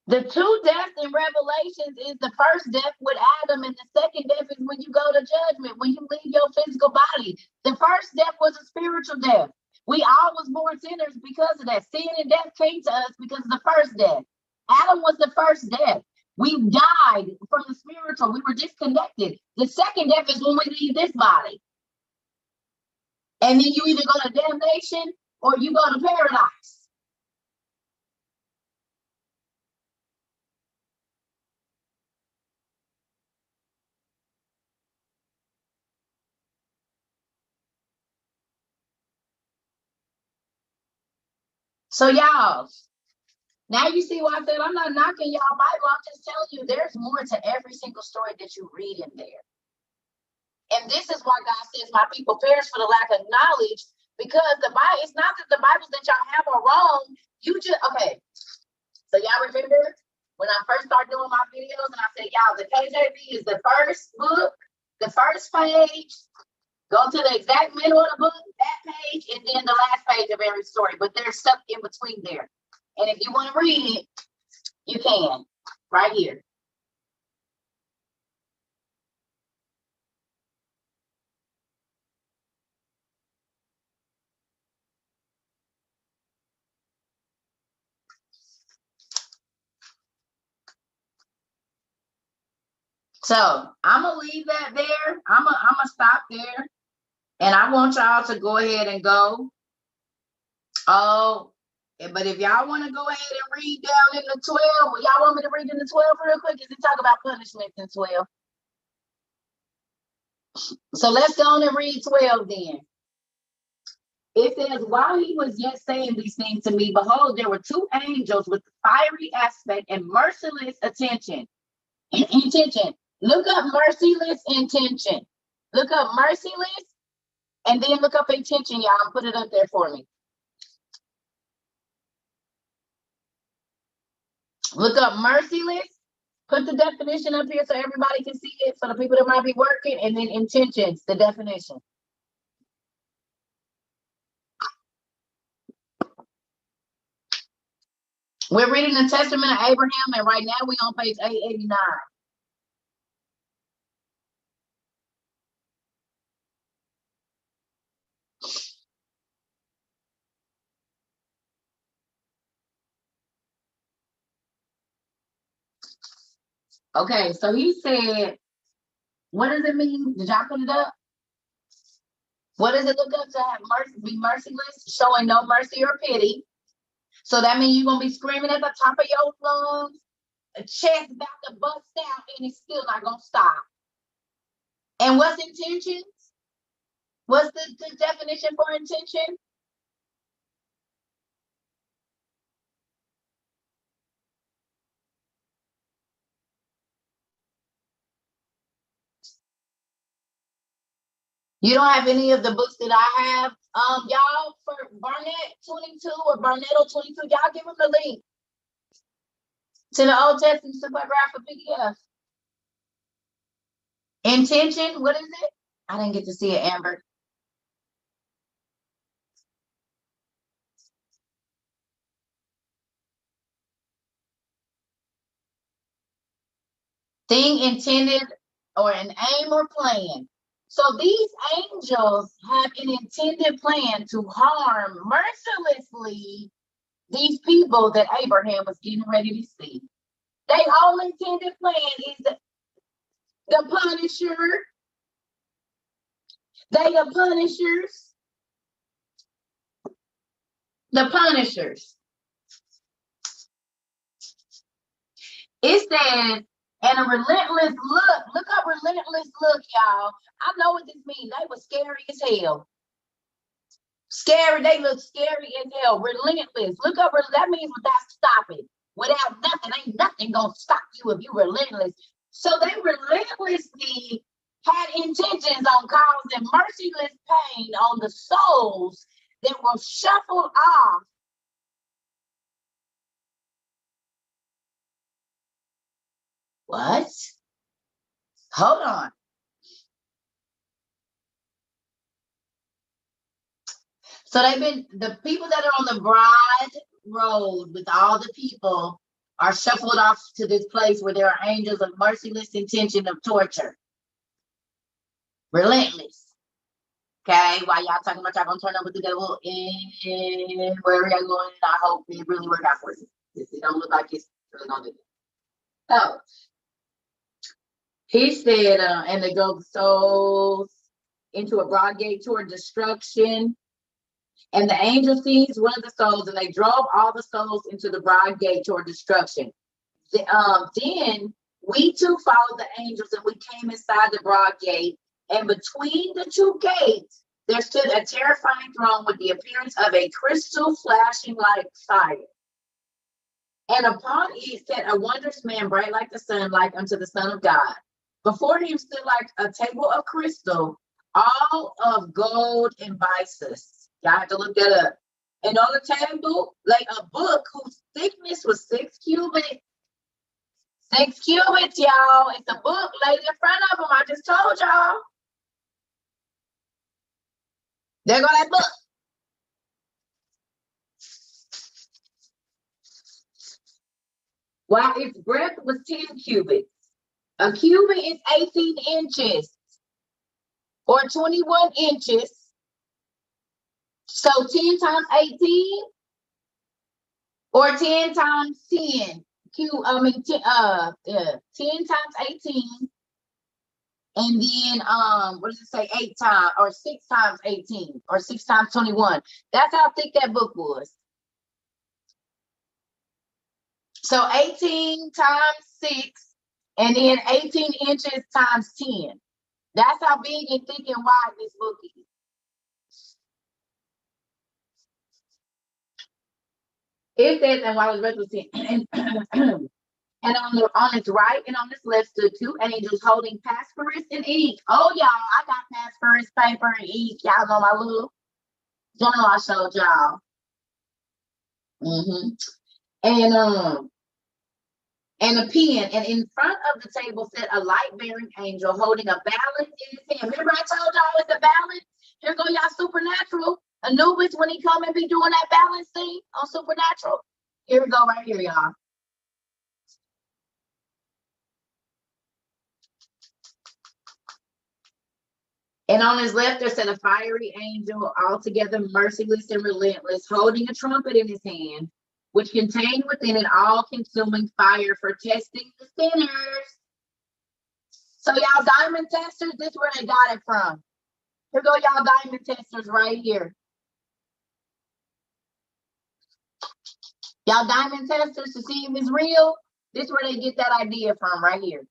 The two deaths in Revelations is the first death with Adam, and the second death is when you go to judgment, when you leave your physical body. The first death was a spiritual death. We all was born sinners because of that. Sin and death came to us because of the first death. Adam was the first death. We died from the spiritual. We were disconnected. The second death is when we leave this body. And then you either go to damnation or you go to paradise. So y'all, now you see why I said I'm not knocking y'all Bible. I'm just telling you there's more to every single story that you read in there. And this is why God says my people perish for the lack of knowledge, because the Bible, it's not that the Bibles that y'all have are wrong. You just, okay. So y'all remember when I first started doing my videos and I said, y'all, the KJV is the first book, the first page, go to the exact middle of the book, that page, and then the last page of every story. But there's stuff in between there. And if you want to read it, you can, right here. So I'm gonna leave that there. I'm gonna stop there, and I want y'all to go ahead and go. Oh, but if y'all want to go ahead and read down in the 12, y'all want me to read in the 12 real quick? Is it talk about punishments in 12? So let's go on and read 12 then. It says, while he was yet saying these things to me, behold, there were two angels with fiery aspect and merciless intention. Look up merciless intention. Look up merciless and then look up intention, y'all, and put it up there for me. Look up merciless. Put the definition up here so everybody can see it, for the people that might be working, and then intentions, the definition. We're reading the Testament of Abraham, and right now we're on page 889. Okay, so he said, what does it mean? Did y'all put it up? What does it look up to have mercy, be merciless, showing no mercy or pity? So that means you're gonna be screaming at the top of your lungs, a chest about to bust out, and it's still not gonna stop. And what's intentions? What's the definition for intention? You don't have any of the books that I have. Y'all, for Barnett 22 or Barnetto 22, y'all give them the link to the Old Testament Supergraph PDF. Intention, what is it? I didn't get to see it, Amber. Thing intended or an aim or plan. So these angels have an intended plan to harm mercilessly these people that Abraham was getting ready to see. Their whole intended plan is the Punisher. They the Punishers. The Punishers. It says, and a relentless look up relentless look, y'all. I know what this means. They were scary as hell. Scary, they look scary as hell. Relentless. Look up, that means without stopping. Without nothing, ain't nothing gonna stop you if you relentless. So they relentlessly had intentions on causing merciless pain on the souls that were shuffled off. What? Hold on. So they've been, the people that are on the broad road with all the people are shuffled off to this place where there are angels of merciless intention of torture. Relentless. Okay, while y'all talking about y'all gonna turn up with the devil and where y'all going, I hope it really work out for you. It don't look like it's really gonna do it. So he said, and they go souls into a broad gate toward destruction. And the angel seized one of the souls, and they drove all the souls into the broad gate toward destruction. Then we too followed the angels, and we came inside the broad gate. And between the two gates, there stood a terrifying throne with the appearance of a crystal flashing like fire. And upon it sat a wondrous man, bright like the sun, like unto the Son of God. Before him stood like a table of crystal, all of gold and byssus. Y'all have to look that up. And on the table, like a book whose thickness was 6 cubits. 6 cubits, y'all. It's a book laid in front of them. I just told y'all. There go that book. While its breadth was 10 cubits. A cubit is 18 inches or 21 inches. So 10 times 18 or 10 times 10. 10 times 18. And then what does it say? 8 times or 6 times 18 or 6 times 21. That's how thick that book was. So 18 times 6 and then 18 inches times 10. That's how big and thick and wide this book is. It says, and while I was referencing, And on its right and on its left stood two angels holding phosphorus and ink. Oh, y'all, I got phosphorus, paper, and ink. Y'all know my little journal I showed y'all. And a pen. And in front of the table sat a light-bearing angel holding a balance in his hand. Remember I told y'all it's a balance? Here go y'all Supernatural. Anubis, when he come and be doing that balance thing on Supernatural. Here we go right here, y'all. And on his left, there sat a fiery angel, altogether merciless and relentless, holding a trumpet in his hand, which contained within it all-consuming fire for testing the sinners. So y'all diamond testers, this is where they got it from. Here go y'all diamond testers right here. Y'all diamond testers to see if it's real. This is where they get that idea from right here.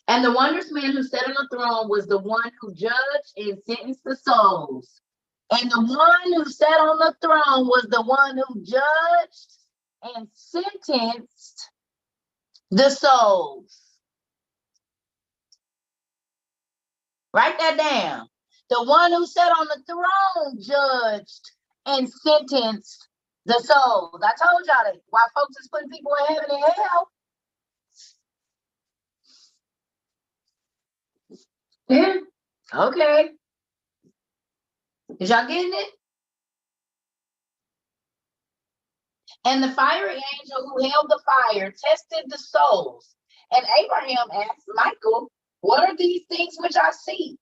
And the wondrous man who sat on the throne was the one who judged and sentenced the souls. And the one who sat on the throne was the one who judged and sentenced the souls. Write that down. The one who sat on the throne judged and sentenced the souls. I told y'all that why folks is putting people in heaven and hell. Yeah. Okay. Is y'all getting it? And the fiery angel who held the fire tested the souls. And Abraham asked Michael, what are these things which I see?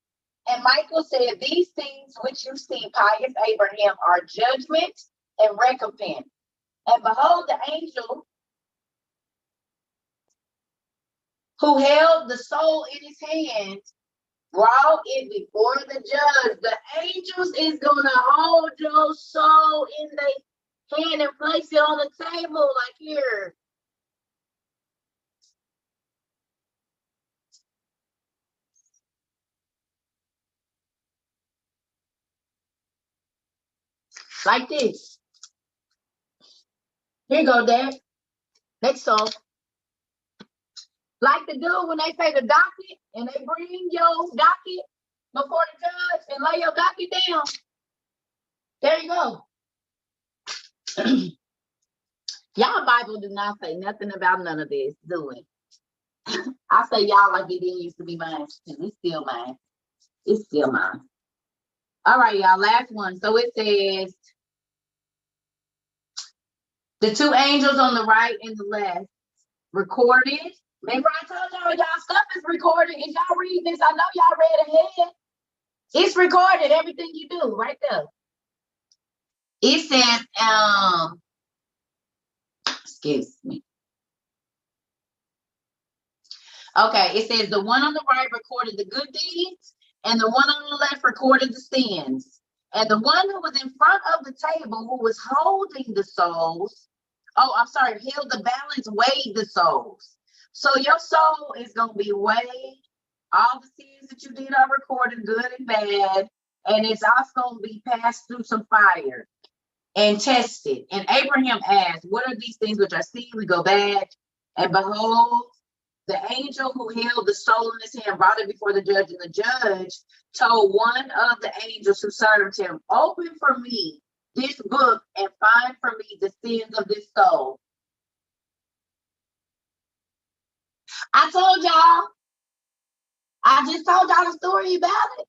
And Michael said, these things which you see, pious Abraham, are judgment and recompense. And behold, the angel who held the soul in his hand brought it before the judge. The angels is going to hold your soul in their hand and place it on the table like here. Like this. Here you go, Dad. Next song. Like the dude when they say the docket and they bring your docket before the judge and lay your docket down. There you go. Y'all Bible do not say nothing about none of this, do it? I say y'all like it didn't used to be mine. It's still mine. It's still mine. All right, y'all, last one. So it says, the two angels on the right and the left recorded. Remember I told y'all stuff is recorded. If y'all read this, I know y'all read ahead. It's recorded, everything you do, right there. It says, excuse me. Okay, it says the one on the right recorded the good deeds, and the one on the left recorded the sins. And the one who was in front of the table, who was holding the souls, held the balance, weighed the souls. So your soul is going to be weighed. All the sins that you did are recorded, good and bad. And it's also going to be passed through some fire and tested. And Abraham asked, what are these things which I see? We go back, and behold, the angel who held the soul in his hand brought it before the judge, and the judge told one of the angels who served him, open for me this book and find for me the sins of this soul. I told y'all, I just told y'all the story about it.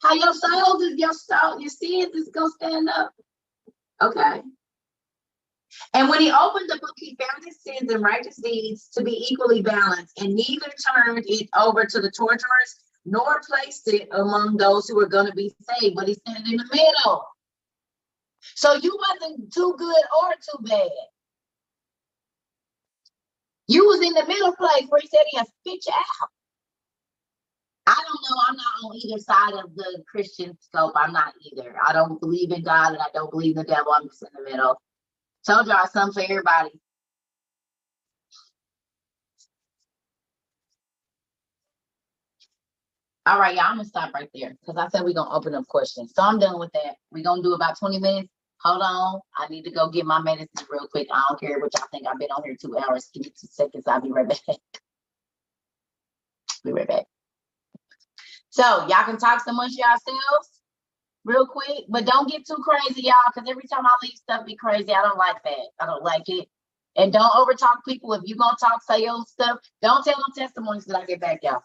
How your souls is your soul, your sins is gonna stand up. Okay. And when he opened the book, he found his sins and righteous deeds to be equally balanced, and neither turned it over to the torturers nor placed it among those who were going to be saved, but he set it in the middle. So you wasn't too good or too bad. You was in the middle place where he said he'll spit you out. I don't know. I'm not on either side of the Christian scope. I'm not either. I don't believe in God and I don't believe in the devil. I'm just in the middle. Told y'all something for everybody. All right, y'all, I'm gonna stop right there because I said we're gonna open up questions. So I'm done with that. We're gonna do about 20 minutes. Hold on. I need to go get my medicine real quick. I don't care what y'all think. I've been on here 2 hours. Give me 2 seconds. I'll be right back. Be right back. So y'all can talk amongst yourselves real quick, but don't get too crazy, y'all, because every time I leave stuff be crazy. I don't like that. I don't like it. And don't over talk people. If you gonna talk, say your stuff. Don't tell them testimonies till I get back, y'all.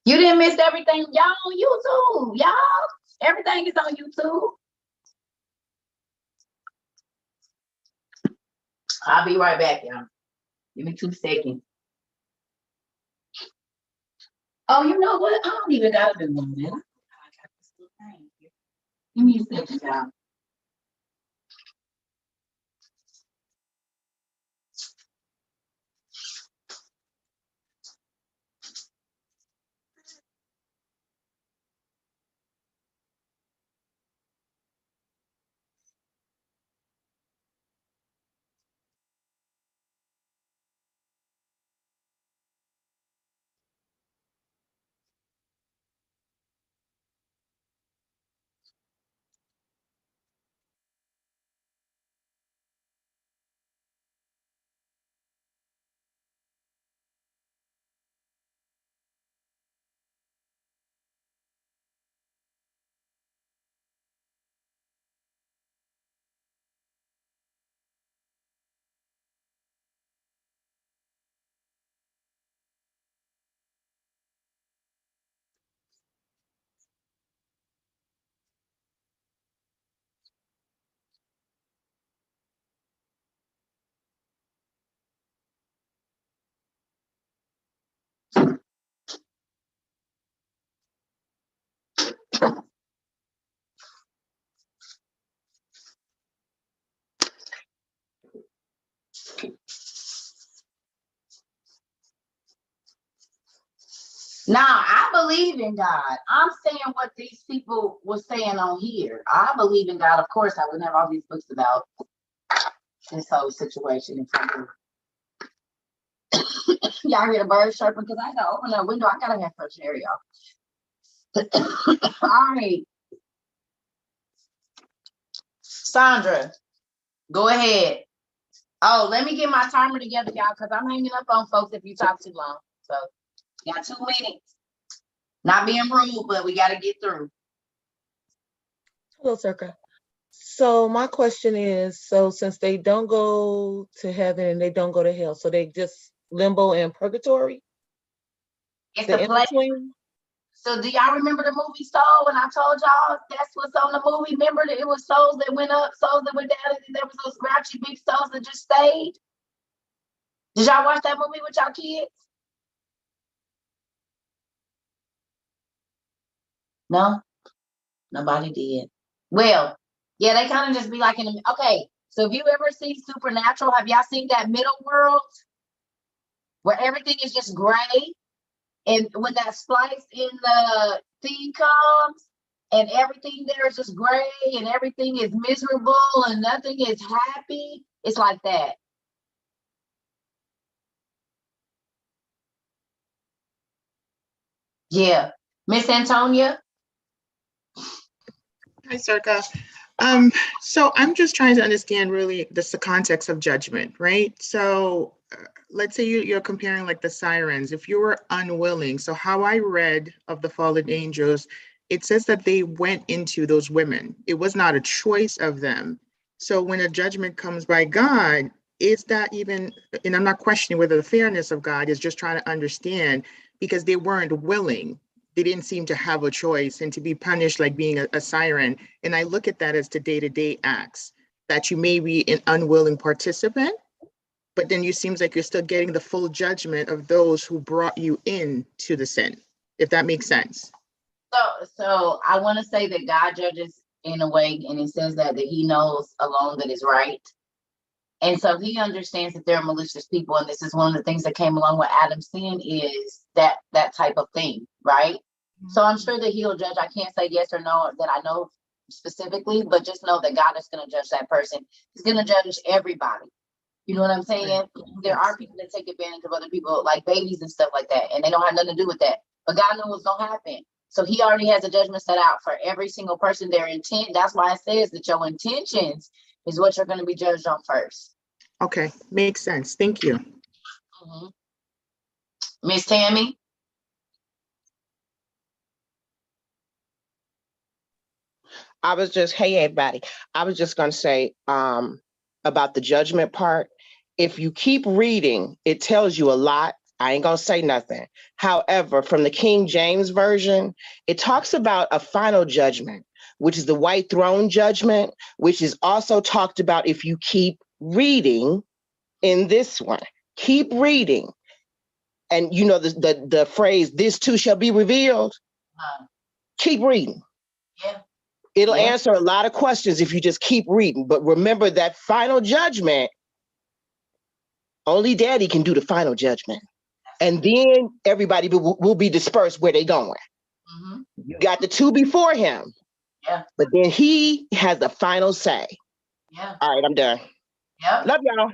You didn't miss everything. Y'all on YouTube, y'all. Everything is on YouTube. I'll be right back, y'all. Give me 2 seconds. Oh, you know what? I don't even gotta do one minute. Give me a second, y'all. Now, I believe in God. I'm saying what these people were saying on here. I believe in God. Of course, I wouldn't have all these books about this whole situation. Y'all hear the birds chirping? Because I gotta open that window. I gotta have fresh air, y'all. All right. Sandra, go ahead. Oh, let me get my timer together, y'all, because I'm hanging up on folks if you talk too long. So, got 2 minutes. Not being rude, but we got to get through. Hello, Cerca. So my question is, so since they don't go to heaven and they don't go to hell, so they just limbo and purgatory? It's The a play. in-between? So do y'all remember the movie Soul? When I told y'all that's what's on the movie? Remember that it was souls that went up, souls that went down, and there was those grouchy big souls that just stayed? Did y'all watch that movie with y'all kids? No? Nobody did. Well, yeah, they kind of just be like in the, okay, so if you ever see Supernatural, have y'all seen that middle world where everything is just gray? And when that splice in the thing comes and everything there is just gray and everything is miserable and nothing is happy, it's like that. Yeah. Miss Antonia? Hi, Circa. So I'm just trying to understand really the context of judgment, right? So let's say you're comparing like the sirens. If you were unwilling, so how I read of the fallen angels, it says that they went into those women. It was not a choice of them. So when a judgment comes by God, is that even, and I'm not questioning whether the fairness of God is just trying to understand because they weren't willing. They didn't seem to have a choice and to be punished like being a siren. And I look at that as the day-to-day acts that you may be an unwilling participant, but then you seems like you're still getting the full judgment of those who brought you in to the sin, if that makes sense. So I want to say that God judges in a way, and he says that he knows alone that is right. And so he understands that there are malicious people, and this is one of the things that came along with Adam's sin is that type of thing, right? Mm-hmm. So I'm sure that he'll judge. I can't say yes or no that I know specifically, but just know that God is going to judge that person. He's going to judge everybody. You know what I'm saying? There are people that take advantage of other people, like babies and stuff like that, and they don't have nothing to do with that. But God knew what's gonna happen. So he already has a judgment set out for every single person, their intent. That's why it says that your intentions is what you're gonna be judged on first. Okay, makes sense. Thank you. Miss Tammy? Hey everybody. I was just gonna say about the judgment part. If you keep reading, it tells you a lot. I ain't gonna say nothing. However, from the King James Version, it talks about a final judgment, which is the white throne judgment, which is also talked about if you keep reading in this one. Keep reading. And you know the phrase, this too shall be revealed. Keep reading. Yeah. It'll answer a lot of questions if you just keep reading. But remember that final judgment, only Daddy can do the final judgment. And then everybody will be dispersed where they going. You got the two before him. Yeah. But then he has the final say. Yeah. All right, I'm done. Yeah. Love y'all.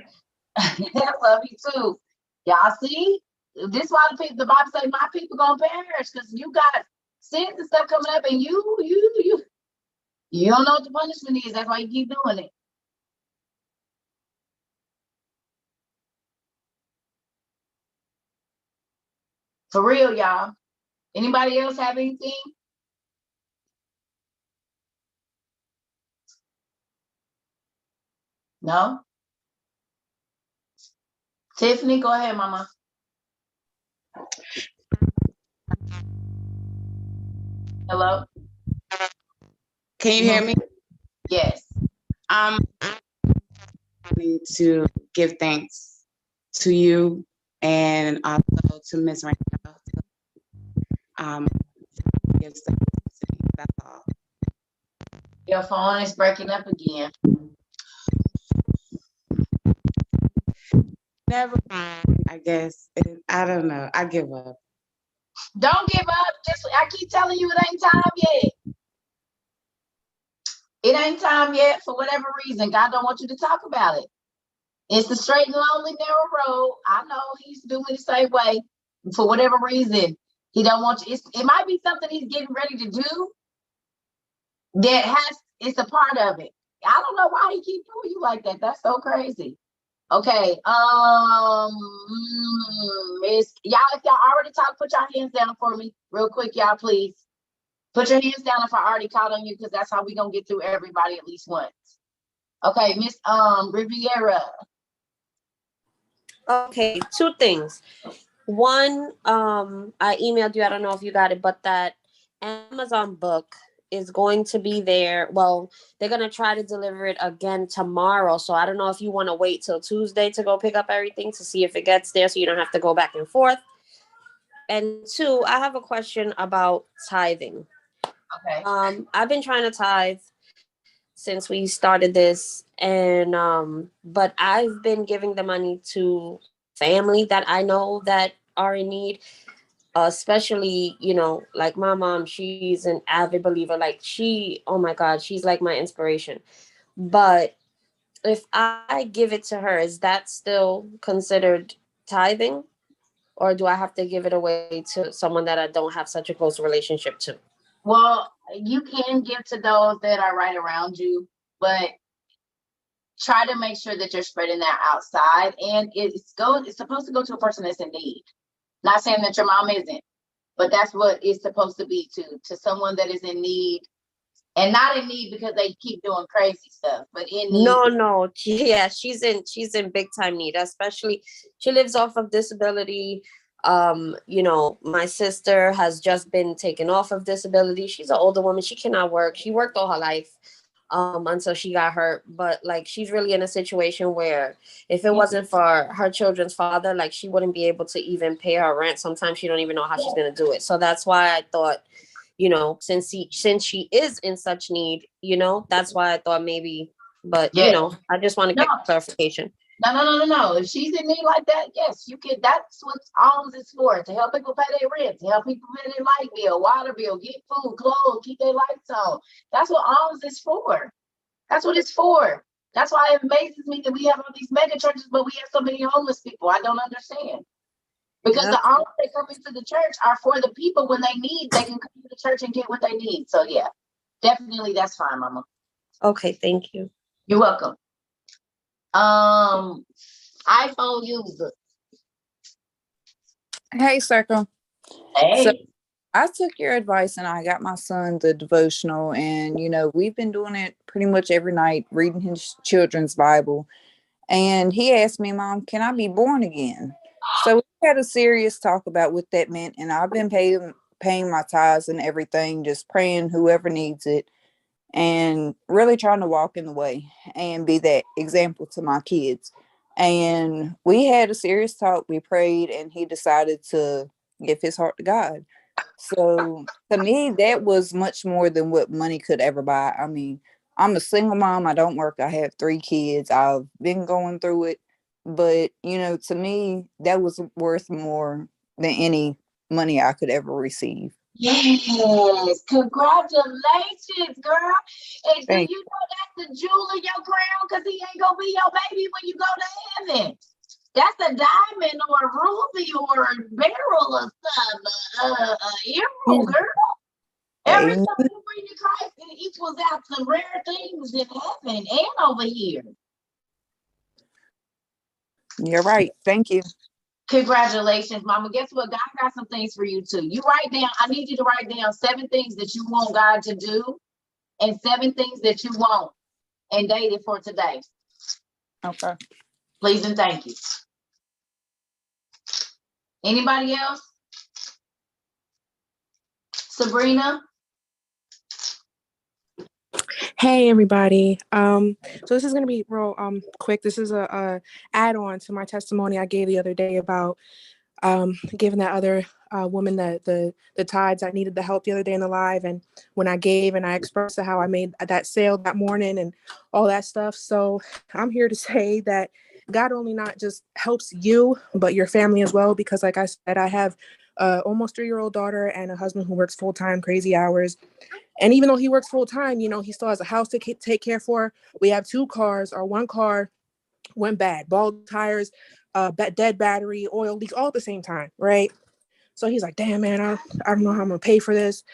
Love you too. Y'all see? This is why the Bible say my people gonna perish, because you got sins and stuff coming up, and you don't know what the punishment is. That's why you keep doing it. For real, y'all. Anybody else have anything? No? Tiffany, go ahead, mama. Hello? Can you hear me? Yes. I need to give thanks to you and also to Miss Randall. That's all. Your phone is breaking up again. Never mind, I guess. I don't know. I give up. Don't give up. I keep telling you it ain't time yet. It ain't time yet for whatever reason. God don't want you to talk about it. It's the straight and lonely narrow road. I know he's doing the same way. For whatever reason, he don't want you. It might be something he's getting ready to do it's a part of it. I don't know why he keep doing you like that. That's so crazy. Okay. Y'all, if y'all already talked, put your hands down for me real quick, y'all, please. Put your hands down if I already called on you, because that's how we gonna get through everybody at least once. Okay, Miss Riviera. Okay, two things. One, I emailed you, I don't know if you got it, but that Amazon book is going to be there. Well, they're going to try to deliver it again tomorrow. So I don't know if you want to wait till Tuesday to go pick up everything to see if it gets there so you don't have to go back and forth. And two, I have a question about tithing. Okay. I've been trying to tithe since we started this, and but I've been giving the money to family that I know that are in need, especially, you know, like my mom. She's an avid believer. Like oh my God, she's like my inspiration. But if I give it to her, is that still considered tithing, or do I have to give it away to someone that I don't have such a close relationship to? Well, you can give to those that are right around you, but try to make sure that you're spreading that outside, and it's supposed to go to a person that's in need. Not saying that your mom isn't, but that's what it's supposed to be to someone that is in need, and not in need because they keep doing crazy stuff, but in need. No, yeah, she's in big time need. Especially, she lives off of disability. You know, my sister has just been taken off of disability. She's an older woman. She cannot work. She worked all her life until she got hurt. But like, she's really in a situation where if it wasn't for her children's father, like, she wouldn't be able to even pay her rent. Sometimes she don't even know how she's gonna do it. So that's why I thought, you know, since she is in such need, you know, that's why I thought maybe. But you know, I just want to get clarification. No. If she's in need like that, yes, you can. That's what alms is for, to help people pay their rent, to help people pay their light bill, water bill, get food, clothes, keep their lights on. That's what alms is for. That's what it's for. That's why it amazes me that we have all these mega churches, but we have so many homeless people. I don't understand. Because Yep. the alms that come into the church are for the people. When they need, they can come to the church and get what they need. So yeah, definitely that's fine, Mama. Okay, thank you. You're welcome. iPhone user. Hey, Circle. Hey. So I took your advice and I got my son the devotional, and we've been doing it pretty much every night, reading his children's Bible. And he asked me, Mom, can I be born again? So we had a serious talk about what that meant, and I've been paying my tithes and everything, just praying whoever needs it, and really trying to walk in the way and be that example to my kids. And we had a serious talk. We prayed, and he decided to give his heart to God. So to me, that was much more than what money could ever buy. I mean, I'm a single mom. I don't work. I have 3 kids. I've been going through it. But, to me, that was worth more than any money I could ever receive. Yes, congratulations, girl. And do Thank you know that's the jewel in your crown? Because he ain't gonna be your baby when you go to heaven. That's a diamond or a ruby or a beryl or something, emerald, girl. Every Amen. time you bring to Christ, it equals out to rare things in heaven and over here. You're right. Thank you. Congratulations, Mama. Guess what? God got some things for you too. You write down, I need you to write down 7 things that you want God to do and 7 things that you want, and date it for today. Okay. Please and thank you. Anybody else? Sabrina? Hey everybody. So this is gonna be real quick. This is a add-on to my testimony I gave the other day about giving that other woman the tithes. I needed the help the other day in the live, and when I gave and I expressed how I made that sale that morning and all that stuff. So I'm here to say that God only not just helps you, but your family as well, because like I said, I have almost 3-year-old daughter and a husband who works full-time, crazy hours. And even though he works full-time, he still has a house to take care for. We have 2 cars. Our 1 car went bad, bald tires, dead battery, oil leaks, all at the same time, right? So he's like, damn, man, I don't know how I'm gonna pay for this.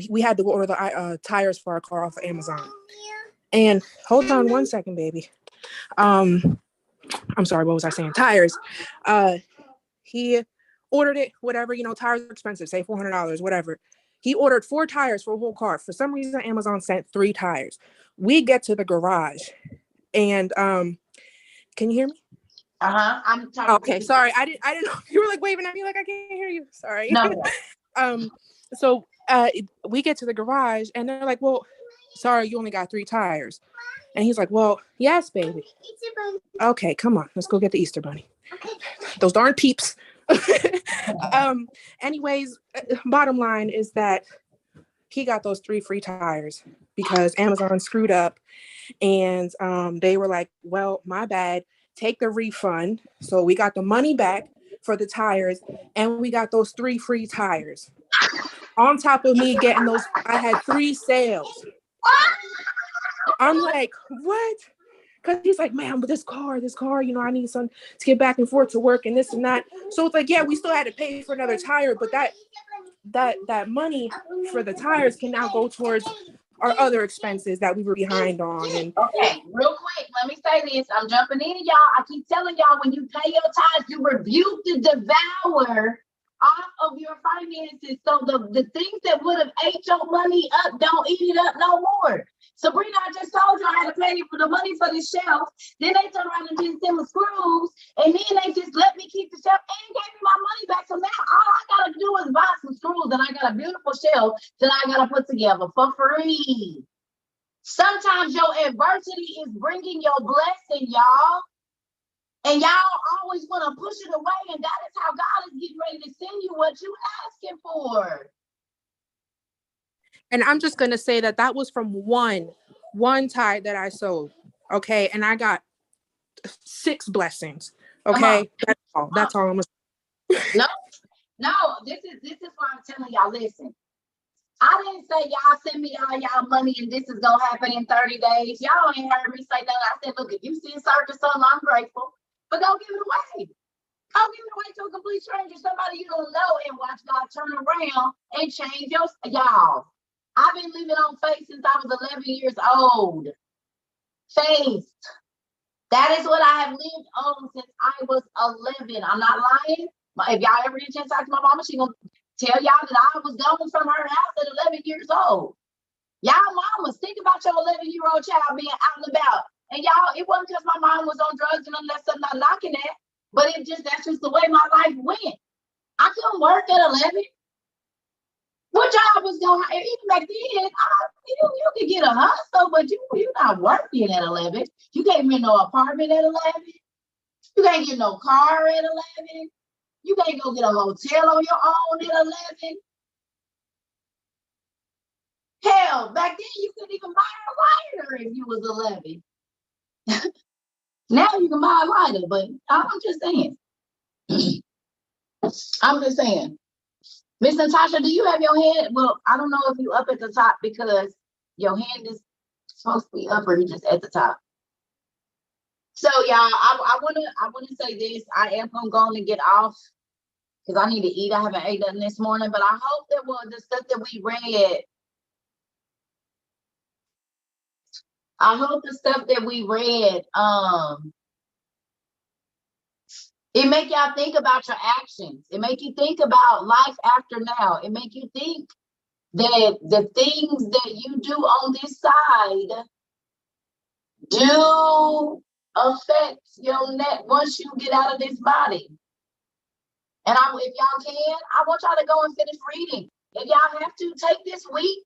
We had to order the tires for our car off of Amazon. And hold on one second, baby. I'm sorry, what was I saying? Tires. He ordered it, whatever, tires are expensive, say $400, whatever. He ordered 4 tires for a whole car. For some reason, Amazon sent 3 tires. We get to the garage and can you hear me? I'm talking. Okay, sorry. I didn't know. You were like waving at me like I can't hear you. Sorry. No. So we get to the garage and they're like, well, sorry, you only got 3 tires. And he's like, well, yes, baby. Okay, come on. Let's go get the Easter bunny. Okay. Those darn peeps. Anyways, bottom line is that he got those 3 free tires because Amazon screwed up, and they were like, well, my bad, take the refund. So we got the money back for the tires, and we got those 3 free tires. On top of me getting those, I had 3 sales. I'm like, what? Because he's like, man, but this car, I need some to get back and forth to work and this and that. So it's like, yeah, we still had to pay for another tire, but that money for the tires can now go towards our other expenses that we were behind on. And okay, real quick, let me say this. I'm jumping in, y'all. I keep telling y'all, when you pay your tithes, you rebuke the devourer off of your finances. So the things that would have ate your money up, don't eat it up no more. Sabrina, I just told you I had to pay for the money for the shelf. Then they turned around and didn't send me screws. And then they just let me keep the shelf and gave me my money back. So now all I gotta do is buy some screws, and I got a beautiful shelf that I gotta put together for free. Sometimes your adversity is bringing your blessing, y'all. And y'all always want to push it away, and that is how God is getting ready to send you what you asking for. And I'm just gonna say that was from one tithe that I sold. Okay, and I got 6 blessings. Okay, that's all I'm gonna say. No, this is why I'm telling y'all. Listen, I didn't say y'all send me all y'all money and this is gonna happen in 30 days. Y'all ain't heard me say that. I said, look, if you send Circa something, I'm grateful. But don't give it away. Don't give it away to a complete stranger, somebody you don't know, and watch God turn around and change your y'all. I've been living on faith since I was 11 years old. Faith. That is what I have lived on since I was 11. I'm not lying. If y'all ever get a chance to talk to my mama, she gonna tell y'all that I was gone from her house at 11 years old. Y'all mamas, think about your 11-year-old child being out and about. And y'all, it wasn't because my mom was on drugs and that stuff I'm not knocking at, but that's just the way my life went. I couldn't work at 11. What job was going on? Even back then, you could get a hustle, but you're not working at 11. You can't rent no apartment at 11. You can't get no car at 11. You can't go get a hotel on your own at 11. Hell, back then you couldn't even buy a lighter if you was 11. Now you can buy a lighter, but I'm just saying. I'm just saying. Miss Natasha, do you have your hand? Well, I don't know if you up at the top because your hand is supposed to be up or you just at the top. So y'all, I wanna say this. I am gonna go on and get off because I need to eat. I haven't ate nothing this morning, but I hope that the stuff that we read. I hope the stuff that we read, it make y'all think about your actions. It make you think about life after now. It make you think that the things that you do on this side do affect your net once you get out of this body. And if y'all can, I want y'all to go and finish reading. If y'all have to, take this week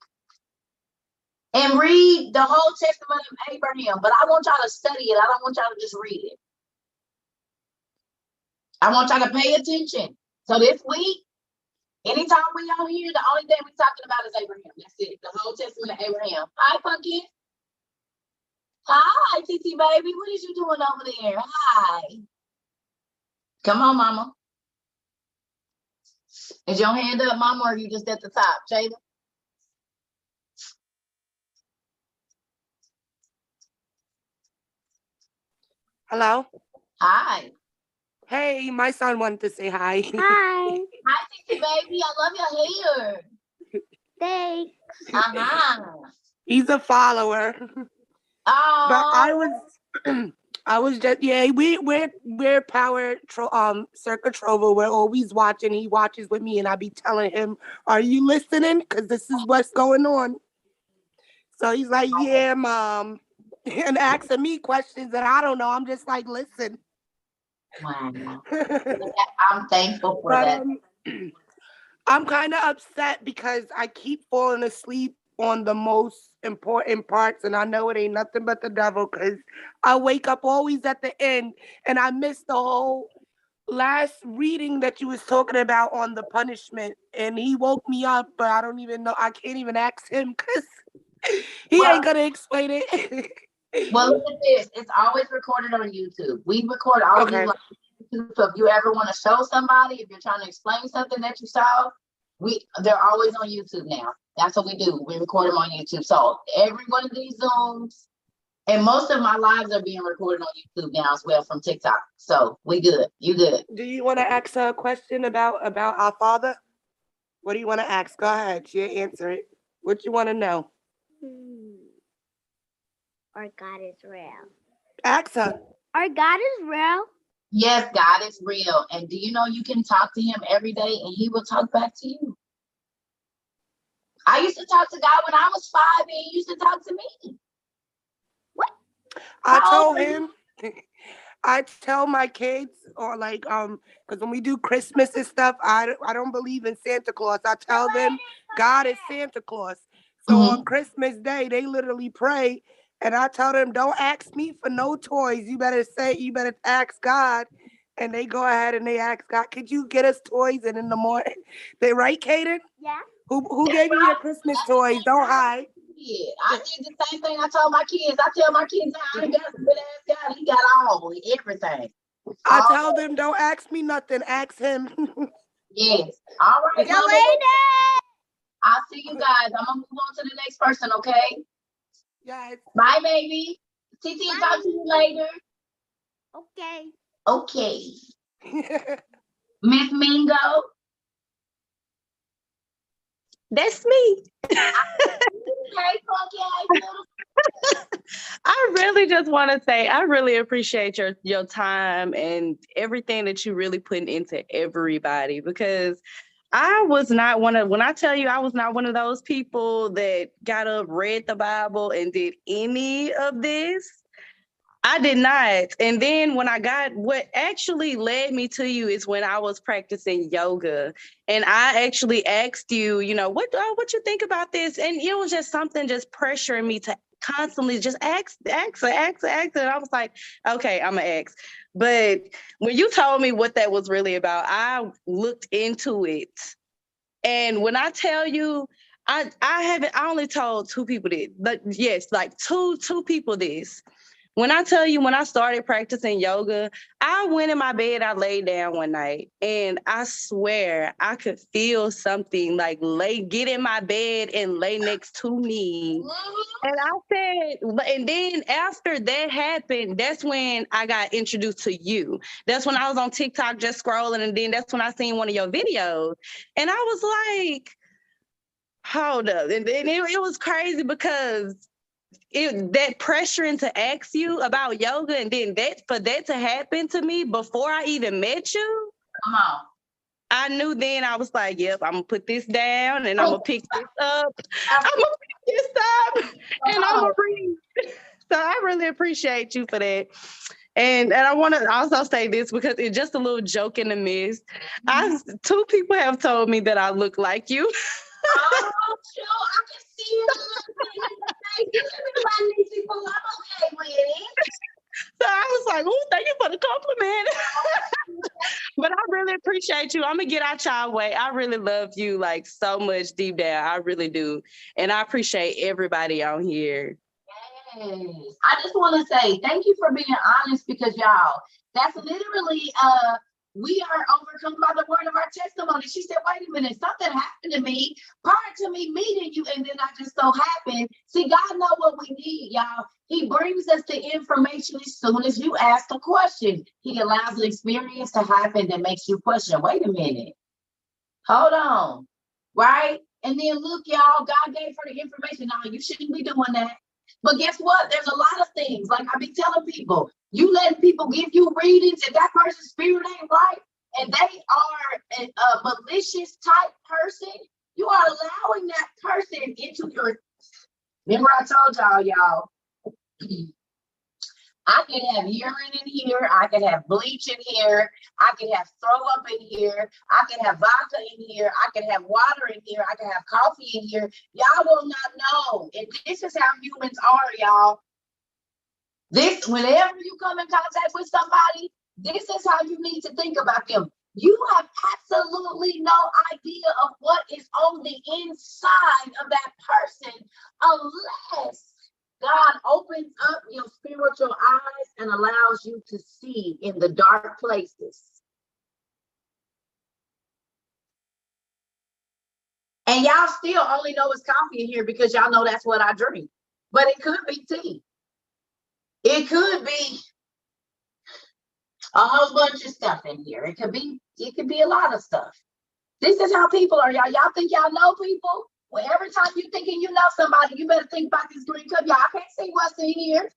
and read the whole testament of Abraham. But I want y'all to study it. I don't want y'all to just read it. I want y'all to pay attention. So this week, anytime we on here, the only thing we're talking about is Abraham. That's it. The whole testament of Abraham. Hi, Pumpkin. Hi, TT baby. What is you doing over there? Hi. Come on, mama. Is your hand up, mama, or are you just at the top? Jada? Hello? Hi. Hey, my son wanted to say hi. Hi. Hi, TT baby. I love your hair. Thanks. Uh-huh. He's a follower. Oh. But I was just we're Cerca Trova. We're always watching. He watches with me, and I be telling him, "Are you listening? Because this is what's going on." So he's like, "Yeah, mom," and asking me questions that I don't know. I'm just like, "Listen." Wow. I'm thankful for But that. I'm kind of upset because I keep falling asleep on the most important parts, and I know it ain't nothing but the devil because I wake up always at the end, and I missed the whole last reading that you was talking about on the punishment, and he woke me up, but I don't even know. I can't even ask him because he ain't gonna explain it. Well, look at this. It's always recorded on YouTube. We record all of these on YouTube. So if you ever want to show somebody, if you're trying to explain something that you saw, they're always on YouTube now. That's what we do. We record them on YouTube. So every one of these Zooms, and most of my lives are being recorded on YouTube now as well from TikTok. So we good. You good. Do you want to ask her a question about our father? What do you want to ask? Go ahead. She'll answer it. What you want to know? Our God is real. Ask her. Our God is real. Yes, God is real. And do you know you can talk to him every day and he will talk back to you? I used to talk to God when I was 5 and he used to talk to me. What? I told him. I tell my kids, or like, because when we do Christmas and stuff, I don't believe in Santa Claus. I tell them God is Santa Claus. So on Christmas Day, they literally pray, and I tell them, don't ask me for no toys. You better ask God. And they go ahead and they ask God, could you get us toys? And in the morning, they right, Kaden? Yeah. Who gave you your Christmas toys? Don't hide. Yeah, I did the same thing I told my kids. I tell my kids, I got a good ass God. He got everything. I tell them, don't ask me nothing. Ask him. Yes. All right. Yo, lady! I'll see you guys. I'm gonna move on to the next person, okay? Yes. Bye, baby. Titi, talk to you later. Okay. Okay. Miss Mingo. That's me. Hey, Funky. Hey, little. I really just want to say I really appreciate your time and everything that you really putting into everybody, because I was not when I tell you I was not one of those people that got up, read the Bible, and did any of this. I did not. And then when I got, what actually led me to you is when I was practicing yoga, and I actually asked you, what you think about this? And it was just something just pressuring me to constantly just ask. And I was like, okay, I'm gonna ask. But when you told me what that was really about, I looked into it. And when I tell you, I only told two people this, but yes, like two people this. When I tell you, when I started practicing yoga, I went in my bed, I laid down one night, and I swear I could feel something like get in my bed and lay next to me. And I said, and then after that happened, that's when I got introduced to you. That's when I was on TikTok just scrolling, and then that's when I seen one of your videos. And I was like, hold up. And then it was crazy because that pressuring to ask you about yoga, and then for that to happen to me before I even met you. Come on. I knew then. I was like, yep, I'm gonna put this down and I'm gonna pick this up. I'm gonna pick this up and I'm gonna read. So I really appreciate you for that. And I want to also say this because it's just a little joke in the midst. Two people have told me that I look like you. Oh, sure. I can see it. You can be like these people. I'm okay with it. So I was like, oh, thank you for the compliment. But I really appreciate you. I'm going to get out y'all way. I really love you like so much deep down. I really do. And I appreciate everybody on here. Yes. I just want to say thank you for being honest, because y'all, that's literally we are overcome by the word of our testimony. She said, wait a minute, something happened to me prior to me meeting you, and then I just so happened. See, God knows what we need, y'all. He brings us the information as soon as you ask a question. He allows an experience to happen that makes you question, wait a minute, hold on, right? And then look, y'all, God gave her the information. Now, you shouldn't be doing that. But guess what? There's a lot of things, like I be telling people, you let people give you readings, and that person's spirit ain't right, and they are a malicious type person, you are allowing that person into your, remember I told y'all, I can have urine in here, I can have bleach in here, I can have throw up in here, I can have vodka in here, I can have water in here, I can have coffee in here. Y'all will not know. And this is how humans are, y'all. This, whenever you come in contact with somebody, this is how you need to think about them. You have absolutely no idea of what is on the inside of that person unless God opens up your spiritual eyes and allows you to see in the dark places. And y'all still only know it's coffee in here because y'all know that's what I drink. But it could be tea. It could be a whole bunch of stuff in here. It could be a lot of stuff. This is how people are, y'all. Y'all think y'all know people? Well, every time you're thinking you know somebody, you better think about this green cup. Y'all can't see what's in here.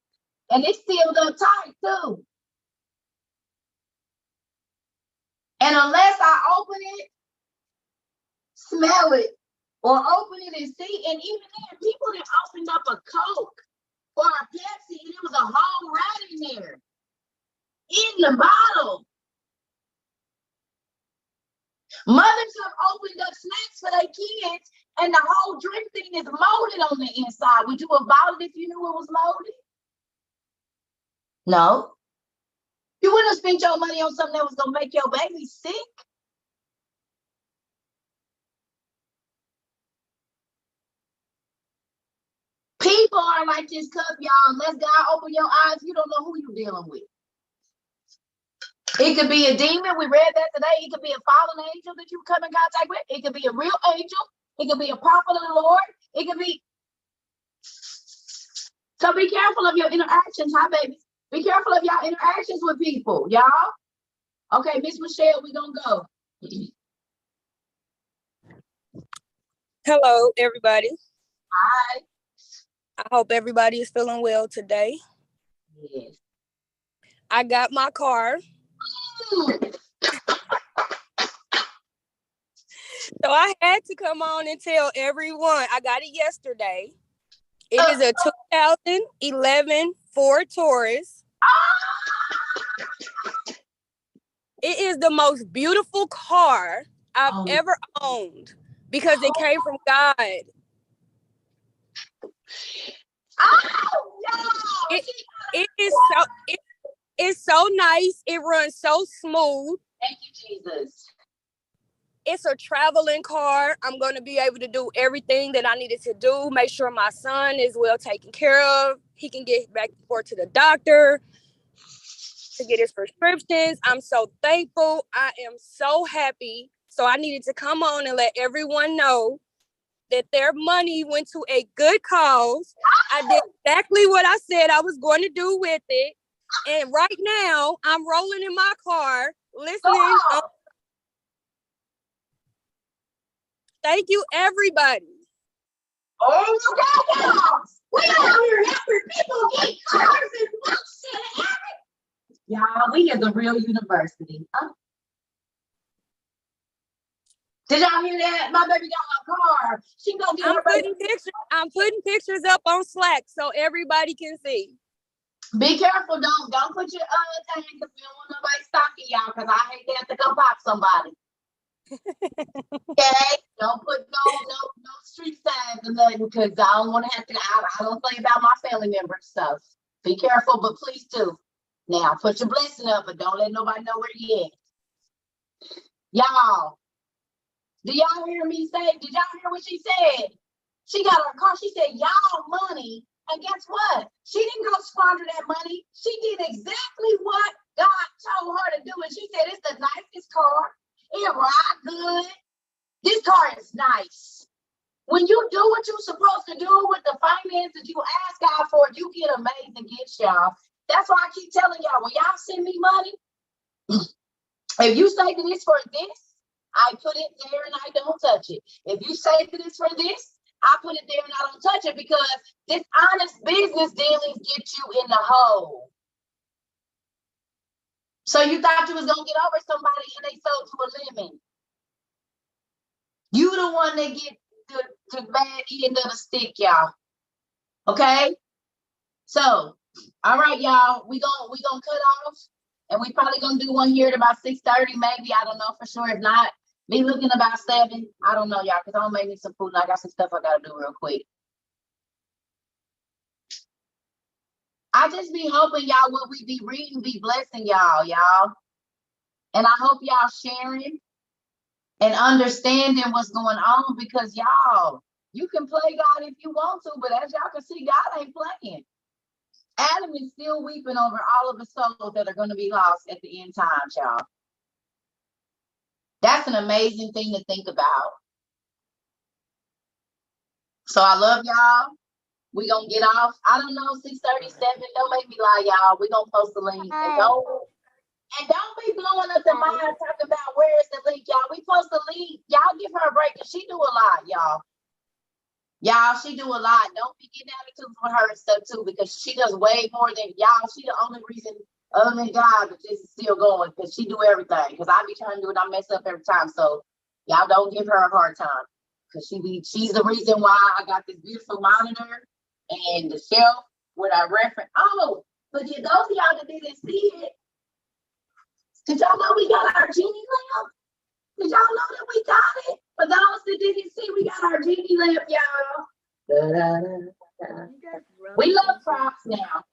And it's sealed up tight, too. And unless I open it, smell it, or open it and see, and even then, people that opened up a Coke or a Pepsi, and there was a whole rat in there, in the bottle. Mothers have opened up snacks for their kids, and the whole drink thing is molded on the inside. Would you have bought it if you knew it was molded? No. You wouldn't have spent your money on something that was going to make your baby sick. People are like this cup, y'all. Unless God open your eyes, you don't know who you're dealing with. It could be a demon. We read that today. It could be a fallen angel that you come in contact with. It could be a real angel It could be a prophet of the Lord. It could be. So be careful of your interactions, huh, baby? Be careful of y'all interactions with people, y'all. Okay, Miss Michelle, we gonna go. Hello, everybody. Hi. I hope everybody is feeling well today. Yes. I got my car. So I had to come on and tell everyone. I got it yesterday. It is a 2011 Ford Taurus. It is the most beautiful car I've ever owned because it came from God. It's so nice. It runs so smooth. Thank you, Jesus. It's a traveling car. I'm going to be able to do everything that I needed to do. Make sure my son is well taken care of. He can get back and forth to the doctor to get his prescriptions. I'm so thankful. I am so happy. So I needed to come on and let everyone know that their money went to a good cause. I did exactly what I said I was going to do with it. And right now, I'm rolling in my car, listening. Thank you, everybody. Oh, my God, we out here helping people get cars and books and everything. Y'all, we is a real university. Huh? Did y'all hear that? My baby got a car. She gonna get her baby. I'm putting pictures up on Slack so everybody can see. Be careful, don't put your thing because we don't want nobody stalking y'all because I hate to have to go pop somebody. Okay, don't put no street signs or nothing because I don't want to have to. I don't play about my family members stuff. Be careful, but please do. Now put your blessing up, but don't let nobody know where you at. Y'all, do y'all hear me say? Did y'all hear what she said? She got her car. She said, "Y'all money," and guess what? She didn't go squander that money. She did exactly what God told her to do, and she said, "It's the nicest car. It ride good. This car is nice." When you do what you're supposed to do with the finances you ask God for, you get amazing gifts, y'all. That's why I keep telling y'all, when y'all send me money, if you say that it's for this, I put it there and I don't touch it. If you say that it's for this, I put it there and I don't touch it because this honest business dealings get you in the hole. So you thought you was gonna get over somebody and they sold you a lemon. You the one that get the bad end of the stick, y'all. Okay? So, all right, y'all. We gonna cut off, and we probably gonna do one here at about 6:30, maybe. I don't know for sure. If not, be looking about 7. I don't know, y'all, because I'm gonna make me some food and I got some stuff I gotta do real quick. I just be hoping y'all what we be reading be blessing y'all. And I hope y'all sharing and understanding what's going on because y'all, you can play God if you want to, but as y'all can see, God ain't playing. Adam is still weeping over all of the souls that are going to be lost at the end times, y'all. That's an amazing thing to think about. So I love y'all. We gonna get off. I don't know, 6:37. Don't make me lie, y'all. We gonna post the link. And don't be blowing up the mind talking about where's the link, y'all. We post the link. Y'all give her a break because she do a lot, y'all. Y'all, she do a lot. Don't be getting attitudes with her and stuff too, because she does way more than y'all. She the only reason other than God that this is still going because she do everything. Because I be trying to do it, I mess up every time. So y'all don't give her a hard time because she's the reason why I got this beautiful monitor and the shelf with our reference. Oh, but those of y'all that didn't see it, did y'all know we got our genie lamp? Did y'all know that we got it? For those that didn't see, we got our genie lamp, y'all. We love props now.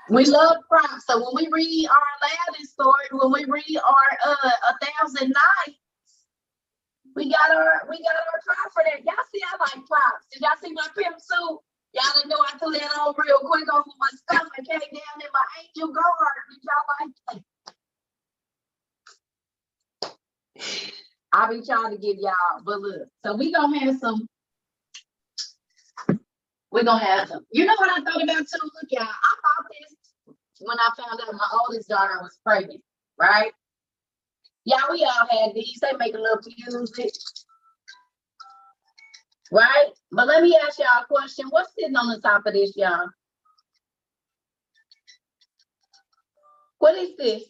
We love props. So when we read our Aladdin story, when we read our 1,000 Nights, we got our prop for that. Y'all see, I like props. Did y'all see my pimp suit? Y'all didn't know I threw that on real quick over my stuff and came down in my angel guard. Did y'all like it? I be trying to give y'all, but look, so we're gonna have some, you know what I thought about too? Look, y'all, I thought this when I found out my oldest daughter was pregnant, right? Yeah, we all had these, they make a little music, right? But let me ask y'all a question. What's sitting on the top of this, y'all? What is this?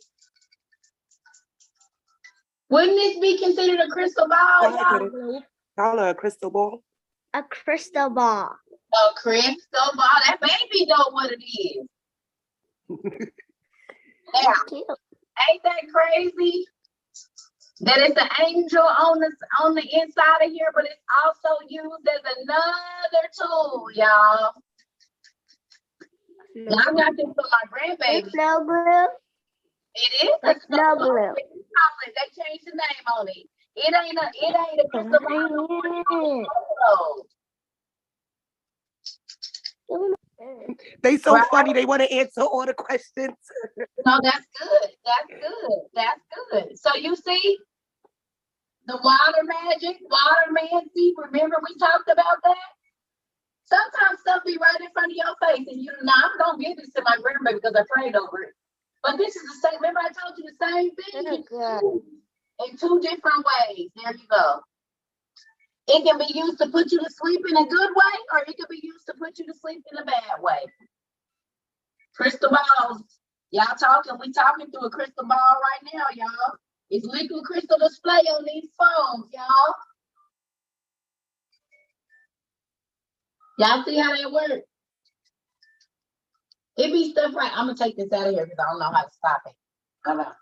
Wouldn't this be considered a crystal ball, y'all? Call her a crystal ball. A crystal ball. A crystal ball. That baby know what it is. Now, ain't that crazy? That it's an angel on the inside of here, but it's also used as another tool, y'all. Now, I got this for my grandbaby. Snow glue. It is a snow glue. They changed the name on it. It ain't a crystal ball. They so Right. funny. They want to answer all the questions. No, that's good. That's good. That's good. So you see, the water magic, water mancy. Remember we talked about that? Sometimes stuff be right in front of your face, and I'm gonna give this to my grandbaby because I prayed over it. But this is the same. Remember I told you the same thing in two different ways. There you go. It can be used to put you to sleep in a good way, or it can be used to put you to sleep in a bad way. Crystal balls. Y'all talking, we talking through a crystal ball right now, y'all. It's liquid crystal display on these phones, y'all. Y'all see how that works? It be stuff like, I'm gonna take this out of here because I don't know how to stop it. Hold on.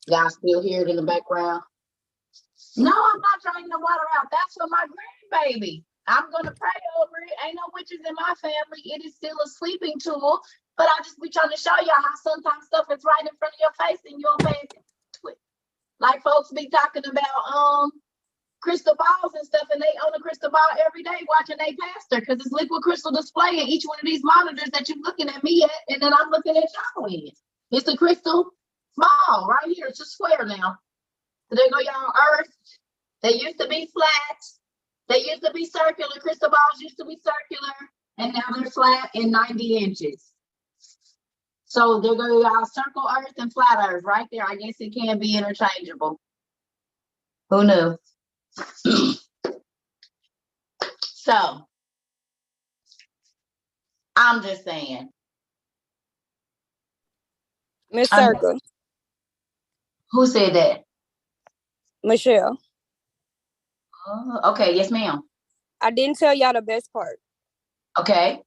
Y'all still hear it in the background? No, I'm not drinking the water out. That's for my grandbaby. I'm gonna pray over it. Ain't no witches in my family. It is still a sleeping tool, but I just be trying to show y'all how sometimes stuff is right in front of your face and you don't pay attention to it. Like folks be talking about crystal balls and stuff, and they own a crystal ball every day watching their pastor because it's liquid crystal display in each one of these monitors that you're looking at me at, and then I'm looking at y'all in. It's a crystal ball right here. It's a square now. So there go y'all earth. They used to be flat. They used to be circular. Crystal balls used to be circular, and now they're flat and 90 inches. So there go y'all circle earth and flat earth right there. I guess it can be interchangeable. Who knew? So I'm just saying. Miss Cerca. Who said that? Michelle. Okay, yes, ma'am. I didn't tell y'all the best part. Okay.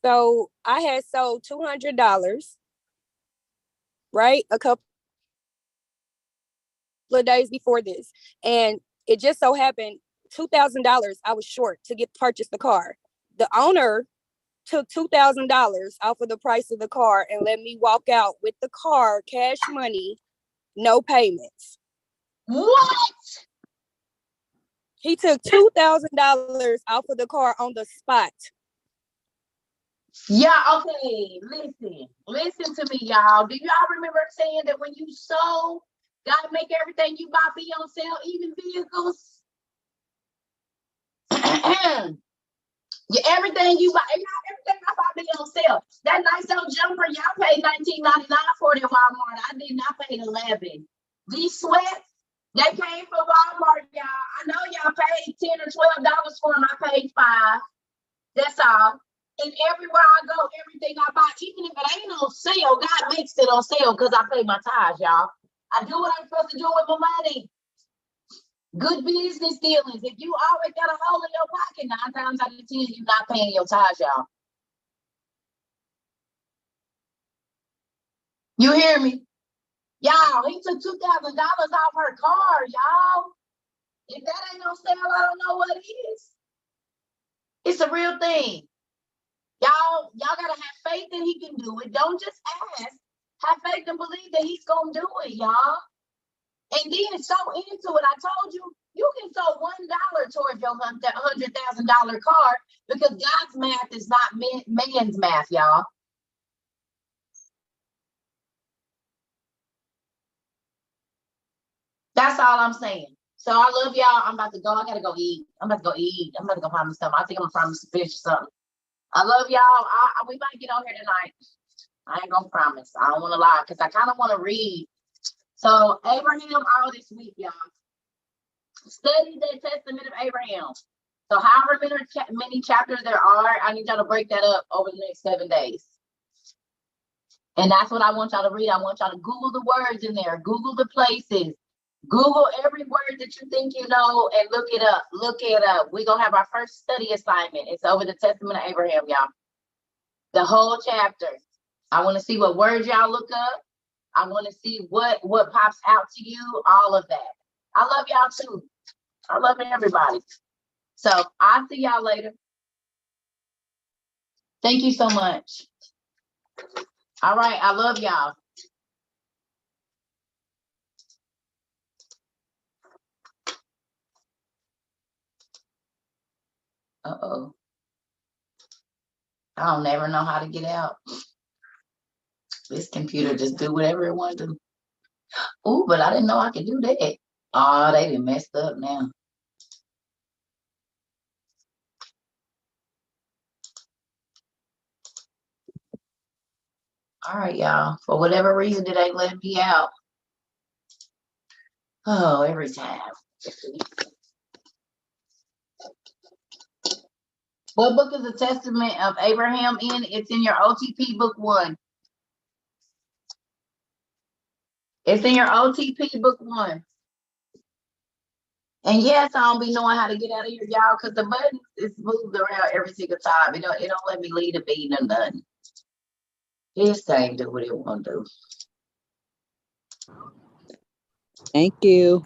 So I had sold $200, right? A couple of days before this. And it just so happened $2,000 I was short to purchase the car. The owner took $2,000 off of the price of the car and let me walk out with the car, cash money, no payments. What? He took $2,000 off of the car on the spot. Yeah, okay. Listen to me, y'all. Do y'all remember saying that when you sow, God make everything you buy be on sale, even vehicles? Yeah, everything you buy, everything I buy be on sale. That nice old jumper, y'all paid $19.99 for it at Walmart. I did not pay $11. These sweats, they came from Walmart, y'all. I know y'all paid $10 or $12 for them. I paid $5. That's all. And everywhere I go, everything I buy, even if it ain't on sale, God makes it on sale because I pay my tithes, y'all. I do what I'm supposed to do with my money. Good business dealings. If you always got a hole in your pocket, 9 times out of 10, you're not paying your tithes, y'all. You hear me? Y'all, he took $2,000 off her car, y'all. If that ain't no sale, I don't know what is. It's a real thing. Y'all gotta have faith that he can do it. Don't just ask. Have faith and believe that he's gonna do it, y'all. And then so into it. I told you, You can throw $1 towards your $100,000 car because God's math is not man's math, y'all. That's all I'm saying. So I love y'all. I'm about to go. I gotta go eat. I'm about to go eat. I'm about to go find me something. I think I'm gonna find me some fish or something. I love y'all. We might get on here tonight. I ain't gonna promise. I don't want to lie because I kind of want to read. So Abraham all this week, y'all. Study the Testament of Abraham. So however many chapters there are, I need y'all to break that up over the next 7 days. And that's what I want y'all to read. I want y'all to Google the words in there. Google the places. Google every word that you think you know and look it up. Look it up. We're going to have our first study assignment. It's over the Testament of Abraham, y'all. The whole chapter. I want to see what words y'all look up. I want to see what pops out to you. All of that. I love y'all too. I love everybody. So I'll see y'all later. Thank you so much. All right. I love y'all. Uh-oh. I don't never know how to get out. This computer just do whatever it wants to. Ooh, but I didn't know I could do that. Oh, they done messed up now. All right, y'all. For whatever reason, it ain't letting me out. Oh, every time. What book is the Testament of Abraham in? It's in your OTP book 1. It's in your OTP book 1. And yes, I don't be knowing how to get out of here, y'all, because the button is moved around every single time. It don't let me leave the beat or nothing. This thing do what it want to do. Thank you.